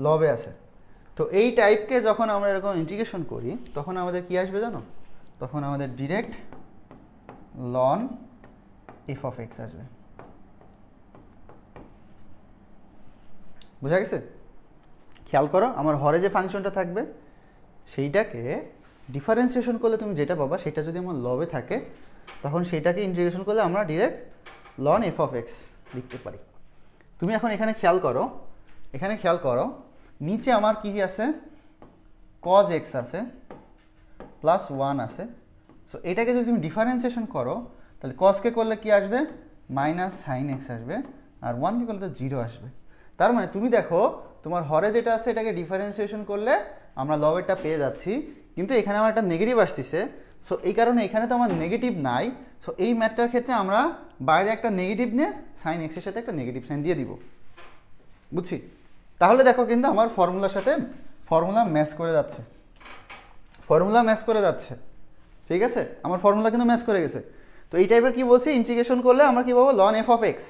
লবে আছে। তো এই টাইপকে যখন আমরা এরকম ইন্টিগ্রেশন করি তখন আমাদের কি আসবে জানো, তখন আমাদের direct ln f of x আসবে, বুঝা গেছে? খেয়াল করো আমার হরে যে ফাংশনটা থাকবে সেইটাকে ডিফারেন্সিয়েশন করলে তুমি যেটা পাবা সেটা যদি আমার লবে থাকে তখন সেইটাকে ইন্টিগ্রেশন করলে আমরা direct ln f of x লিখতে পারি। তুমি এখন এখানে খেয়াল করো, নিচে আমার কি আছে, cos x আছে প্লাস 1 আছে। সো এটাকে যদি তুমি ডিফারেন্সিয়েশন করো তাহলে cosকে করলে কি আসবে, মাইনাস সাইন এক্স আসবে, আর 1কে করলে তো 0 আসবে। তার মানে তুমি দেখো তোমার হরে যেটা আছে এটাকে ডিফারেন্সিয়েশন করলে আমরা লবেরটা পেয়ে যাচ্ছি, কিন্তু এখানে আমার একটা নেগেটিভ আসতেছে। সো এই কারণে এখানে তো আমার নেগেটিভ নাই। সো এই ম্যাথটার ক্ষেত্রে আমরা বাইরে একটা নেগেটিভ নিয়ে সাইন এক্সের সাথে একটা নেগেটিভ সাইন দিয়ে দিব, বুঝছি? তাহলে দেখো কিন্তু আমার ফর্মুলার সাথে ফর্মুলা ম্যাচ করে যাচ্ছে, ফর্মুলা ম্যাচ করে যাচ্ছে, ঠিক আছে? আমার ফর্মুলা কিন্তু ম্যাচ করে গেছে। তো এই টাইপের কি বলছি, ইন্টিগ্রেশন করলে আমরা কি পাবো, লন এফ অফ এক্স।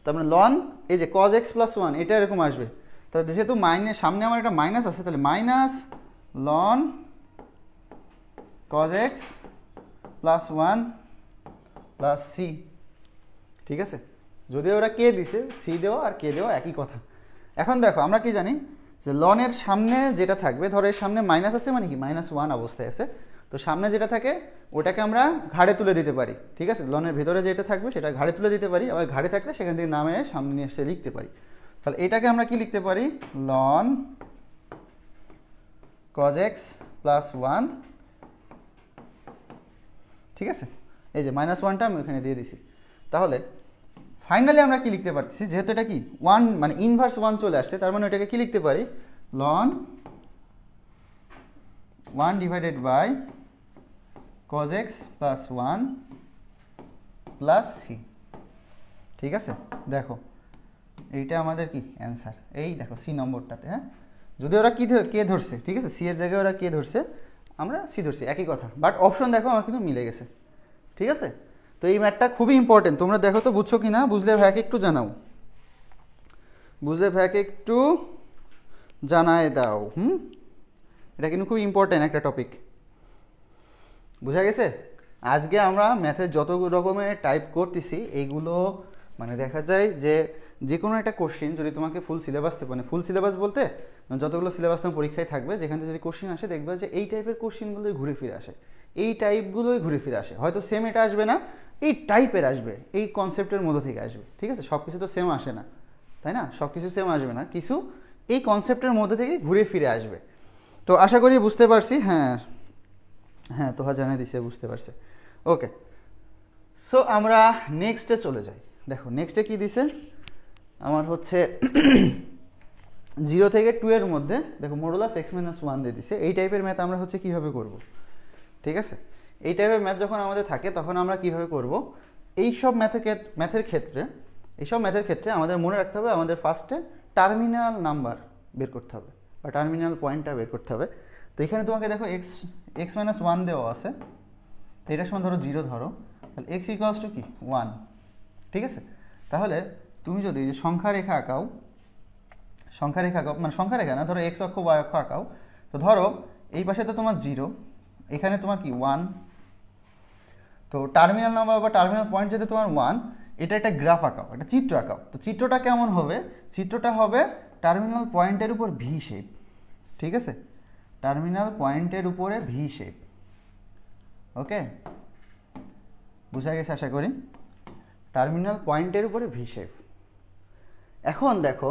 তার মানে লন এই যে কজ এক্স প্লাস ওয়ান, এটা এরকম আসবে। তাহলে যেহেতু মাইনাস সামনে আমার একটা মাইনাস আছে, তাহলে minus ln cos x plus one plus c, ঠিক আছে? যদিও ওরা কে দিছে, সি দেওয়া আর কে দেওয়া একই কথা। এখন দেখো আমরা কি জানি যে লনের সামনে যেটা থাকবে, ধরো এর সামনে মাইনাস আছে মানে কি মাইনাস ওয়ান অবস্থায় আছে, তো সামনে যেটা থাকে ওটাকে আমরা ঘাড়ে তুলে দিতে পারি, ঠিক আছে? লনের ভেতরে যেটা থাকবে সেটা ঘাড়ে তুলে দিতে পারি, আবার ঘাড়ে থাকলে সেখান থেকে নামে সামনে নিয়ে এসে লিখতে পারি। তাহলে এটাকে আমরা কি লিখতে পারি, loan cos x plus one, ঠিক আছে? এই যে মাইনাস ওয়ানটা আমি ওখানে দিয়ে দিছি। তাহলে ফাইনালি আমরা কি লিখতে পারতেছি, যেহেতু এটা কি ওয়ান মানে ইনভার্স ওয়ান চলে আসছে, তার মানে এটাকে কি লিখতে পারি, ln one divided by cos x plus one plus c, ঠিক আছে? দেখো এইটা আমাদের কি অ্যান্সার, এই দেখো সি নম্বরটাতে। হ্যাঁ, যদি ওরা কি কে ধরছে, ঠিক আছে, সি এর জায়গায় ওরা কে ধরছে, আমরা সি ধরছি, একই কথা, বাট অপশন দেখো আমার কিন্তু মিলে গেছে, ঠিক আছে? তো এই ম্যাথটা খুবই ইম্পর্টেন্ট, তোমরা দেখো তো বুঝছো কি না, বুঝলে ভাইকে একটু জানাও, বুঝলে ভাইকে একটু জানায় দাও। এটা কিন্তু খুব ইম্পর্টেন্ট একটা টপিক, বুঝা গেছে? আজকে আমরা ম্যাথের যত রকমের টাইপ করতেছি এইগুলো মানে দেখা যায় যে কোনো একটা কোশ্চিন যদি তোমাকে ফুল সিলেবাস, মানে ফুল সিলেবাস বলতে যতগুলো সিলেবাস তোমার পরীক্ষায় থাকবে, যেখান থেকে যদি কোশ্চিন আসে দেখবে যে এই টাইপের কোশ্চিনগুলোই ঘুরে ফিরে আসে, এই টাইপগুলোই ঘুরে ফিরে আসে। হয়তো সেম এটা আসবে না, এই টাইপের আসবে, এই কনসেপ্টের মধ্যে থেকে আসবে, ঠিক আছে? সব কিছু তো সেম আসে না, তাই না? সব কিছু সেম আসবে না, কিছু এই কনসেপ্টের মধ্যে থেকে ঘুরে ফিরে আসবে। তো আশা করি বুঝতে পারছি। হ্যাঁ হ্যাঁ, তোহা জানাই দিছে, বুঝতে পারছে। ওকে, সো আমরা নেক্সটে চলে যাই। দেখো নেক্সটে কি দিছে আমার, হচ্ছে 0 থেকে 2 এর মধ্যে দেখো মডুলাস x - 1 দিয়ে দিছে। এই টাইপের ম্যাথ আমরা হচ্ছে কীভাবে করব, ঠিক আছে? এই টাইপের ম্যাথ যখন আমাদের থাকে তখন আমরা কীভাবে করব, এইসব ম্যাথের ক্ষেত্রে আমাদের মনে রাখতে হবে, আমাদের ফার্স্টে টার্মিনাল নাম্বার বের করতে হবে বা টার্মিনাল পয়েন্টটা বের করতে হবে। তো এখানে তোমাকে দেখো x - 1 দেওয়া আছে, তো এটার সময় ধরো 0 ধরো, তাহলে x ইকুয়ালস টু কি 1, ঠিক আছে? তাহলে তুমি যদি এই যে সংখ্যা রেখা আঁকাও, মানে সংখ্যা রেখা না, ধরো x অক্ষ y অক্ষ আঁকাও, তো ধরো এই পাশে তো তোমার 0, এখানে তোমার কি 1, তো টার্মিনাল নাম্বার বা টার্মিনাল পয়েন্ট যেটা তোমার 1, এটা একটা গ্রাফ আঁকাও, একটা চিত্র আঁকাও। তো চিত্রটা কেমন হবে, চিত্রটা হবে টার্মিনাল পয়েন্টের উপর ভি শেপ, ঠিক আছে? টার্মিনাল পয়েন্টের উপরে ভি শেপ, ওকে, বুঝা গেছে আশা করি? টার্মিনাল পয়েন্টের উপরে ভি শেপ। এখন দেখো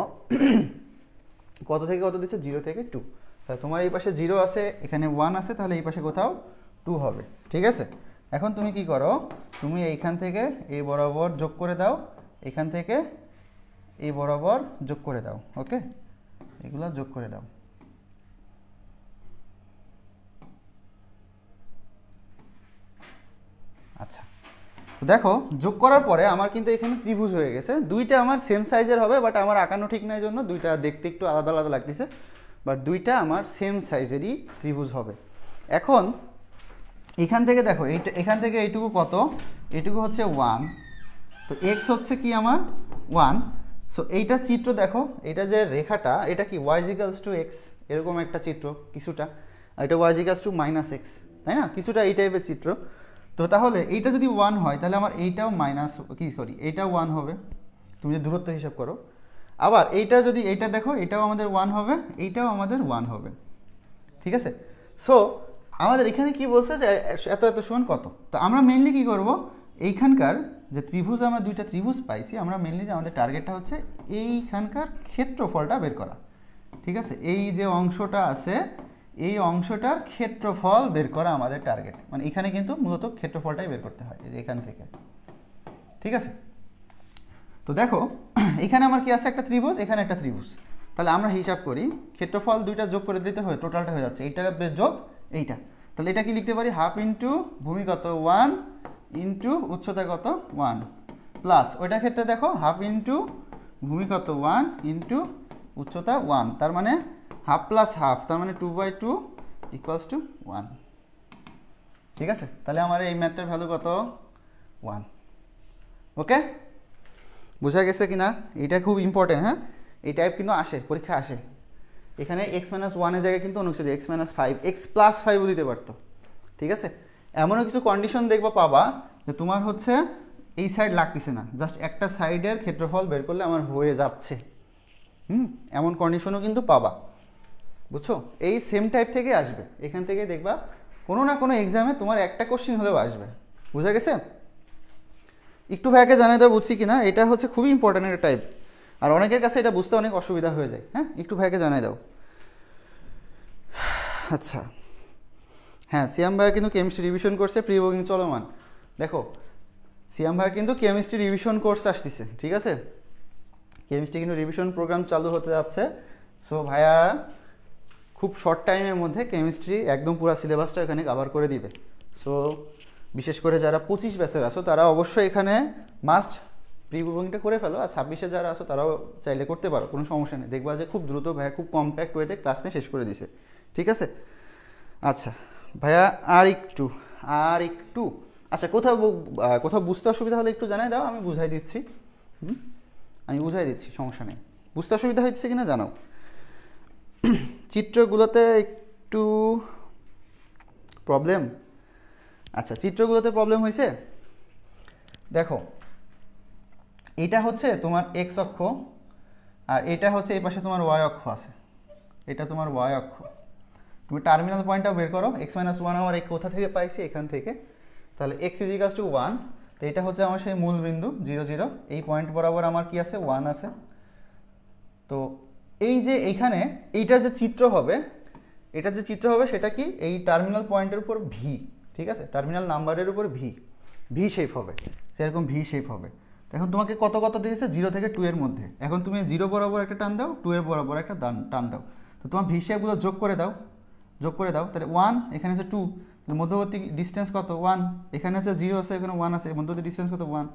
কত থেকে কত দিচ্ছে, 0 থেকে 2, তাহলে তোমার এই পাশে 0 আছে, এখানে 1 আছে, তাহলে এই পাশে কোথাও 2 হবে, ঠিক আছে? এখন তুমি কি করো, তুমি এইখান থেকে এই বরাবর যোগ করে দাও, এখান থেকে এই বরাবর যোগ করে দাও, ওকে, এগুলো যোগ করে দাও। আচ্ছা, তো দেখো যোগ করার পরে আমার কিন্তু এখানে ত্রিভুজ হয়ে গেছে, দুইটা আমার সেম সাইজের হবে, বাট আমার আঁকানো ঠিক নাই জন্য দুইটা দেখতে একটু আলাদা আলাদা লাগতেছে, বাট দুইটা আমার সেম সাইজেরই ত্রিভুজ হবে। এখন এখান থেকে দেখো এখান থেকে এইটুকু কত, এইটুকু হচ্ছে 1, তো x হচ্ছে কি আমার 1। সো এইটা চিত্র দেখো, এটা যে রেখাটা এটা কি y = x, এরকম একটা চিত্র কিছুটা, আর এটা y = -x, তাই না? কিছুটা এই টাইপের চিত্র। তো তাহলে এইটা যদি 1 হয় তাহলে আমার এইটাও এইটাও 1 হবে, তুমি যদি দূরত্ব হিসাব করো। আবার এইটা যদি এইটা দেখো, এটাও আমাদের 1 হবে, এইটাও আমাদের 1 হবে, ঠিক আছে? সো আমাদের এখানে কি বলছে যে এত এত সমান কত, তো আমরা মেইনলি কি করব, এইখানকার যে ত্রিভুজ, আমরা দুইটা ত্রিভুজ পাইছি, আমরা মেইনলি যে আমাদের টার্গেটটা হচ্ছে এইখানকার ক্ষেত্রফলটা বের করা, ঠিক আছে? এই যে অংশটা আছে এই অংশটার ক্ষেত্রফল বের করা আমাদের টার্গেট, মানে এখানে কিন্তু মূলত ক্ষেত্রফলটাই বের করতে হয়, এই যে এখান থেকে, ঠিক আছে? তো দেখো এখানে আমার কি আছে, একটা ত্রিভুজ, এখানে একটা ত্রিভুজ, তাহলে আমরা হিসাব করি, ক্ষেত্রফল দুইটা যোগ করে দিতে হয়, টোটালটা হয়ে যাচ্ছে এইটা যোগ এইটা। তাহলে এটা কি লিখতে পারি, হাফ ইন্টু ভূমি কত 1 ইন্টু উচ্চতা কত 1 প্লাস ওইটার ক্ষেত্রে দেখো হাফ ইন্টু ভূমি কত 1 ইন্টু উচ্চতা 1, তার মানে হাফ প্লাস হাফ, তার মানে 2/2 ইকুয়ালস টু 1। ঠিক আছে, তাহলে আমার এই ম্যাথটার ভ্যালু কত 1। ওকে, বোঝা গেছে কিনা? এটা খুব ইম্পর্টেন্ট। হ্যাঁ, এই টাইপ কিন্তু আসে, পরীক্ষা আসে। এখানে x-1 এর জায়গায় কিন্তু অন্য কিছু x-5 x+5ও দিতে পারতো। ঠিক আছে, এমনও কিছু কন্ডিশন দেখবো পাবা যে তোমার হচ্ছে এই সাইড লাগতেছে না, জাস্ট একটা সাইডের ক্ষেত্রফল বের করলে আমার হয়ে যাচ্ছে। এমন কন্ডিশনও কিন্তু পাবা, বুঝছো? এই সেম টাইপ থেকে আসবে, এখান থেকে দেখবা কোনো না কোনো এক্সামে তোমার একটা কোশ্চেন হলেও আসবে। বুঝা গেছে? একটু ভাইকে জানাই দাও বুঝছি কিনা, এটা হচ্ছে খুবই ইম্পর্টেন্ট একটা টাইপ, আর অনেকের কাছে এটা বুঝতে অনেক অসুবিধা হয়ে যায়। হ্যাঁ, একটু ভাইকে জানাই দাও। আচ্ছা, হ্যাঁ, সিয়াম ভাই কিন্তু কেমিস্ট্রি রিভিশন করছে, প্রি বুকিং চলমান। দেখো সিয়াম ভাই কিন্তু কেমিস্ট্রি রিভিশন কোর্স আসতেছে। ঠিক আছে, কেমিস্ট্রি কিন্তু রিভিশন প্রোগ্রাম চালু হতে যাচ্ছে। সো ভাইয়া খুব শর্ট টাইমের মধ্যে কেমিস্ট্রি একদম পুরো সিলেবাসটা এখানে কভার করে দিবে। সো বিশেষ করে যারা 25 ব্যাচের আসো তারা অবশ্যই এখানে মাস্ট প্রি বুকিংটা করে ফেলো, আর 26-এ যারা আসো তারাও চাইলে করতে পারো, কোনো সমস্যা নেই। দেখবা যে খুব দ্রুত ভাইয়া খুব কম্প্যাক্ট ওয়েতে ক্লাস নিয়ে শেষ করে দিছে। ঠিক আছে, আচ্ছা ভাইয়া আর একটু আচ্ছা, কোথাও বুঝতে অসুবিধা হলে একটু জানাই দাও, আমি বুঝাই দিচ্ছি। আমি বুঝাই দিচ্ছি, সমস্যা নেই। বুঝতে অসুবিধা হচ্ছে কিনা জানাও। চিত্রগুলোতে একটু প্রবলেম, আচ্ছা চিত্রগুলোতে প্রবলেম হয়েছে। দেখো এটা হচ্ছে তোমার এক্স অক্ষ, আর এটা হচ্ছে এই পাশে তোমার ওয়াই অক্ষ আছে, এটা তোমার ওয়াই অক্ষ। তুমি টার্মিনাল পয়েন্টটাও বের করো, x-1 আমার এই কোথা থেকে পাইছি, এখান থেকে। তাহলে x = 1, তো এটা হচ্ছে আমার সেই মূল বিন্দু 0 0, এই পয়েন্ট বরাবর আমার কি আছে 1 আছে। তো এই যে এইখানে এইটার যে চিত্র হবে, সেটা কি এই টার্মিনাল পয়েন্টের উপর ভি। ঠিক আছে, টার্মিনাল নাম্বারের উপর ভি শেপ হবে, সেরকম ভি শেপ হবে। এখন তোমাকে কত কত দিয়েছে, 0 থেকে 2 এর মধ্যে। এখন তুমি 0 বরাবর একটা টান দাও, 2 এর বরাবর একটা টান দাও, তো তোমার ভি শেপগুলো যোগ করে দাও। তাহলে 1, এখানে আছে 2, মধ্যবর্তী ডিস্টেন্স কত 1, এখানে আছে 0 আছে, এখানে 1 আছে, মধ্যবর্তী ডিস্টেন্স কত 1।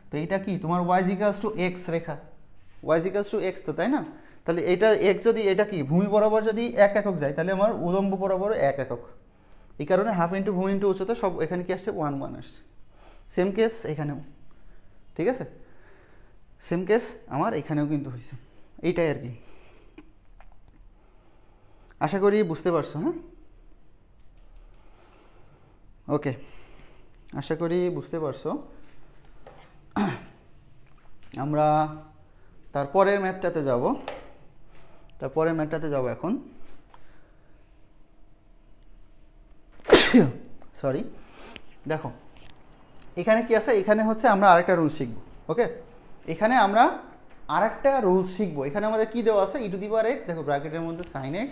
তো এটা কি তোমার y=x রেখা, y=x, তো তাই না? তাহলে এটা x যদি, এটা কি ভূমি বরাবর যদি 1 একক যায়, তাহলে আমার উলম্ব বরাবর 1 একক। এই কারণে হাফ ইন্টু ভূমি ইন্টু উচ্চতা সব এখানে কি আসছে 1 1 আসছে। সেম কেস এখানেও। ঠিক আছে, সেম কেস আমার এখানেও কিন্তু হয়েছে। এইটাই আর কি, আশা করি বুঝতে পারছো। হ্যাঁ, ওকে, আশা করি বুঝতে পারছো। আমরা তারপরের ম্যাথটাতে যাব এখন। সরি, দেখো এখানে কি আছে, এখানে হচ্ছে আমরা আরেকটা রুল শিখবো। ওকে, এখানে আমরা আরেকটা রুল শিখবো। এখানে আমাদের কি দেওয়া আছে, e⁻x, দেখো ব্র্যাকেটের মধ্যে sin x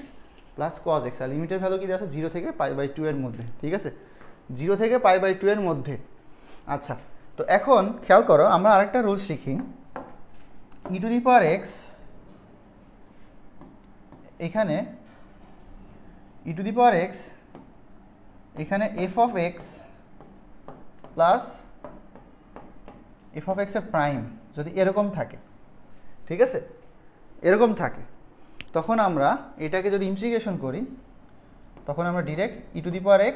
plus cos x, আর লিমিটের ভ্যালু কি দেওয়া আছে 0 থেকে π/2 এর মধ্যে। ঠিক আছে, 0 থেকে π/2 এর মধ্যে। আচ্ছা, তো এখন খেয়াল করো, আমরা আরেকটা রুল শিখি। e⁻x, এখানে e⁻x, এখানে f(x) প্লাস f(x) এর প্রাইম যদি এরকম থাকে, ঠিক আছে, এরকম থাকে, তখন আমরা এটাকে যদি ইন্টিগ্রেশন করি, তখন আমরা ডিরেক্ট e⁻x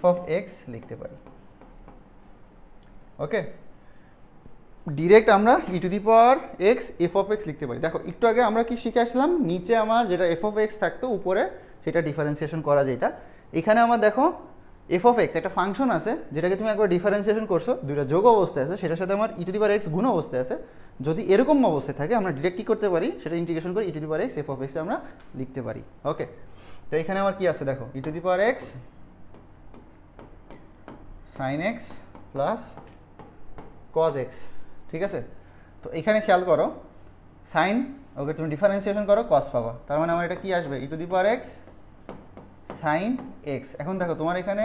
f(x) লিখতে পারি। ওকে, ডিরেক্ট আমরা e⁻x f(x) লিখতে পারি। দেখো একটু আগে আমরা কি শিখে আসলাম, নিচে আমার যেটা f(x) থাকতো, উপরে সেটা ডিফারেন্সিয়েশন করা যেটা। এখানে আমার দেখো f(x) একটা ফাংশন আছে, যেটাকে তুমি একবার ডিফারেন্সিয়েশন করছো, দুইটা যোগ অবস্থায় আছে, সেটার সাথে আমার e⁻x গুণ অবস্থায় আছে। যদি এরকম অবস্থায় থাকে, আমরা ডিরেক্ট কী করতে পারি, সেটা ইন্টিগ্রেশন করে e⁻x f(x) আমরা লিখতে পারি। ওকে, তো এখানে আমার কি আছে দেখো, e⁻x sin x plus cos x। ঠিক আছে, তো এখানে খেয়াল করো, সাইন, ওকে তুমি ডিফারেন্সিয়েশন করো, cos পাবা, তার মানে আমার এটা কি আসবে, e⁻x sin x। এখন দেখো তোমার এখানে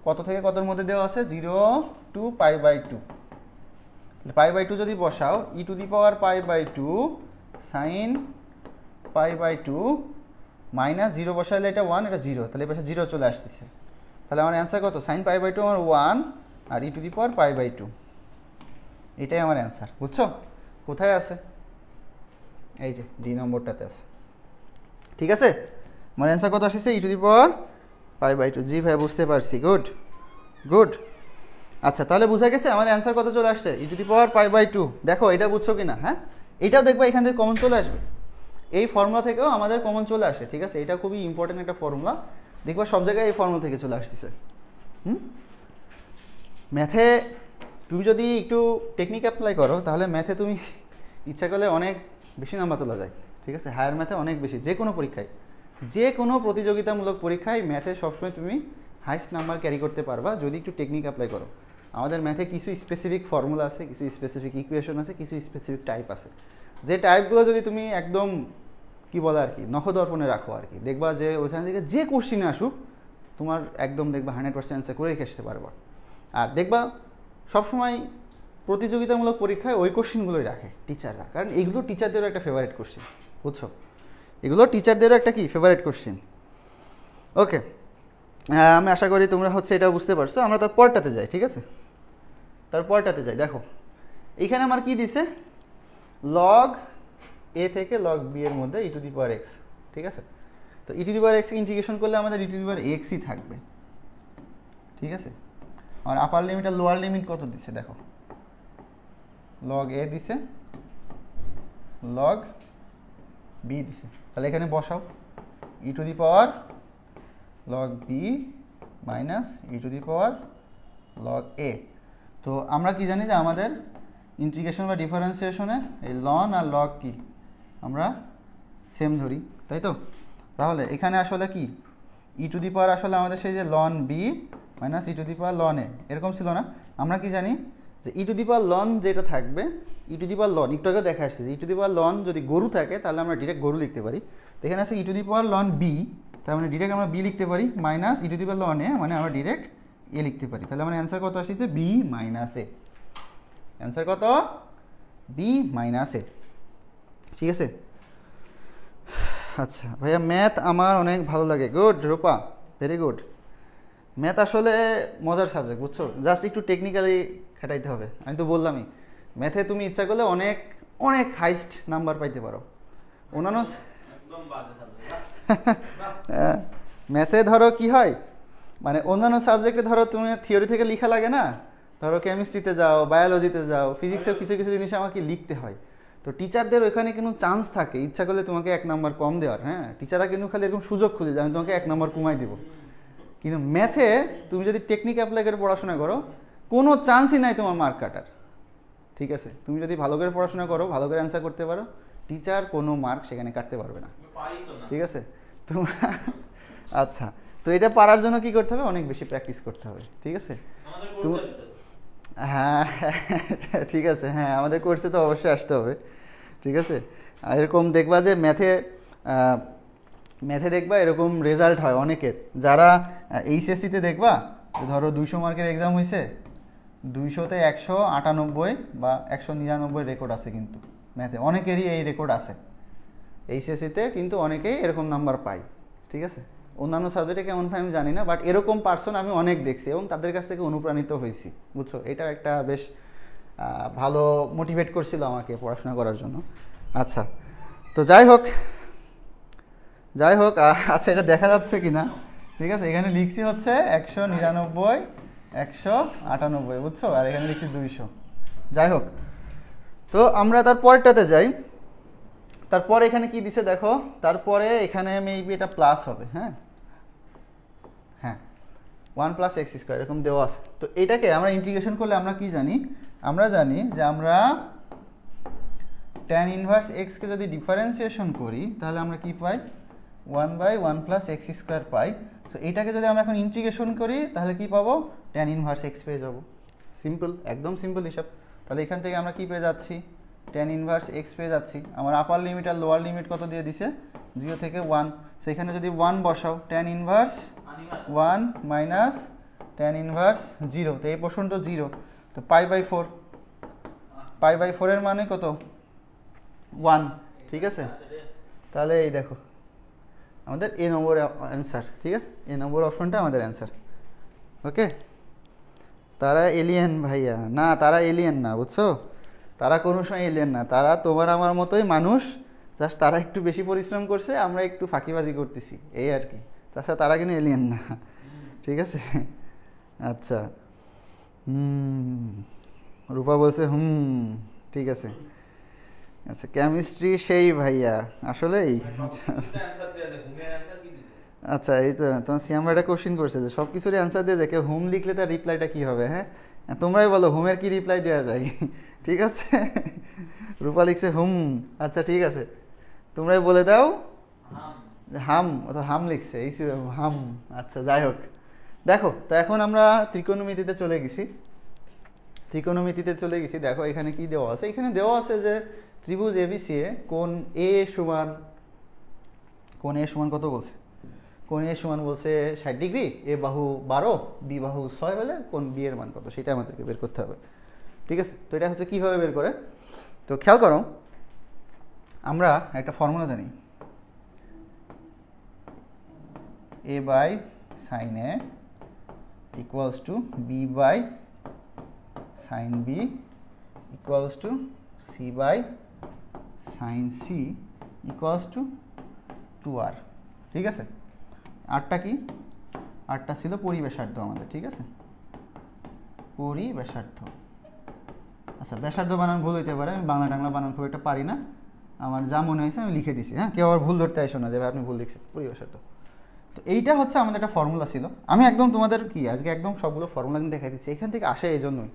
কত থেকে কতর মধ্যে দেওয়া আছে, 0 to π/2। π/2 যদি বসাও, e⁻π/2 sin pi by two minus zero বসাইলে এটা 1, এটা 0, তাহলে এই পাশে 0 চলে আসতেছে। তাহলে আমার অ্যান্সার কত? সাইন পাই বাই টু আমার 1 আর e to the power pi by two, এটাই আমার অ্যান্সার। বুঝছো কোথায় আছে? এই যে ডি নম্বরটাতে আছে। ঠিক আছে, আমার অ্যান্সার কত আসছে? E to the power pi by two. জি ভাই বুঝতে পারছি, গুড গুড। আচ্ছা তাহলে বোঝা গেছে আমার অ্যান্সার কত চলে আসছে? E to the power pi by two. দেখো এটা বুঝছো কি না? হ্যাঁ, এটাও দেখবা এখান থেকে কমন চলে আসবে, এই ফর্মুলা থেকেও আমাদের কমন চলে আসে। ঠিক আছে, এটা খুবই ইম্পর্টেন্ট একটা ফর্মুলা, দেখবা সব জায়গায় এই ফর্মুলা থেকে চলে আসতেছে। ম্যাথে তুমি যদি একটু টেকনিক অ্যাপ্লাই করো তাহলে ম্যাথে তুমি ইচ্ছা করলে অনেক বেশি নাম্বার তোলা যায়। ঠিক আছে, হায়ার ম্যাথে অনেক বেশি, যে কোনো পরীক্ষায়, যে কোনো প্রতিযোগিতামূলক পরীক্ষায় ম্যাথে সবসময় তুমি হাইস্ট নাম্বার ক্যারি করতে পারবা যদি একটু টেকনিক অ্যাপ্লাই করো। আমাদের ম্যাথে কিছু স্পেসিফিক ফর্মুলা আছে, কিছু স্পেসিফিক ইকুয়েশন আছে, কিছু স্পেসিফিক টাইপ আছে, যে টাইপগুলো যদি তুমি একদম কি বলে আর কি নখদর্পণে রাখো আর কি, দেখবা যে ওইখান থেকে যে কোশ্চিনে আসুক তোমার একদম দেখবা 100% অ্যান্সার করে রেখে আসতে পারবা। আর দেখবা সবসময় প্রতিযোগিতামূলক পরীক্ষায় ওই কোশ্চিনগুলোই রাখে টিচাররা, কারণ এগুলো টিচারদেরও একটা ফেভারিট কোশ্চিন। বুঝছো, এগুলো টিচারদেরও একটা কি ফেভারিট কোশ্চিন। ওকে, আমি আশা করি তোমরা হচ্ছে এটা বুঝতে পারছো। আমরা তার পরটাতে যাই। ঠিক আছে, তার পরটাতে যাই। দেখো এইখানে আমার কি দিছে? লগ এ থেকে লগ বি এর মধ্যে ই টু দি পাওয়ার এক্স। ঠিক আছে, তো e to the power x integration করলে আমাদের ই টু দি পাওয়ার এক্সই থাকবে। ঠিক আছে, আর আপার লিমিট আর লোয়ার লিমিট কত দিছে দেখো, লগ এ দিছে, লগ বি দিছে, তাহলে এখানে বসাও e to the power log b minus e to the power log a. তো আমরা কি জানি যে আমাদের ইন্টিগ্রেশন বা ডিফারেন্সিয়েশনে এই লন আর লগ কি আমরা সেম ধরি, তাই তো? তাহলে এখানে আসলে কি ই টু দি পাওয়ার আসলে আমাদের সেই যে ln b minus e to the power ln a এরকম ছিল না? আমরা কি জানি যে ই টু দি পাওয়ার লন যেটা থাকবে, ই টু দি পাওয়ার লন একটু আগে দেখা আসছে যে ই টু দি পাওয়ার লন যদি গরু থাকে তাহলে আমরা ডিরেক্ট গরু লিখতে পারি। তো এখানে আছে e to the power ln b, তার মানে ডিরেক্ট আমরা বি লিখতে পারি, minus e to the power ln a মানে আমরা ডিরেক্ট এ লিখতে পারি। তাহলে আমার অ্যান্সার কত আসছে? বি মাইনাস এ। অ্যান্সার কত? বি মাইনাস এ। ঠিক আছে, আচ্ছা ভাইয়া ম্যাথ আমার অনেক ভালো লাগে। গুড রূপা, ভেরি গুড। ম্যাথ আসলে মজার সাবজেক্ট, বুঝছো, জাস্ট একটু টেকনিক্যালি খাটাইতে হবে। আমি তো বললামই ম্যাথে তুমি ইচ্ছা করলে অনেক অনেক হাইস্ট নাম্বার পাইতে পারো। অন্যান্য ম্যাথে ধরো কি হয়, মানে অন্যান্য সাবজেক্টে ধরো তুমি থিওরি থেকে লেখা লাগে না, ধরো কেমিস্ট্রিতে যাও, বায়োলজিতে যাও, ফিজিক্সেও কিছু কিছু জিনিস আমাকে লিখতে হয়। তো টিচারদের ওইখানে কিন্তু চান্স থাকে ইচ্ছা করলে তোমাকে 1 নাম্বার কম দেওয়ার। হ্যাঁ, টিচাররা কিন্তু খালি এরকম সুযোগ খুঁজে যে আমি তোমাকে 1 নাম্বার কমাই দেবো। কিন্তু ম্যাথে তুমি যদি টেকনিক অ্যাপ্লাই করে পড়াশোনা করো কোনো চান্সই নাই তোমার মার্ক কাটার। ঠিক আছে, তুমি যদি ভালো করে পড়াশোনা করো, ভালো করে অ্যান্সার করতে পারো, টিচার কোনো মার্ক সেখানে কাটতে পারবে না। ঠিক আছে তোমরা আচ্ছা, তো এটা পারার জন্য কি করতে হবে? অনেক বেশি প্র্যাকটিস করতে হবে। ঠিক আছে, হ্যাঁ ঠিক আছে, হ্যাঁ আমাদের কোর্সে তো অবশ্যই আসতে হবে। ঠিক আছে, এরকম দেখবা যে ম্যাথে দেখবা এরকম রেজাল্ট হয় অনেকের, যারা এইচএসসিতে দেখবা ধরো 200 মার্কের এক্সাম হয়েছে, 200তে 198 বা 199 রেকর্ড আছে, কিন্তু ম্যাথে অনেকেরই এই রেকর্ড আছে। এইচএসসিতে কিন্তু অনেকেই এরকম নাম্বার পায়। ঠিক আছে, অন্যান্য সাবজেক্টে কেমন পাই আমি জানি না, বাট এরকম পার্সন আমি অনেক দেখছি এবং তাদের কাছ থেকে অনুপ্রাণিত হয়েছি। বুঝছো, এটা একটা বেশ ভালো মোটিভেট করছিল আমাকে পড়াশোনা করার জন্য। আচ্ছা, তো যাই হোক আচ্ছা এটা দেখা যাচ্ছে কি না? ঠিক আছে, এখানে লিখছি হচ্ছে 199 198, বুঝছো, আর এখানে লিখছি 200। যাই হোক, তো আমরা তার পরেরটাতে যাই। তারপরে এখানে কি দিছে দেখো, তারপরে এখানে মেবি এটা প্লাস হবে। হ্যাঁ হ্যাঁ, 1 + x² এরকম দেওয়া আছে। তো এটাকে আমরা ইন্টিগ্রেশন করলে আমরা কি জানি? আমরা জানি যে আমরা tan ইনভার্স x কে যদি ডিফারেন্সিয়েশন করি তাহলে আমরা কি পাই? 1/1 + x² পাই। তো এটাকে যদি আমরা এখন ইন্টিগ্রেশন করি তাহলে কি পাবো? tan ইনভার্স x পেয়ে যাব। সিম্পল, একদম সিম্পল হিসাব। তাহলে এখান থেকে আমরা কি পেয়ে যাচ্ছি? tan ইনভার্স x পেয়ে যাচ্ছি। আমার আপার লিমিট আর লোয়ার লিমিট কত দিয়ে দিছে? 0 থেকে 1। সেখানে যদি 1 বসাও, tan inverse 1 minus tan inverse 0, তো এই পোর্শনটা 0, তো π/4, π/4 এর মানে কত? 1। ঠিক আছে, তাহলে এই দেখো আমাদের এ নম্বর অ্যান্সার, ঠিক আছে, এ নম্বর অপশনটা আমাদের অ্যান্সার। ওকে, তারা এলিয়েন ভাইয়া না, তারা এলিয়েন না, বুঝছো, তারা কোনো সময় এলিয়েন না, তারা তোমার আমার মতোই মানুষ, জাস্ট তারা একটু বেশি পরিশ্রম করছে, আমরা একটু ফাঁকিবাজি করতেছি, এই আর কি, তাছাড়া তারা কিন্তু এলিয়েন না, ঠিক আছে। আচ্ছা, রূপা বলছে ঠিক আছে। আচ্ছা, কেমিস্ট্রি সেই ভাইয়া আসলেই। আচ্ছা, এই তো তোমার সিয়াম ভাইটা কোশ্চিন করছে যে সব কিছুরই অ্যান্সার দিয়ে যায়, কেউ হুম লিখলে তার রিপ্লাইটা কী হবে, হ্যাঁ তোমরাই বলো হুমের কি রিপ্লাই দেওয়া যায়। ঠিক আছে, রূপা লিখছে হুম, আচ্ছা ঠিক আছে, তোমরাই বলে দাও। হাম, অথবা হাম লিখছে, এই হাম, আচ্ছা যাই হোক। দেখো, তো এখন আমরা ত্রিকোণমিতিতে চলে গেছি, দেখো এখানে কি দেওয়া আছে, এখানে দেওয়া আছে যে ত্রিভুজ এবিসি এ কোণ এ সমান কত বলছে, কোণ এ সমান বলছে 60 ডিগ্রি, এ বাহু 12, বি বাহু 6 হলে কোণ বি এর মান কত সেটা আমাদেরকে বের করতে হবে, ঠিক আছে। তো এটা হচ্ছে কীভাবে বের করে, তো খেয়াল করো, আমরা একটা ফর্মুলা জানি, a by sine a equals to b by sine b equals to c by sine c equals to 2r, ঠিক আছে। আরটা কি, আরটা ছিল পরিব্যাসার্ধ আমাদের, ঠিক আছে, পরিব্যাসার্ধ। আচ্ছা, ব্যাসার্ধ বানান ভুল হইতে পারে, আমি বাংলা টাংলা বানান খুব একটা পারি না, আমার যা মনে হয়েছে আমি লিখে দিছি, হ্যাঁ, কেউ আবার ভুল ধরতে আসো না যে ভাই আপনি ভুল লিখছেন, পরিব্যাসার্ধ। তো এইটা হচ্ছে আমাদের একটা ফর্মুলা ছিল, আমি একদম তোমাদের কি আজকে একদম সবগুলো ফর্মুলা কিন্তু দেখাই দিচ্ছি, এখান থেকে আসে এই জন্যই।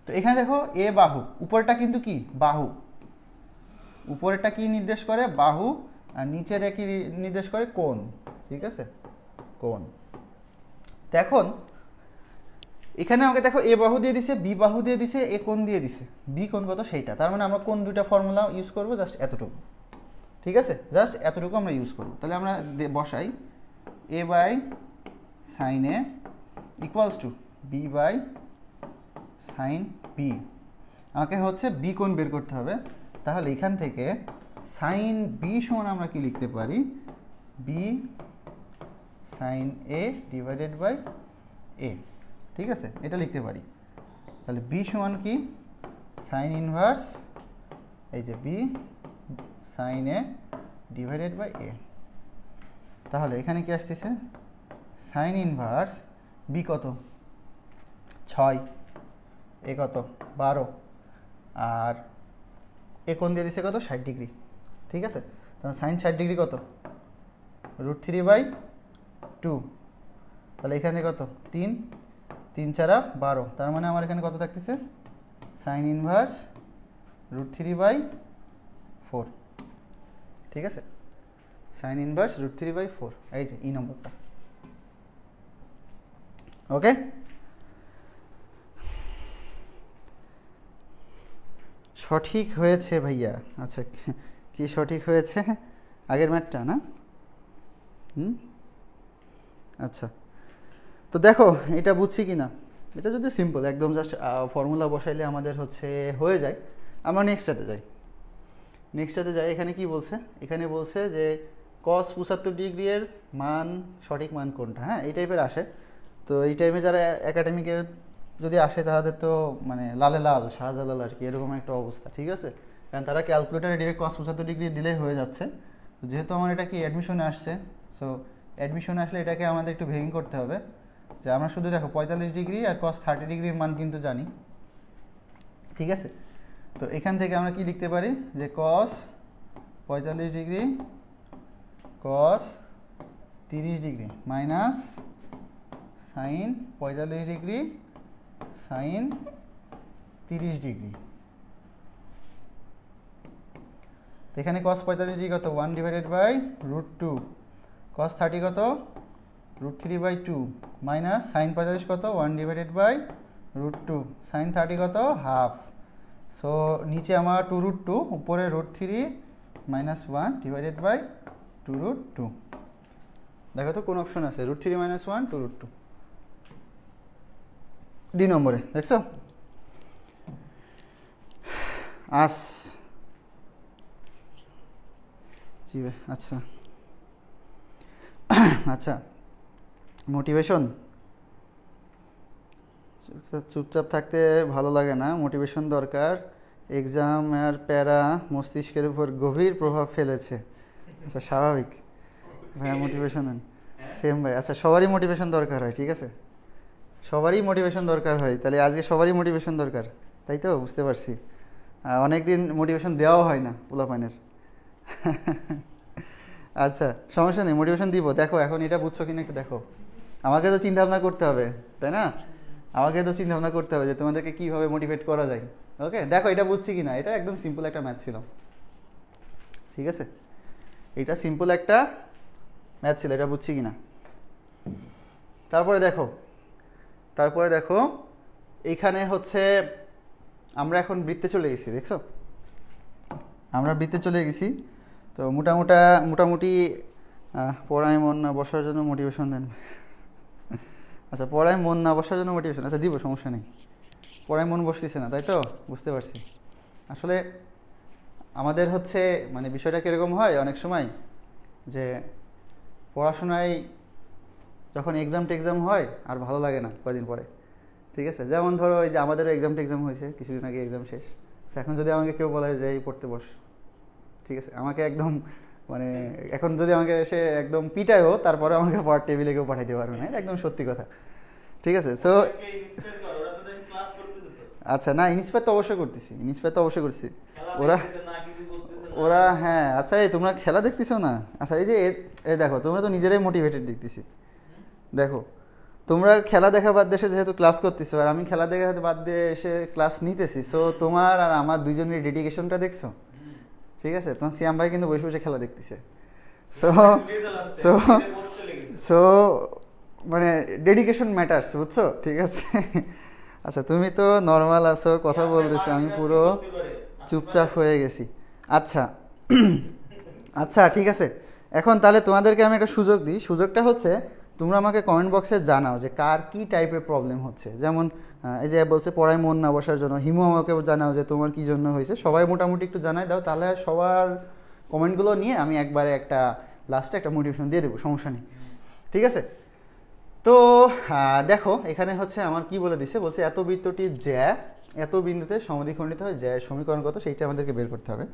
তো এখানে দেখো এ বাহু, উপরটা কিন্তু কি বাহু, উপরেরটা কি নির্দেশ করে বাহু, আর নিচের কি নির্দেশ করে কোণ, ঠিক আছে, কোণ। তো এখন এখানে আমাকে দেখো এ বাহু দিয়ে দিছে, বি বাহু দিয়ে দিছে, এ কোণ দিয়ে দিছে, বি কোণ কত সেইটা, তার মানে আমরা কোন দুইটা ফর্মুলা ইউজ করব, জাস্ট এতটুকু, ঠিক আছে, জাস্ট এতটুকু আমরা ইউজ করব। তাহলে আমরা বসাই a by sine a equals to b by sine b, আমাকে হচ্ছে বি কোণ বের করতে হবে। তাহলে এখান থেকে সাইন বি সমান আমরা কি লিখতে পারি, b sine a divided by a, ঠিক আছে, এটা লিখতে পারি। তাহলে বি সমান কি, সাইন ইনভার্স এই যে b sine a divided by a. তাহলে এখানে কি আসতেছে, সাইন ইনভার্স বি কত 6, এ কত 12, আর এ কোণ দিয়ে দিচ্ছে কত 60 ডিগ্রি, ঠিক আছে। তাহলে সাইন 60 ডিগ্রি কত, √3/2, তাহলে এখানে কত 3, 3 × 4 = 12, তার মানে আমার এখানে কত থাকতেছে, সাইন ইনভার্স √3/4, ঠিক আছে, সাইন ইনভার্স √3/4, এই যে ই নম্বরটা। ওকে, সঠিক হয়েছে ভাইয়া। আচ্ছা, কি সঠিক হয়েছে, আগের ম্যাথটা না, আচ্ছা। তো দেখো এটা বুঝছি কি না, এটা যদি সিম্পল একদম জাস্ট ফর্মুলা বসাইলে আমাদের হচ্ছে হয়ে যায়। আমরা নেক্সটটাতে যাই, এখানে কি বলছে, এখানে বলছে যে cos 75 ডিগ্রি এর মান, সঠিক মান কোনটা, হ্যাঁ এই টাইপের আসে। তো এই টাইমে যারা একাডেমিকে যদি আসে তাদের তো মানে লালে লাল শাহজালাল আর কি, এরকম একটা অবস্থা, ঠিক আছে, কারণ তারা ক্যালকুলেটারে ডিরেক্ট cos 75 ডিগ্রি দিলেই হয়ে যাচ্ছে। যেহেতু আমার এটা কি অ্যাডমিশনে আসছে, সো অ্যাডমিশনে আসলে এটাকে আমাদের একটু ভেঙে করতে হবে, যে আমরা শুধু দেখো 45 ডিগ্রি আর cos 30 ডিগ্রির মান কিন্তু জানি, ঠিক আছে। তো এখান থেকে আমরা কি লিখতে পারি, যে cos 45 degree cos 30 degree minus sine 45 degree sine 30 degree. তো এখানে cos 45 ডিগ্রি কত 1/√2, cos 30 কত √3/2 মাইনাস সাইন 45 কত 1/√2, সাইন 30 কত হাফ। সো নিচে আমার 2√2, উপরে √3 মাইনাস 1 ডিভাইডেড বাই 2√2। দেখো তো কোন অপশন আছে, √3 মাইনাস 1 2√2, ডি নম্বরে দেখছো। জি আচ্ছা আচ্ছা মোটিভেশন, চুপচাপ থাকতে ভালো লাগে না, মোটিভেশন দরকার, এক্সাম আর প্যারা মস্তিষ্কের উপর গভীর প্রভাব ফেলেছে। আচ্ছা স্বাভাবিক ভাইয়া, মোটিভেশন সেম ভাই। আচ্ছা সবারই মোটিভেশন দরকার হয়, ঠিক আছে, সবারই মোটিভেশন দরকার হয়, তাহলে আজকে সবারই মোটিভেশন দরকার, তাই তো? বুঝতে পারছি। অনেক দিন মোটিভেশন দেওয়াও হয় না পোলাপাইনের। আচ্ছা সমস্যা নেই, মোটিভেশন দিব। দেখো এখন এটা বুঝছো কিনা একটু দেখো, আমাকে তো চিন্তা ভাবনা করতে হবে, তাই না? আমাকে তো চিন্তা ভাবনা করতে হবে যে তোমাদেরকে কীভাবে মোটিভেট করা যায়। ওকে দেখো এটা বুঝছি কিনা, এটা একদম সিম্পল একটা ম্যাথ ছিল, ঠিক আছে, এটা সিম্পল একটা ম্যাথ ছিল, এটা বুঝছি কিনা। তারপরে দেখো এইখানে হচ্ছে আমরা এখন বৃত্তে চলে গেছি, দেখছো আমরা বৃত্তে চলে গেছি। তো মোটামুটি পড়ায় মন না বসার জন্য মোটিভেশন দেন। আচ্ছা পড়ায় মন না বসার জন্য মোটিভেশন, আচ্ছা দিব, সমস্যা নেই। পড়ায় মন বসতেছে না, তাই তো? বুঝতে পারছি। আসলে আমাদের হচ্ছে মানে বিষয়টা কীরকম হয় অনেক সময়, যে পড়াশোনায় যখন এক্সাম হয় আর ভালো লাগে না কদিন পরে, ঠিক আছে। যেমন ধরো এই যে আমাদেরও এক্সাম হয়েছে কিছুদিন আগে, এক্সাম শেষ। এখন যদি আমাকে কেউ বলে যে এই পড়তে বস, ঠিক আছে, আমাকে একদম মানে এখন যদি আমাকে এসে একদম পিটায়ও তারপরে আমাকে পড়ার টেবিলে কেউ পাঠাইতে পারবে না, এটা একদম সত্যি কথা, ঠিক আছে। সো আচ্ছা না ইন্সপায়ার তো অবশ্যই করছি, ওরা হ্যাঁ। আচ্ছা এই তোমরা খেলা দেখতেছো না? আচ্ছা এই যে এই দেখো তোমরা তো নিজেরাই মোটিভেটেড দেখতেছি, দেখো তোমরা খেলা দেখা বাদ দিয়ে যেহেতু ক্লাস করতেছো, আর আমি খেলা দেখা বাদ দিয়ে এসে ক্লাস নিতেছি, সো তোমার আর আমার দুইজনের ডেডিকেশনটা দেখছো, ঠিক আছে। তোমার সিয়াম ভাই কিন্তু বসে বসে খেলা দেখতেছে, সো সো সো মানে ডেডিকেশন ম্যাটার্স, বুঝছো, ঠিক আছে। আচ্ছা তুমি তো নর্মাল আছো, কথা বলতেছো, আমি পুরো চুপচাপ হয়ে গেছি। আচ্ছা আচ্ছা ঠিক আছে, এখন তাহলে তোমাদেরকে আমি একটা সুযোগ দিই। সুযোগটা হচ্ছে তোমরা আমাকে কমেন্ট বক্সে জানাও যে কার কী টাইপের প্রবলেম হচ্ছে। যেমন এই যে বলছে পড়ায় মন না বসার জন্য, হিমু আমাকে জানাও যে তোমার কী জন্য হয়েছে। সবাই মোটামুটি একটু জানাই দাও, তাহলে সবার কমেন্টগুলো নিয়ে আমি একবারে একটা লাস্টে একটা মোটিভেশন দিয়ে দেবো, সমস্যা নেই, ঠিক আছে। তো দেখো এখানে হচ্ছে আমার কি বলে দিছে, বলছে এত বৃত্তটি জ্যা এত বিন্দুতে সমদ্বিখণ্ডিত হয়, জ্যা সমীকরণ কত সেইটা আমাদেরকে বের করতে হবে।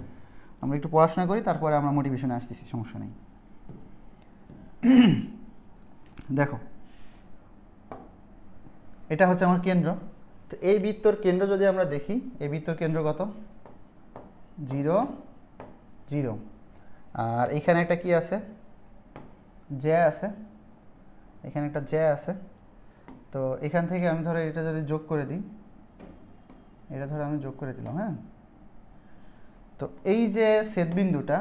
আমরা একটু পড়াশোনা করি, তারপরে আমরা মোটিভেশনে আসতেছি, সমস্যা নেই। দেখো এটা হচ্ছে আমার কেন্দ্র। তো এই বৃত্তর কেন্দ্র যদি আমরা দেখি, এই বৃত্তর কেন্দ্র কত, 0 0, আর এখানে একটা কি আছে, জ্যা আছে, এখানে একটা জ্যা আছে। তো এখান থেকে আমি ধরো এটা যদি যোগ করে দিই, এটা ধরো আমি যোগ করে দিলাম, হ্যাঁ। তো এই যে ছেদবিন্দুটা,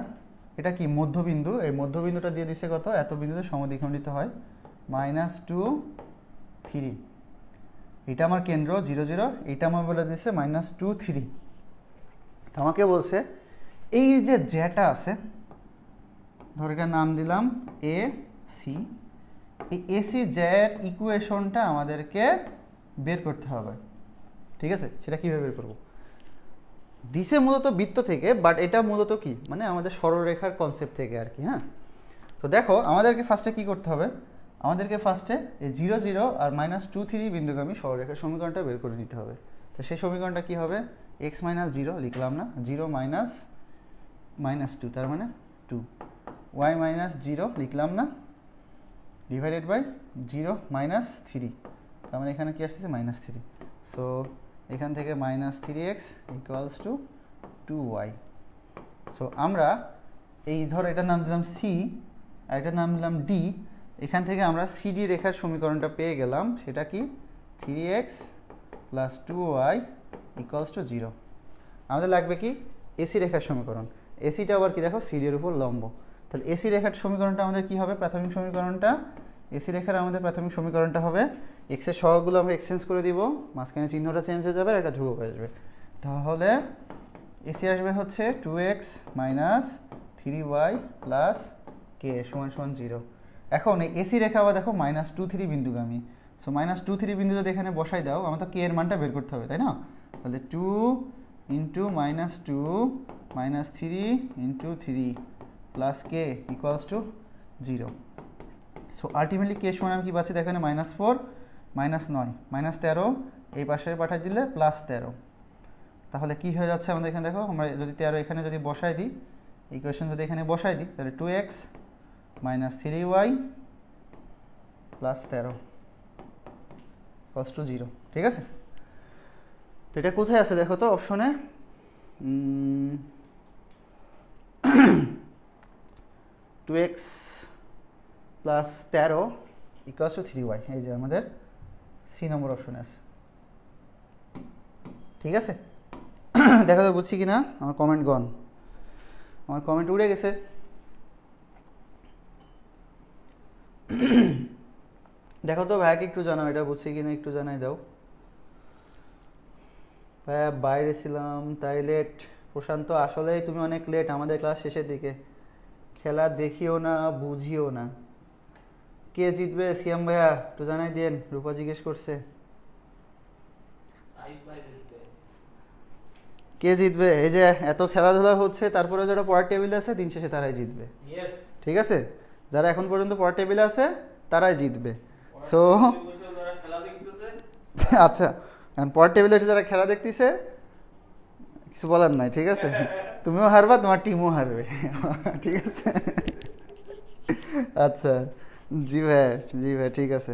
এটা কি মধ্যবিন্দু, এই মধ্যবিন্দুটা দিয়ে দিছে কত, এত বিন্দুতে সমদ্বিখণ্ডিত হয় -2 3, এটা আমার কেন্দ্র 0 0, এটা আমার বলে দিছে -2 3। তো আমাকে বলছে এই যে জ্যাটা আছে, ধর এটার নাম দিলাম এ সি, এই এসি জ্যার ইকুয়েশনটা আমাদেরকে বের করতে হবে, ঠিক আছে। সেটা কীভাবে বের করবো, দিছে মূলত বৃত্ত থেকে, বাট এটা মূলত কি মানে আমাদের সরলরেখার কনসেপ্ট থেকে আর কি, হ্যাঁ। তো দেখো আমাদেরকে ফার্স্টে কি করতে হবে, আমাদেরকে ফার্স্টে এই 0 0 আর -2 3 বিন্দুগামী সরলরেখার সমীকরণটা বের করে নিতে হবে। তো সেই সমীকরণটা কি হবে, x - 0 লিখলাম না, 0 -2 তার মানে 2, y - 0 লিখলাম না, ডিভাইডেড বাই 0 - 3, তার মানে এখানে কি আসতেছে -3। সো এখান থেকে -3x = 2y। সো আমরা এই ধর এটার নাম দিলাম c আর এটার নাম দিলাম d, এখান থেকে আমরা cd রেখার সমীকরণটা পেয়ে গেলাম, সেটা কি 3x + 2y = 0। আমাদের লাগবে কি এসি রেখার সমীকরণ, এসিটা আবার কি দেখো সিডি এর উপর লম্ব, তাহলে এসি রেখার সমীকরণটা আমাদের কি হবে, প্রাথমিক সমীকরণটা, এসি রেখার আমাদের প্রাথমিক সমীকরণটা হবে, এক্স এর সহগগুলো আমরা এক্সচেঞ্জ করে দিব, মাঝখানে চিহ্নটা চেঞ্জ হয়ে যাবে আর এটা ধ্রুবক হয়ে আসবে। তাহলে এসি আসবে হচ্ছে 2x - 3y + k = 0। এখন এই এসি রেখা আবার দেখো -2 3 বিন্দুগামী, সো -2 3 বিন্দু যদি এখানে বসাই দাও, আমার তো k এর মানটা বের করতে হবে, তাই না। তাহলে 2 × -2 - 3 × 3 plus k equals to 0। So ultimately k সমান আমি কি পাচ্ছি দেখো এখানে -4 -9 -13 এই পাশে পাঠিয়ে দিলে +13। তাহলে কি হয়ে যাচ্ছে আমাদের এখানে দেখো, আমরা যদি 13 এখানে যদি বসাই দিই, ইকুয়েশন যদি এখানে বসাই দিই, তাহলে 2x - 3y + 13 = 0। ঠিক আছে, তো এটা কোথায় আছে দেখো তো অপশনে, 2x + 13 = 3y, এই যে আমাদের সি নম্বর অপশনে আছে। ঠিক আছে, দেখো তো বুঝছি কি না, আমার কমেন্ট গন, আমার কমেন্ট উড়ে গেছে। দেখো তো ভাইয়াকে একটু জানাও এটা বুঝছি কি না, একটু জানাই দাও। ভাইয়া বাইরে ছিলাম তাই লেট। প্রশান্ত আসলেই তুমি অনেক লেট, আমাদের ক্লাস শেষের দিকে। খেলা দেখিও না বুঝিও না। কে জিতবে সিয়াম ভাইয়া একটু জানাই দেন, রূপা জিজ্ঞেস করছে কে জিতবে। এই যে এত খেলাধুলা হচ্ছে তারপরে যারা পরের টেবিলে আছে দিন শেষে তারাই জিতবে। ঠিক আছে, যারা এখন পর্যন্ত পরের টেবিলে আছে তারাই জিতবে। সো আচ্ছা, এখন পরের টেবিলে যারা খেলা দেখতেছে কিছু বলার নাই। ঠিক আছে, তুমিও হারবা, তোমার টিমও হারবে। ঠিক আছে, আচ্ছা জি ভাই, জি ভাই ঠিক আছে।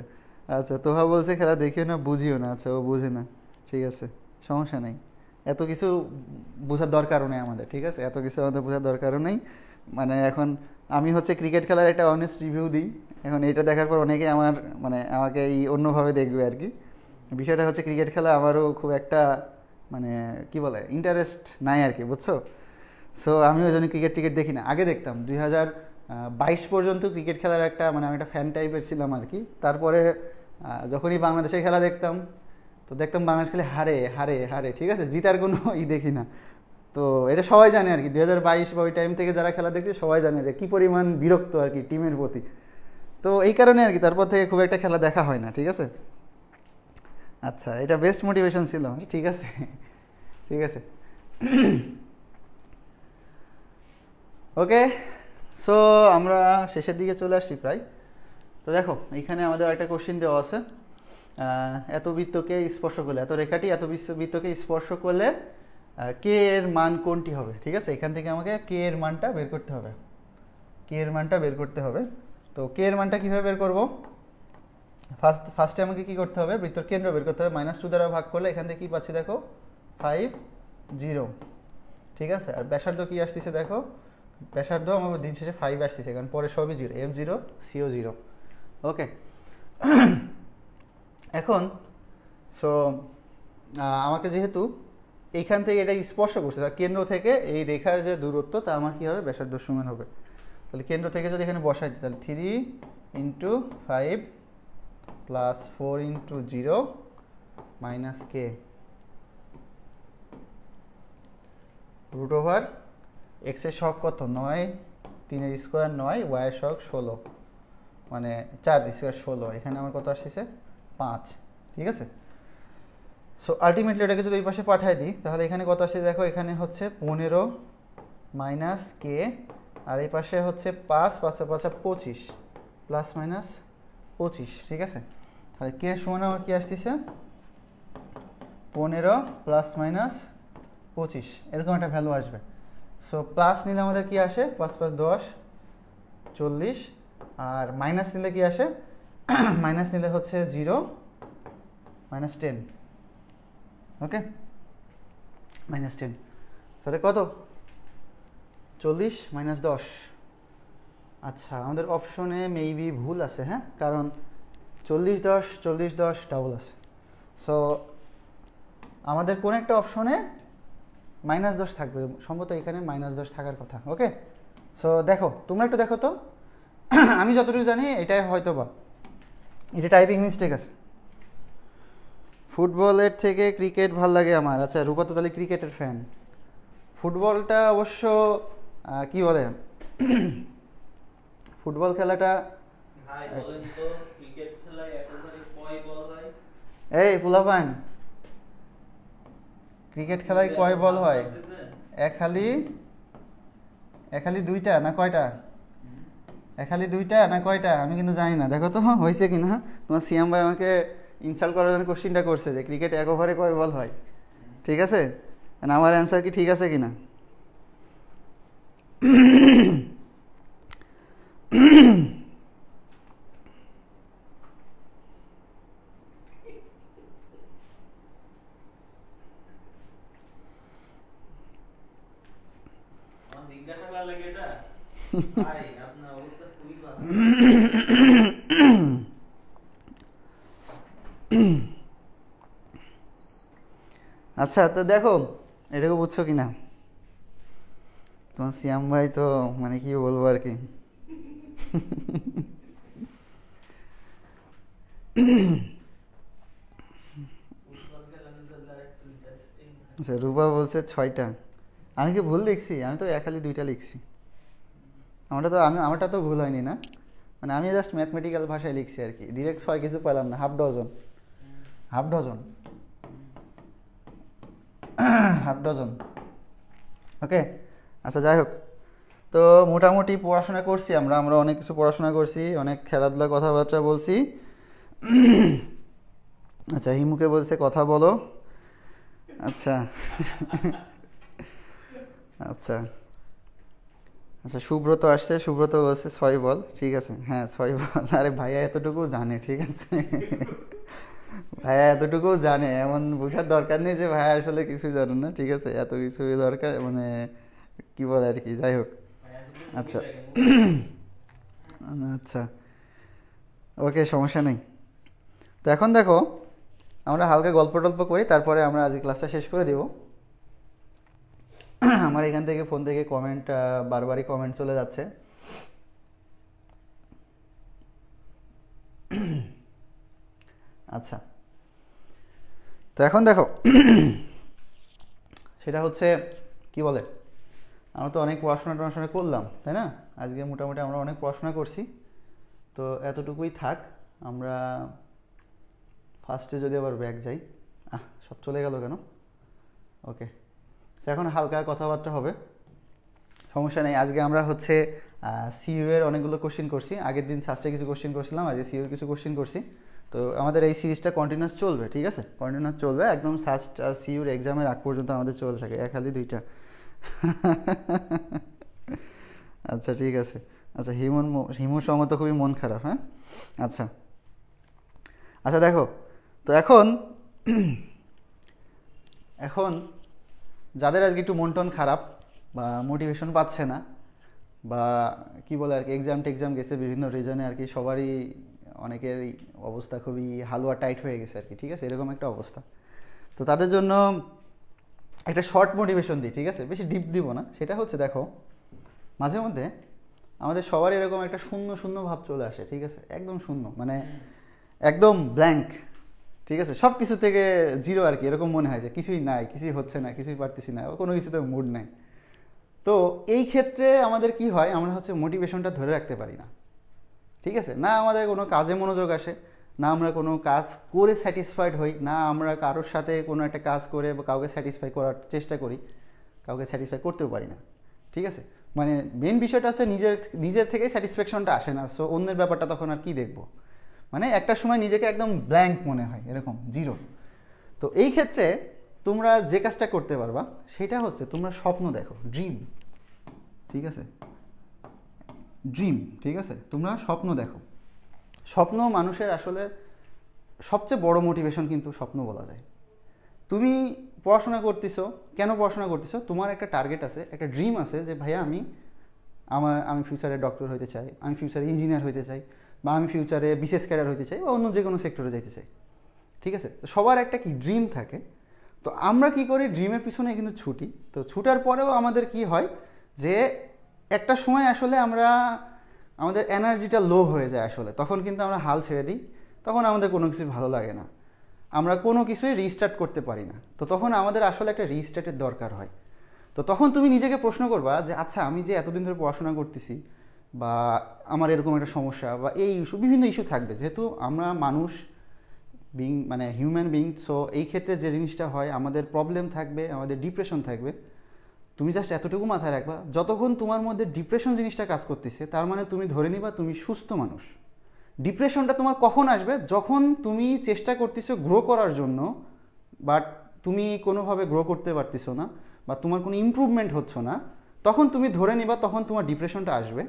আচ্ছা তোহা বলছে খেলা দেখিও না বুঝিও না, আচ্ছা ও বুঝে না, ঠিক আছে সমস্যা নেই, এত কিছু বোঝার দরকারও নেই আমাদের। ঠিক আছে, এত কিছু আমাদের বোঝার দরকারও নেই। মানে এখন আমি হচ্ছে ক্রিকেট খেলার একটা অনেস্ট রিভিউ দিই, এখন এটা দেখার পর অনেকে আমার মানে আমাকে এই অন্যভাবে দেখবে আর কি। বিষয়টা হচ্ছে ক্রিকেট খেলা আমারও খুব একটা মানে কি বলে ইন্টারেস্ট নাই আর কি, বুঝছো। সো আমি ওই জন্য ক্রিকেট দেখি না, আগে দেখতাম 2022 পর্যন্ত ক্রিকেট খেলার একটা মানে আমি একটা ফ্যান টাইপের ছিলাম আর কি। তারপরে যখনই বাংলাদেশের খেলা দেখতাম তো দেখতাম বাংলাদেশ খেলে হারে হারে হারে, ঠিক আছে, জিতার কোনো দেখি না। তো এটা সবাই জানে আর কি, 2022 বা ওই টাইম থেকে যারা খেলা দেখছে সবাই জানে যে কী পরিমাণ বিরক্ত আর কি টিমের প্রতি। তো এই কারণে আর কি তারপর থেকে খুব একটা খেলা দেখা হয় না। ঠিক আছে, আচ্ছা এটা বেস্ট মোটিভেশন ছিল। ঠিক আছে, ঠিক আছে, ওকে। সো আমরা শেষের দিকে চলে আসছি প্রায়। তো দেখো এইখানে আমাদের একটা কোশ্চেন দেওয়া আছে, এত বৃত্তকে স্পর্শ করলে, এত রেখাটি এত বৃত্তকে স্পর্শ করলে কে এর মান কোনটি হবে। ঠিক আছে, এখান থেকে আমাকে কে এর মানটা বের করতে হবে, কে এর মানটা বের করতে হবে। তো কে এর মানটা কীভাবে বের করব, ফার্স্টে আমাকে কী করতে হবে, বৃত্তর কেন্দ্র বের করতে হবে। -2 দ্বারা ভাগ করলে এখান থেকে কী পাচ্ছি দেখো 5 0। ঠিক আছে, আর ব্যাসার্ধ কী আসতেছে দেখো, ব্যাসার্ধ আমার দিন শেষে 5 আসতেছে, কারণ পরে সবই 0, F0 CO 0। ওকে, এখন সো আমাকে যেহেতু এইখান থেকে এটা স্পর্শ করছে, তার কেন্দ্র থেকে এই রেখার যে দূরত্ব তা আমার কী হবে ব্যাসার্ধ সমান হবে। তাহলে কেন্দ্র থেকে যদি এখানে বসাই দিই তাহলে 3 × 5 + 4 × 0 - k √ x এর সহগ কত 9, 3 এর স্কোয়ার 9, y এর সহগ 16, মানে 4 স্কোয়ার 16, এখানে আমার কত আসছে 5। ঠিক আছে, সো আলটিমেটলি এটাকে যদি এই পাশে পাঠিয়ে দিই তাহলে এখানে কত আসছে দেখো, এখানে হচ্ছে 15 - k, আর এই পাশে হচ্ছে 5 5 5 25 ± 25। ঠিক আছে, তাহলে কে সমান আমার কি আসতেছে 15 ± 25, এরকম একটা ভ্যালু আসবে। সো প্লাস নিলে আমাদের কি আসে 5 + 10 40, আর মাইনাস নিলে কি আসে, মাইনাস নিলে হচ্ছে 0 - 10। ওকে, -10, তাহলে কত 40 - 10। আচ্ছা আমাদের অপশনে মেবি ভুল আছে, হ্যাঁ, কারণ 40 10 40 10 ডাবল আছে। সো আমাদের কোন একটা অপশনে -10 থাকবে, সম্ভবত এখানে -10 থাকার কথা। ওকে, সো দেখো তোমরা একটু দেখো তো, আমি যতটুকু জানি এটাই হয়তো বা এটা টাইপিং মিস্টেক আছে। ফুটবলের থেকে ক্রিকেট ভাল লাগে আমার। আচ্ছা রূপা তো তাহলে ক্রিকেটের ফ্যান। ফুটবলটা অবশ্য কি বলে ফুটবল খেলাটা এই পোলাপান, ক্রিকেট খেলায় কয় বল হয়, একালি দুইটা না কয়টা? একালি দুইটা না কয়টা আমি কিন্তু জানি না। দেখো তো হয়েছে কি না। তোমার সিয়াম ভাই আমাকে ইনসাল্ট করার জন্য কোশ্চিনটা করছে যে ক্রিকেট এক ওভারে কয় বল হয়। ঠিক আছে, আমার অ্যান্সার কি ঠিক আছে কি না? আচ্ছা, তো দেখো এটাকে বুঝছো কি না? তোমার সিয়াম ভাই তো মানে কি বলবো আর কি। আচ্ছা, রূপা বলছে 6টা। আমি কি ভুল লিখছি? আমি তো একালি 2টা লিখছি। আমারটা তো ভুল হয়নি না, মানে আমি জাস্ট ম্যাথমেটিক্যাল ভাষায় লিখছি আর কি। ডিরেক্ট 6 কিছু পেলাম না, হাফ ডজন। ওকে, আচ্ছা যাই হোক। তো মোটামুটি পড়াশোনা করছি আমরা অনেক কিছু পড়াশোনা করছি, অনেক খেলাধুলা কথাবার্তা বলছি। আচ্ছা, হিমুকে বলছে কথা বলো। আচ্ছা আচ্ছা আচ্ছা, সুব্রত আসছে, সুব্রত বলছে 6 বল। ঠিক আছে, হ্যাঁ 6 বল। আরে ভাইয়া এতটুকু জানে, ঠিক আছে ভাইয়া এতটুকু জানে, এমন বোঝার দরকার নেই যে ভাইয়া আসলে কিছুই জানে না। ঠিক আছে, এত কিছু দরকার মানে কি বলে আর কি। যাই হোক, আচ্ছা আচ্ছা ওকে, সমস্যা নেই। তো এখন দেখো আমরা হালকা গল্প টল্প করি, তারপরে আমরা আজ ক্লাসটা শেষ করে দিব। আমার এখান থেকে ফোন থেকে কমেন্ট বারবারই কমেন্ট চলে যাচ্ছে। আচ্ছা, তো এখন দেখো সেটা হচ্ছে কি বলে, আমরা তো অনেক পড়াশোনা করলাম, তাই না? আজকে মোটামুটি আমরা অনেক পড়াশোনা করছি, তো এতটুকুই থাক। আমরা ফার্স্টে যদি আবার ব্যাক যাই, সব চলে গেল কেন? ওকে, এখন হালকা কথাবার্তা হবে, সমস্যা নেই। আজকে আমরা হচ্ছে সিইউ এর অনেকগুলো কোশ্চেন করছি। আগের দিন সাস্টে কিছু কোশ্চেন করছিলাম, আজকে সিইউ কিছু কোশ্চেন করছি। তো আমাদের এই সিরিজটা কন্টিনিউয়াস চলবে, ঠিক আছে? কন্টিনিউয়াস চলবে একদম সাস্ট সিইউর এক্সামের আগ পর্যন্ত আমাদের চলতে থাকে, খালি 2টা। আচ্ছা ঠিক আছে। আচ্ছা, হিমুর সঙ্গে তো খুবই মন খারাপ, হ্যাঁ? আচ্ছা আচ্ছা, দেখো তো এখন এখন যাদের আজকে একটু মন টন খারাপ বা মোটিভেশন পাচ্ছে না, বা কি বলে আর কি, এক্সাম গেছে বিভিন্ন রিজনে আর কি, সবারই অনেকের অবস্থা খুবই হালুয়া টাইট হয়ে গেছে আর কি, ঠিক আছে? এরকম একটা অবস্থা। তো তাদের জন্য একটা শর্ট মোটিভেশন দিই, ঠিক আছে? বেশি ডিপ দিব না। সেটা হচ্ছে, দেখো মাঝে মধ্যে আমাদের সবার এরকম একটা শূন্য শূন্য ভাব চলে আসে, ঠিক আছে? একদম শূন্য, মানে একদম ব্ল্যাঙ্ক, ঠিক আছে? সব কিছু থেকে জিরো আর কি, এরকম মনে হয় যে কিছুই নাই, কিছুই হচ্ছে না, কিছুই পারতেছি না, কোনো কিছুতে মুড নাই। তো এই ক্ষেত্রে আমাদের কি হয়, আমরা হচ্ছে মোটিভেশনটা ধরে রাখতে পারি না, ঠিক আছে? না আমাদের কোনো কাজে মনোযোগ আসে, না আমরা কোনো কাজ করে স্যাটিসফাইড হই, না আমরা কারোর সাথে কোনো একটা কাজ করে বা কাউকে স্যাটিসফাই করার চেষ্টা করি, কাউকে স্যাটিসফাই করতেও পারি না, ঠিক আছে? মানে মেন বিষয়টা হচ্ছে নিজের থেকেই স্যাটিসফ্যাকশনটা আসে না। সো অন্যের ব্যাপারটা তখন আর কি দেখবো, মানে একটা সময় নিজেকে একদম ব্ল্যাঙ্ক মনে হয়, এরকম জিরো। তো এই ক্ষেত্রে তোমরা যে কাজটা করতে পারবা সেটা হচ্ছে তোমরা স্বপ্ন দেখো, ড্রিম, ঠিক আছে? ড্রিম, ঠিক আছে? তোমরা স্বপ্ন দেখো। স্বপ্ন মানুষের আসলে সবচেয়ে বড় মোটিভেশন, কিন্তু স্বপ্ন বলা যায়। তুমি পড়াশোনা করতেছো, কেন পড়াশোনা করতেছো? তোমার একটা টার্গেট আছে, একটা ড্রিম আছে যে ভাইয়া আমি ফিউচারে ডক্টর হতে চাই, আমি ফিউচারে ইঞ্জিনিয়ার হতে চাই, বা আমি ফিউচারে বিসিএস ক্যাডার হতে চাই, বা অন্য যে কোনো সেক্টরে যেতে চাই, ঠিক আছে? তো সবার একটা কি ড্রিম থাকে। তো আমরা কি করি, ড্রিমের পিছনে কিন্তু ছুটি। তো ছুটার পরেও আমাদের কি হয় যে একটা সময় আসলে আমাদের এনার্জিটা লো হয়ে যায় আসলে, তখন কিন্তু আমরা হাল ছেড়ে দিই, তখন আমাদের কোনো কিছুই ভালো লাগে না, আমরা কোনো কিছুই রিস্টার্ট করতে পারি না। তো তখন আমাদের আসলে একটা রিস্টার্টের দরকার হয়। তো তখন তুমি নিজেকে প্রশ্ন করবা যে আচ্ছা, আমি যে এতদিন ধরে পড়াশোনা করতেছি, বা আমার এরকম একটা সমস্যা বা এই ইস্যু, বিভিন্ন ইস্যু থাকবে, যেহেতু আমরা মানুষ মানে হিউম্যান বিং। সো এই ক্ষেত্রে যে জিনিসটা হয়, আমাদের প্রবলেম থাকবে, আমাদের ডিপ্রেশন থাকবে। তুমি জাস্ট এতটুকু মাথায় রাখবা, যতক্ষণ তোমার মধ্যে ডিপ্রেশন জিনিসটা কাজ করতেছে তার মানে তুমি ধরে নিবা তুমি সুস্থ মানুষ। ডিপ্রেশনটা তোমার কখন আসবে? যখন তুমি চেষ্টা করতেছো গ্রো করার জন্য, বাট তুমি কোনোভাবে গ্রো করতে পারতেছো না, বা তোমার কোনো ইমপ্রুভমেন্ট হচ্ছে না, তখন তুমি ধরে নিবা তখন তোমার ডিপ্রেশনটা আসবে।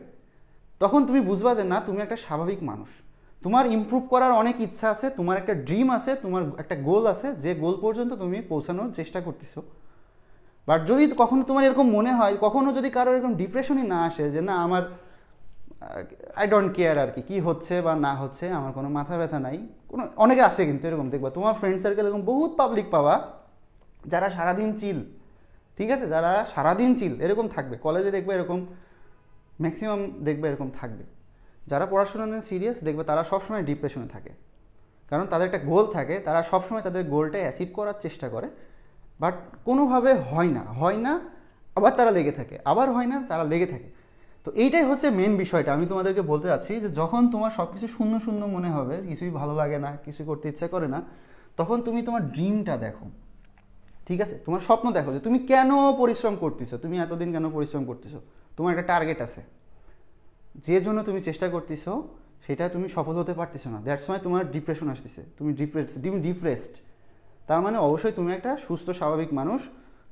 তখন তুমি বুঝবা যে না, তুমি একটা স্বাভাবিক মানুষ, তোমার ইমপ্রুভ করার অনেক ইচ্ছা আছে, তোমার একটা ড্রিম আছে, তোমার একটা গোল আছে, যে গোল পর্যন্ত তুমি পৌঁছানোর চেষ্টা করতেছো। বাট যদি কখনো তোমার এরকম মনে হয়, কখনো যদি কারোর এরকম ডিপ্রেশনই না আসে যে না আমার আই ডোন্ট কেয়ার আর কি কী হচ্ছে বা না হচ্ছে, আমার কোনো মাথা ব্যথা নাই, কোনো অনেকে আছে কিন্তু এরকম দেখবা তোমার ফ্রেন্ড সার্কেল এরকম বহুত পাবলিক পাবা যারা সারাদিন চিল, ঠিক আছে, যারা সারাদিন চিল এরকম থাকবে, কলেজে দেখবে এরকম ম্যাক্সিমাম দেখবে এরকম থাকবে। যারা পড়াশোনা নিয়ে সিরিয়াস দেখবে তারা সবসময় ডিপ্রেশনে থাকে, কারণ তাদের একটা গোল থাকে, তারা সবসময় তাদের গোলটা অ্যাচিভ করার চেষ্টা করে, বাট কোনোভাবে হয় না, আবার তারা লেগে থাকে, আবার হয় না, তারা লেগে থাকে। তো এইটাই হচ্ছে মেন বিষয়টা আমি তোমাদেরকে বলতে চাচ্ছি, যে যখন তোমার সব কিছু শূন্য শূন্য মনে হবে, কিছুই ভালো লাগে না, কিছুই করতে ইচ্ছা করে না, তখন তুমি তোমার ড্রিমটা দেখো, ঠিক আছে, তোমার স্বপ্ন দেখো যে তুমি কেন পরিশ্রম করতেছো, তুমি এতদিন কেন পরিশ্রম করতেছো, তোমার একটা টার্গেট আছে, যে জন্য তুমি চেষ্টা করতেছো সেটা তুমি সফল হতে পারতেছো না, দ্যাটস ওয়াই তোমার ডিপ্রেশন আসতেছে, তুমি ডিপ্রেসড। তার মানে অবশ্যই তুমি একটা সুস্থ স্বাভাবিক মানুষ,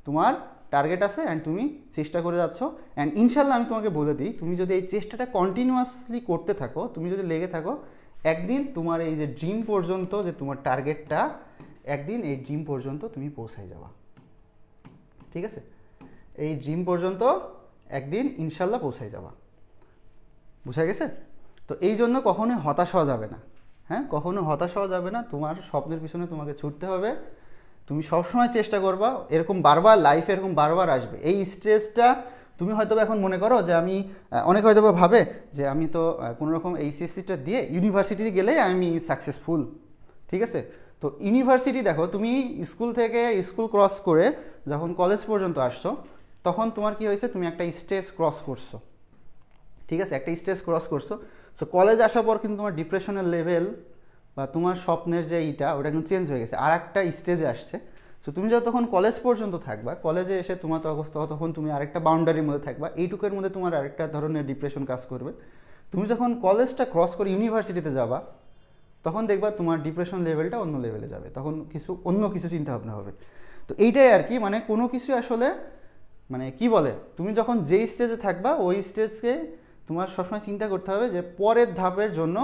তোমার টার্গেট আছে অ্যান্ড তুমি চেষ্টা করে যাচ্ছ। অ্যান্ড ইনশাল্লাহ আমি তোমাকে বলে দিই, তুমি যদি এই চেষ্টাটা কন্টিনিউয়াসলি করতে থাকো, তুমি যদি লেগে থাকো, একদিন তোমার এই যে ড্রিম পর্যন্ত, যে তোমার টার্গেটটা, একদিন এই ড্রিম পর্যন্ত তুমি পৌঁছাই যাবা, ঠিক আছে, এই ড্রিম পর্যন্ত একদিন ইনশাল্লাহ পৌঁছাই যাবা। বুঝা গেছে? তো এই জন্য কখনোই হতাশ হওয়া যাবে না, হ্যাঁ, কখনো হতাশ হওয়া যাবে না, তোমার স্বপ্নের পিছনে তোমাকে ছুটতে হবে, তুমি সবসময় চেষ্টা করবা, এরকম বারবার লাইফে এরকম বারবার আসবে এই স্ট্রেসটা। তুমি হয়তো এখন মনে করো যে আমি, অনেকে হয়তো ভাবে যে আমি তো কোনোরকম এইচএসসিটা দিয়ে ইউনিভার্সিটি গেলেই আমি সাকসেসফুল, ঠিক আছে। তো ইউনিভার্সিটি দেখো, তুমি স্কুল ক্রস করে যখন কলেজ পর্যন্ত আসছো, তখন তোমার কি হয়েছে, তুমি একটা স্টেজ ক্রস করছো, ঠিক আছে, একটা স্টেজ ক্রস করছো। সো কলেজ আসার পর কিন্তু তোমার ডিপ্রেশনের লেভেল বা তোমার স্বপ্নের যে ওটা কিন্তু চেঞ্জ হয়ে গেছে, আর একটা স্টেজে আসছে। সো তুমি যতক্ষণ কলেজ পর্যন্ত থাকবা, কলেজে এসে তোমার ততক্ষণ তুমি আরেকটা বাউন্ডারির মধ্যে থাকবা, এইটুকুর মধ্যে তোমার আরেকটা ধরনের ডিপ্রেশন কাজ করবে। তুমি যখন কলেজটা ক্রস করে ইউনিভার্সিটিতে যাবা, তখন দেখবা তোমার ডিপ্রেশন লেভেলটা অন্য লেভেলে যাবে, তখন অন্য কিছু চিন্তা ভাবনা হবে। তো এইটাই আর কি, মানে কোনো কিছু আসলে মানে কি বলে, তুমি যখন যেই স্টেজে থাকবা ওই স্টেজকে তোমার সবসময় চিন্তা করতে হবে যে পরের ধাপের জন্য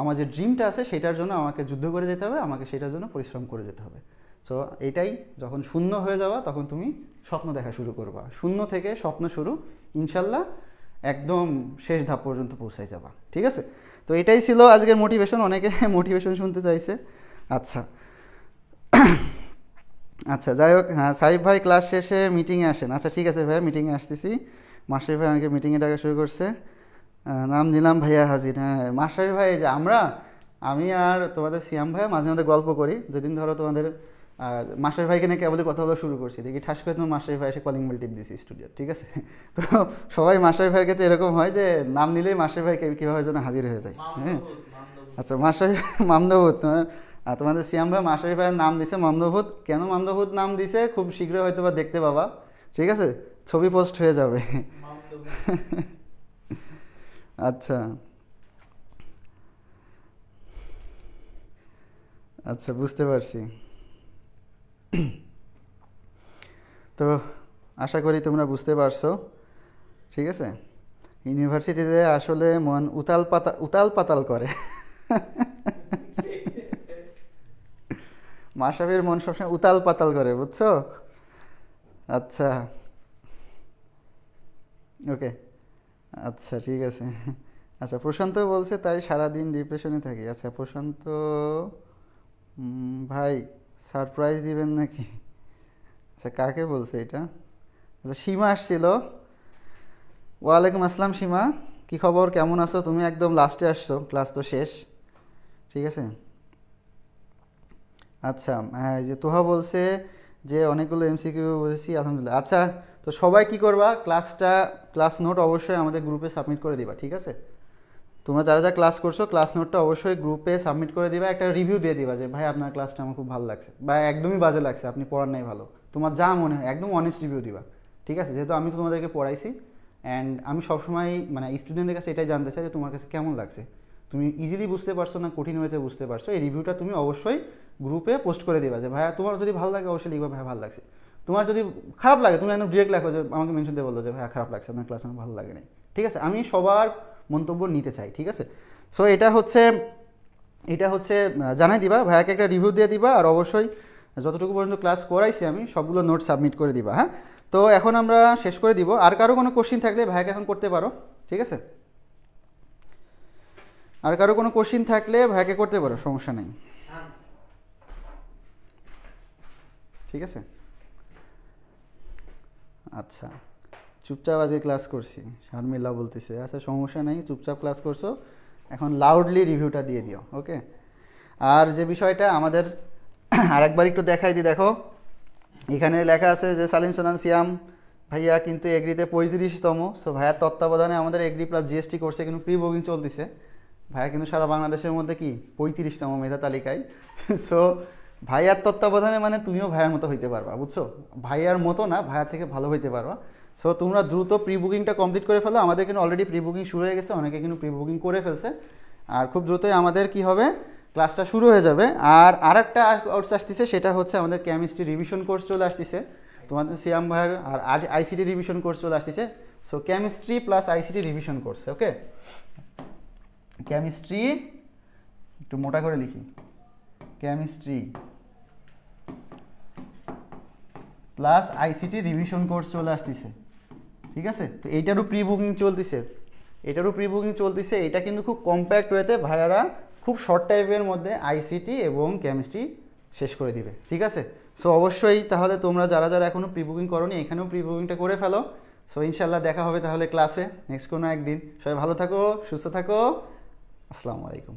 আমার যে ড্রিমটা আছে সেটার জন্য আমাকে যুদ্ধ করে যেতে হবে, আমাকে সেটার জন্য পরিশ্রম করে যেতে হবে। সো এইটাই, যখন শূন্য হয়ে যাবা তখন তুমি স্বপ্ন দেখা শুরু করবা, শূন্য থেকে স্বপ্ন শুরু, ইনশাল্লাহ একদম শেষ ধাপ পর্যন্ত পৌঁছাই যাবা, ঠিক আছে। তো এটাই ছিল আজকের মোটিভেশন, অনেকে মোটিভেশন শুনতে চাইছে। আচ্ছা আচ্ছা, যাই হোক, হ্যাঁ সাহিব ভাই ক্লাস শেষে মিটিংয়ে আসেন। আচ্ছা ঠিক আছে ভাই, মিটিংয়ে আসতেছি। মাস্টার ভাই আমাকে মিটিংয়ে ডাকা শুরু করছে, নাম নিলাম ভাইয়া হাজির। হ্যাঁ মাস্টার ভাই, যে আমি আর তোমাদের সিয়াম ভাইয়া মাঝে মাঝে গল্প করি, যেদিন ধরো তোমাদের মাস্টার ভাইকে নিয়ে কেবলই কথা বলা শুরু করছি, দেখি ঠাস করে তোমার মাস্টার ভাই এসে কলিং বেল টিপ দিয়েছি স্টুডিও, ঠিক আছে। তো সবাই মাস্টার ভাইয়ের ক্ষেত্রে এরকম হয় যে নাম নিলেই মাস্টার ভাই কীভাবে যেন হাজির হয়ে যায়। হ্যাঁ আচ্ছা, মাস্টার মামদভূত, তোমাদের সিয়াম ভাই মাস্টার ভাইয়ের নাম দিছে মামদভূত। কেন মামদভূত নাম দিছে খুব শীঘ্রই হয়তো বা দেখতে পাবা, ঠিক আছে, ছবি পোস্ট হয়ে যাবে। আচ্ছা আচ্ছা, বুঝতে পারছি। তো আশা করি তোমরা বুঝতে পারছো, ঠিক আছে। ইউনিভার্সিটিতে আসলে মন উতাল পাতাল করে। মাশরাফির মন সবসময় উতাল পাতাল করে, বুঝছো। আচ্ছা ওকে, আচ্ছা ঠিক আছে। আচ্ছা প্রশান্ত বলছে তাই সারাদিন ডিপ্রেশনে থাকি। আচ্ছা প্রশান্ত ভাই সারপ্রাইজ দিবেন নাকি? আচ্ছা কাকে বলছে এটা? আচ্ছা সীমা আসছিল। ওয়ালাইকুম আসসালাম সীমা, কি খবর, কেমন আছো তুমি? একদম লাস্টে আসছো, ক্লাস তো শেষ, ঠিক আছে। আচ্ছা হ্যাঁ, যে তোহা বলছে যে অনেকগুলো এমসিকিউ বলেছি, আলহামদুলিল্লাহ। আচ্ছা তো সবাই কি করবা, ক্লাস নোট অবশ্যই আমাদের গ্রুপে সাবমিট করে দিবা, ঠিক আছে। তোমরা যারা যা ক্লাস করছো ক্লাস নোটটা অবশ্যই গ্রুপে সাবমিট করে দিবা, একটা রিভিউ দিয়ে দিবা যে ভাই আপনার ক্লাসটা আমার খুব ভালো লাগছে, বা একদমই বাজে লাগছে, আপনি পড়ার নাই ভালো, তোমার যা মনে হয় একদম অনেস্ট রিভিউ দিবা, ঠিক আছে, যেহেতু আমি তো তোমাদেরকে পড়াইছি অ্যান্ড আমি সবসময় মানে স্টুডেন্টের কাছে এটাই জানতে চাই যে তোমার কাছে কেমন লাগছে, তুমি ইজিলি বুঝতে পারছো না কঠিন ওয়েতে বুঝতে পারছো। এই রিভিউটা তুমি অবশ্যই গ্রুপে পোস্ট করে দিবা যে ভাইয়া তোমার যদি ভালো লাগে অবশ্যই লিখবা ভাইয়া ভালো লাগছে। তোমার যদি খারাপ লাগে তুমি একদম ডিরেক্ট লেখো যে আমাকে মেনশন দিয়ে বললো যে ভাইয়া খারাপ লাগছে, আপনার ক্লাস আমার ভালো লাগে নাই। ঠিক আছে, আমি সবার মন্তব্য নিতে চাই। ঠিক আছে, সো এটা হচ্ছে জানাই দিবা, ভাইয়াকে একটা রিভিউ দিয়ে দিবা, আর অবশ্যই যতটুকু পর্যন্ত ক্লাস করাইছি আমি সবগুলো নোট সাবমিট করে দিবা। হ্যাঁ, তো এখন আমরা শেষ করে দিব। আর কারো কোনো কোশ্চিন থাকলে ভাইয়াকে এখন করতে পারো। ঠিক আছে, আর কারো কোনো কোশ্চিন থাকলে ভাইয়াকে করতে পারো, সমস্যা নেই। ঠিক আছে, আচ্ছা চুপচাপ আজকে ক্লাস করছি শারমিল্লা বলতেছে, আচ্ছা সমস্যা নেই, চুপচাপ ক্লাস করছো, এখন লাউডলি রিভিউটা দিয়ে দিও। ওকে, আর যে বিষয়টা আমাদের আরেকবার একটু দেখাই দিই, দেখো এখানে লেখা আছে যে সালিম সোনান সিয়াম ভাইয়া কিন্তু এগ্রিতে 35তম। সো ভাইয়ার তত্ত্বাবধানে আমাদের এগ্রি প্লাস জিএসটি কোর্সে কিন্তু প্রি বুকিং চলতেছে। ভাইয়া কিন্তু সারা বাংলাদেশের মধ্যে কি 35তম মেধা তালিকায়। সো ভাইয়ার তত্ত্বাবধানে মানে তুমিও ভাইয়ার মতো হইতে পারবা, বুঝছো? ভাইয়ার মতো না, ভাইয়ার থেকে ভালো হইতে পারবা। সো তোমরা দ্রুত প্রি বুকিংটা কমপ্লিট করে ফেলো। আমাদের কিন্তু অলরেডি প্রি বুকিং শুরু হয়ে গেছে, অনেকে কিন্তু প্রি বুকিং করে ফেলছে, আর খুব দ্রুতই আমাদের কি হবে ক্লাসটা শুরু হয়ে যাবে। আর আরেকটা কোর্স আসতেছে, সেটা হচ্ছে আমাদের কেমিস্ট্রি রিভিশন কোর্স চলে আসতেছে তোমাদের সিয়াম ভাইয়ের, আর আজ আইসিটি রিভিশন কোর্স চলে আসতেছে। So chemistry plus ICT revision course. Okay, chemistry একটু মোটা করে লিখি, chemistry plus ICT revision course চলে আসতেছে। ঠিক আছে, তো এইটারও প্রি বুকিং চলতেছে, এটা কিন্তু খুব কম্প্যাক্ট ওয়েতে ভাইয়ারা খুব শর্ট টাইমের মধ্যে আইসিটি এবং কেমিস্ট্রি শেষ করে দিবে। ঠিক আছে, সো অবশ্যই তাহলে তোমরা যারা যারা এখনও প্রি বুকিং করোনি এখানেও প্রি বুকিংটা করে ফেলো। সো ইনশাল্লাহ দেখা হবে তাহলে ক্লাসে নেক্সট কোনো একদিন। সবাই ভালো থাকো, সুস্থ থাকো, আসসালামু আলাইকুম।